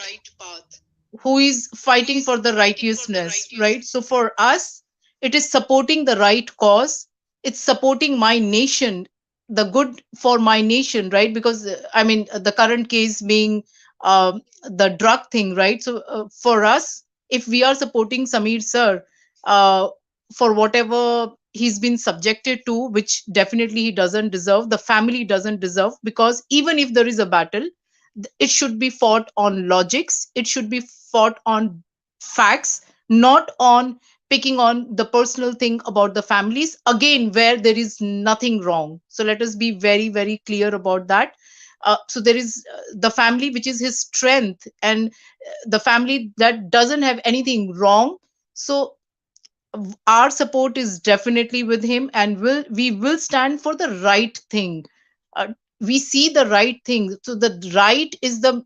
[SPEAKER 17] who is fighting for the righteousness, right? So for us, it is supporting the right cause. It's supporting my nation, the good for my nation, right? Because I mean, the current case being the drug thing, right? So for us, if we are supporting Samir sir, uh, for whatever he's been subjected to, which definitely he doesn't deserve, the family doesn't deserve, because even if there is a battle, it should be fought on logics, it should be fought on facts, not on picking on the personal thing about the families again where there is nothing wrong. So let us be very very clear about that. So there is the family which is his strength, and the family that doesn't have anything wrong. So our support is definitely with him, and we will stand for the right thing. uh, we see the right thing, so the right is the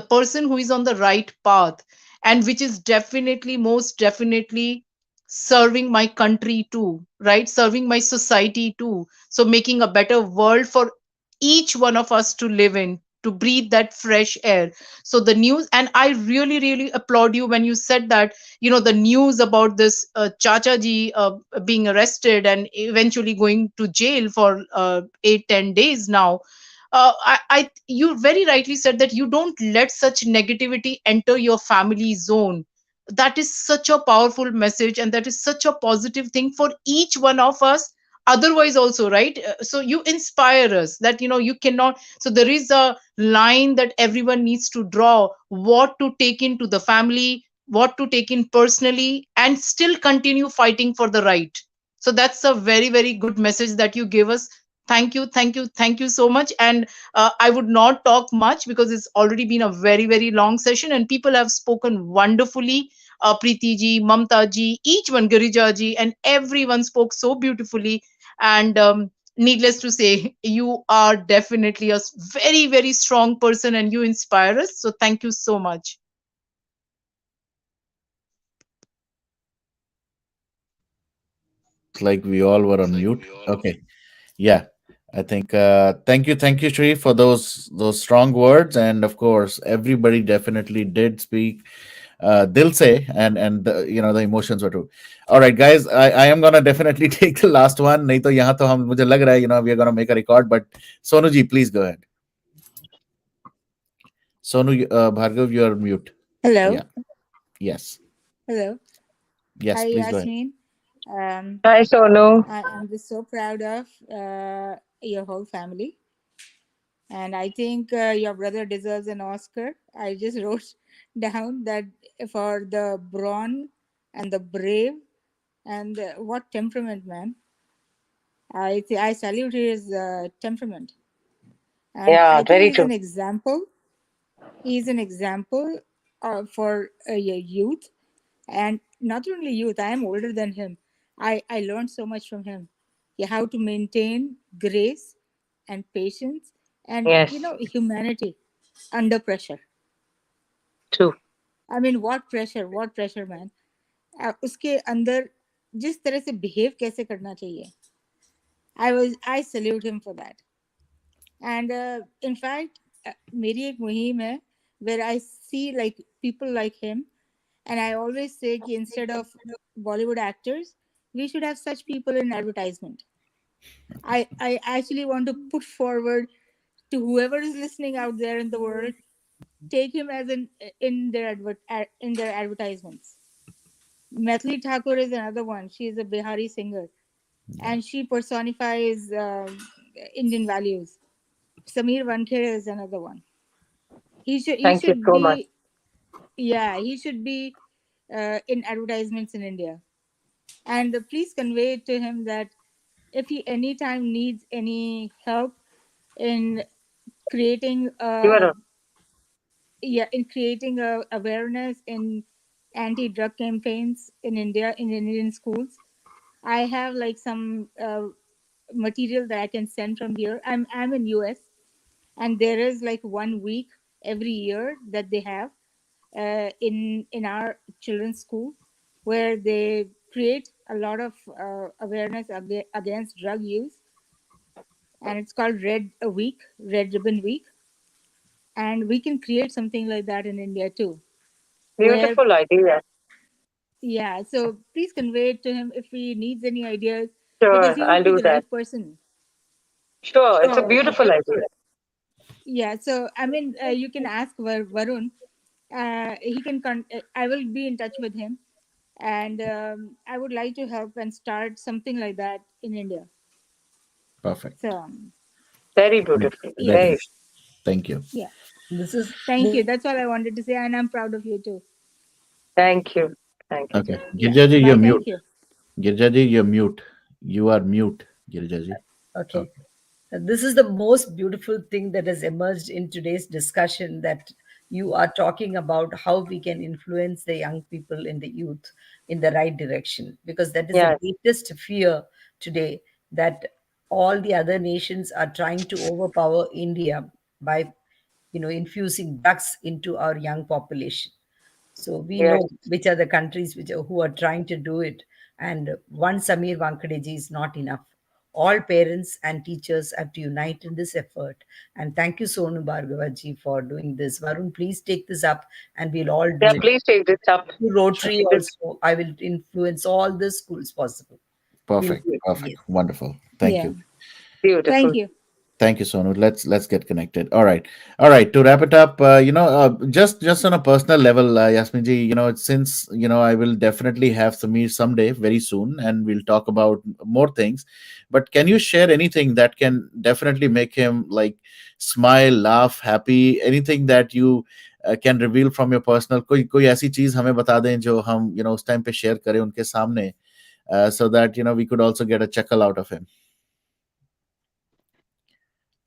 [SPEAKER 17] person who is on the right path, and which is definitely, most definitely, serving my country too, right? Serving my society too, so making a better world for each one of us to live in, to breathe that fresh air. So the news, and I really really applaud you when you said that, the news about this Chacha ji being arrested and eventually going to jail for 8-10 days now. You very rightly said that you don't let such negativity enter your family zone. That is such a powerful message, and that is such a positive thing for each one of us. Otherwise also, right? So you inspire us that, you cannot. So there is a line that everyone needs to draw, what to take into the family, what to take in personally, and still continue fighting for the right. So that's a very very good message that you give us. Thank you, thank you, thank you so much. And I would not talk much because it's already been a very very long session, and people have spoken wonderfully. Preeti ji, Mamta ji, each one, Girija ji, and everyone spoke so beautifully. And needless to say, you are definitely a very very strong person, and you inspire us. So thank you so much.
[SPEAKER 1] Looks like we all were on mute. Okay. Yeah. I think thank you, Shri, for those strong words. And of course, everybody definitely did speak. They'll say, and the emotions were too. All right, guys, I am gonna definitely take the last one. नहीं तो यहाँ तो हम मुझे लग रहा है, we are gonna make a record. But Sonu ji, please go ahead. Sonu, Bhargav, you are mute.
[SPEAKER 18] Hello.
[SPEAKER 1] Yeah. Yes.
[SPEAKER 18] Hello.
[SPEAKER 1] Yes,
[SPEAKER 18] Hi,
[SPEAKER 1] please go ahead.
[SPEAKER 18] Yasmeen.
[SPEAKER 2] Hi, Sonu.
[SPEAKER 18] I'm just so proud of your whole family. And I think your brother deserves an Oscar. I just wrote down that for the brawn and the brave and what temperament, man. I salute his temperament. And
[SPEAKER 2] Yeah,
[SPEAKER 18] I think
[SPEAKER 2] very
[SPEAKER 18] he's
[SPEAKER 2] true.
[SPEAKER 18] an example. He's an example for your youth. And not only youth, I am older than him. I learned so much from him. Yeah, how to maintain grace and patience and
[SPEAKER 2] Yes,
[SPEAKER 18] humanity under pressure.
[SPEAKER 2] true.
[SPEAKER 18] I mean, what pressure, man. उसके अंदर जिस तरह से behave कैसे करना चाहिए. I salute him for that. And in fact, मेरी एक मुहिम है where I see like people like him. And I always say कि instead of Bollywood actors, we should have such people in advertisement. I actually want to put forward to whoever is listening out there in the world, take him as in their advertisements. Maithili Thakur is another one. She is a Bihari singer, and she personifies Indian values. Samir Wankhede is another one. He
[SPEAKER 2] Thank you
[SPEAKER 18] should
[SPEAKER 2] so much.
[SPEAKER 18] be, yeah, he should be in advertisements in India. And please convey to him that if he anytime needs any help in creating
[SPEAKER 2] You are
[SPEAKER 18] yeah, in creating awareness in anti-drug campaigns in India, in Indian schools. I have like some material that I can send from here. I'm in US, and there is like 1 week every year that they have in our children's school, where they create a lot of awareness against drug use, and it's called Red Ribbon Week, and we can create something like that in India too, where
[SPEAKER 2] beautiful idea.
[SPEAKER 18] yeah. So please convey it to him if he needs any ideas, because
[SPEAKER 2] Sure,
[SPEAKER 18] he would
[SPEAKER 2] I'll
[SPEAKER 18] be
[SPEAKER 2] do
[SPEAKER 18] the
[SPEAKER 2] that.
[SPEAKER 18] right person.
[SPEAKER 2] Sure, it's a
[SPEAKER 18] Sure.
[SPEAKER 2] beautiful idea.
[SPEAKER 18] Yeah. So I mean, you can ask Varun. He can. I will be in touch with him, and I would like to help and start something like that in India.
[SPEAKER 1] Perfect.
[SPEAKER 18] So
[SPEAKER 2] Very
[SPEAKER 1] Re-
[SPEAKER 2] beautiful.
[SPEAKER 18] yeah,
[SPEAKER 1] Ready.
[SPEAKER 2] Very.
[SPEAKER 1] Thank you.
[SPEAKER 18] yeah.
[SPEAKER 13] This is
[SPEAKER 18] Thank you. That's all I wanted to say, and I'm proud of you too.
[SPEAKER 2] Thank you. Thank you.
[SPEAKER 1] Okay.
[SPEAKER 18] Yeah.
[SPEAKER 1] Girjaji, you're
[SPEAKER 18] Bye.
[SPEAKER 1] mute.
[SPEAKER 18] Thank you.
[SPEAKER 1] Girjaji, you're mute. You are mute, Girjaji.
[SPEAKER 13] okay.
[SPEAKER 1] Okay.
[SPEAKER 13] This is the most beautiful thing that has emerged in today's discussion, that you are talking about how we can influence the young people in the youth in the right direction, because that is the
[SPEAKER 2] Yes.
[SPEAKER 13] greatest fear today, that all the other nations are trying to overpower India by infusing drugs into our young population. So we
[SPEAKER 2] Yes.
[SPEAKER 13] know which are the countries who are trying to do it. And one Samir Wankadeji is not enough. All parents and teachers have to unite in this effort. And thank you, Sonu Bhargavaji, for doing this. Varun, please take this up and we'll all do
[SPEAKER 2] Yeah,
[SPEAKER 13] it.
[SPEAKER 2] please take this up.
[SPEAKER 13] Through
[SPEAKER 1] Sure.
[SPEAKER 13] Rotary also, I will influence all the schools possible. We'll
[SPEAKER 1] Perfect.
[SPEAKER 13] do it.
[SPEAKER 1] Perfect.
[SPEAKER 13] Yes.
[SPEAKER 1] Wonderful. Thank
[SPEAKER 18] Yeah.
[SPEAKER 1] you.
[SPEAKER 18] Thank
[SPEAKER 2] Beautiful.
[SPEAKER 18] you.
[SPEAKER 1] Thank you, Sonu. Let's get connected. All right, all right. To wrap it up, just on a personal level, Yasmin ji, since I will definitely have Samir someday, very soon, and we'll talk about more things. But can you share anything that can definitely make him like smile, laugh, happy? Anything that you can reveal from your personal, कोई ऐसी चीज हमें बता दें जो हम उस time पे शेयर करें उनके सामने, so that we could also get a chuckle out of him.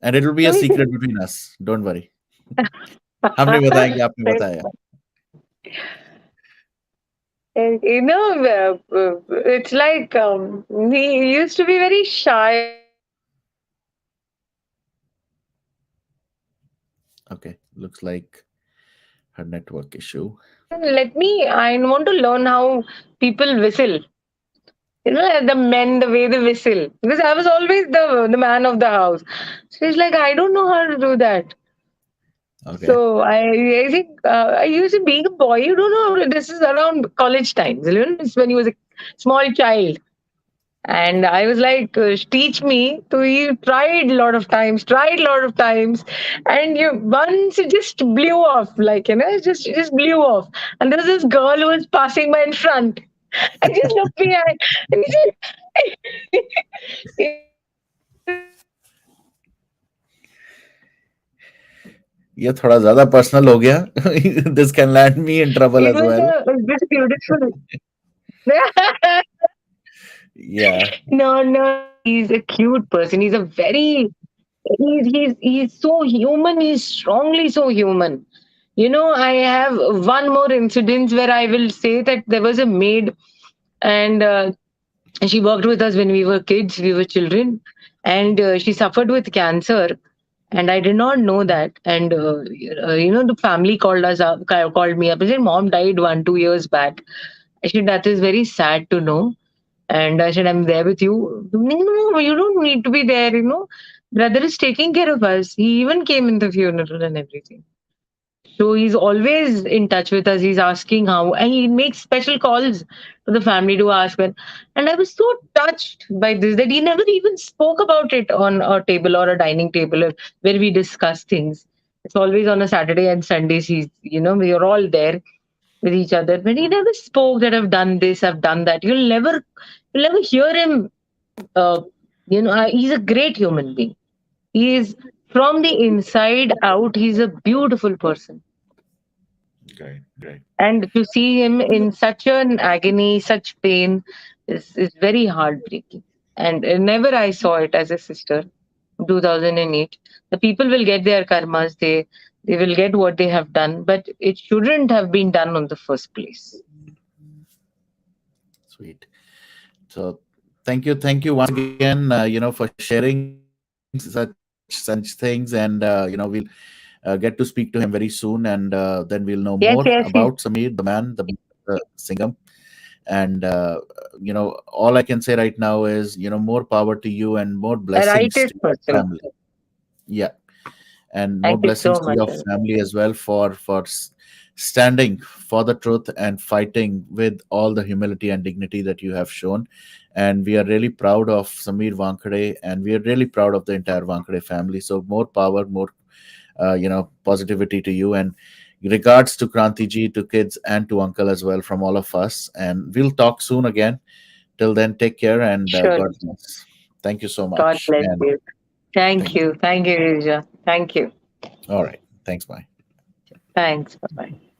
[SPEAKER 1] And it will be a secret between us. Don't worry. हम नहीं बताएंगे, आपने बताया.
[SPEAKER 2] And it's like he used to be very shy.
[SPEAKER 1] Okay, looks like her network issue.
[SPEAKER 2] I want to learn how people whistle. The men, the way they whistle. Because I was always the man of the house. So he's like, I don't know how to do that.
[SPEAKER 1] Okay.
[SPEAKER 2] So I think I used to being a boy. You don't know. This is around college times. It's when he was a small child. And I was like, teach me. So he tried a lot of times, and once it just blew off, it just blew off. And there was this girl who was passing by in front, and just looked behind, and he
[SPEAKER 1] ये थोड़ा ज़्यादा personal हो गया. This can land me in trouble
[SPEAKER 2] it
[SPEAKER 1] as
[SPEAKER 2] was
[SPEAKER 1] well.
[SPEAKER 2] just beautiful.
[SPEAKER 1] Yeah.
[SPEAKER 2] No, he's a cute person. He's so human. He's strongly so human. I have one more incident where I will say that there was a maid, and she worked with us when we were kids, we were children, and she suffered with cancer, and I did not know that. And the family called me up and said, "Mom died 1-2 years back." I said, "That is very sad to know." And I said, "I'm there with you." No, you don't need to be there. Brother is taking care of us. He even came in the funeral and everything. So he's always in touch with us. He's asking how, and he makes special calls to the family to ask when. And I was so touched by this that he never even spoke about it on a table or a dining table where we discuss things. It's always on a Saturday and Sundays. We are all there with each other. But he never spoke that I've done this, I've done that. You'll never hear him. He's a great human being. He is from the inside out. He's a beautiful person.
[SPEAKER 1] Great. Great.
[SPEAKER 2] And to see him in such an agony, such pain, is very heartbreaking. And never I saw it as a sister. 2008. The people will get their karmas. They will get what they have done, but it shouldn't have been done on the first place.
[SPEAKER 1] Sweet. So thank you once again, for sharing such things, and we'll get to speak to him very soon, and then we'll know
[SPEAKER 2] Yes,
[SPEAKER 1] more
[SPEAKER 2] yes, yes.
[SPEAKER 1] about Samir, the man, the Singham. And all I can say right now is, more power to you and more
[SPEAKER 2] A
[SPEAKER 1] blessings
[SPEAKER 2] righteous
[SPEAKER 1] to your
[SPEAKER 2] person.
[SPEAKER 1] family. Yeah, and more
[SPEAKER 2] Thank you
[SPEAKER 1] blessings
[SPEAKER 2] so
[SPEAKER 1] to
[SPEAKER 2] much.
[SPEAKER 1] your family as well for standing for the truth and fighting with all the humility and dignity that you have shown. And we are really proud of Samir Wankhede, and we are really proud of the entire Wankhede family. So more power, more positivity to you, and regards to Kranti ji, to kids, and to uncle as well from all of us. And we'll talk soon again. Till then, take care, and
[SPEAKER 2] Sure.
[SPEAKER 1] God bless. Thank you so
[SPEAKER 2] God
[SPEAKER 1] much.
[SPEAKER 2] bless
[SPEAKER 1] And
[SPEAKER 2] you. Thank
[SPEAKER 1] thank you.
[SPEAKER 2] you. Thank you, Rija. Thank you.
[SPEAKER 1] All right. Thanks. Bye.
[SPEAKER 2] Thanks. Bye bye.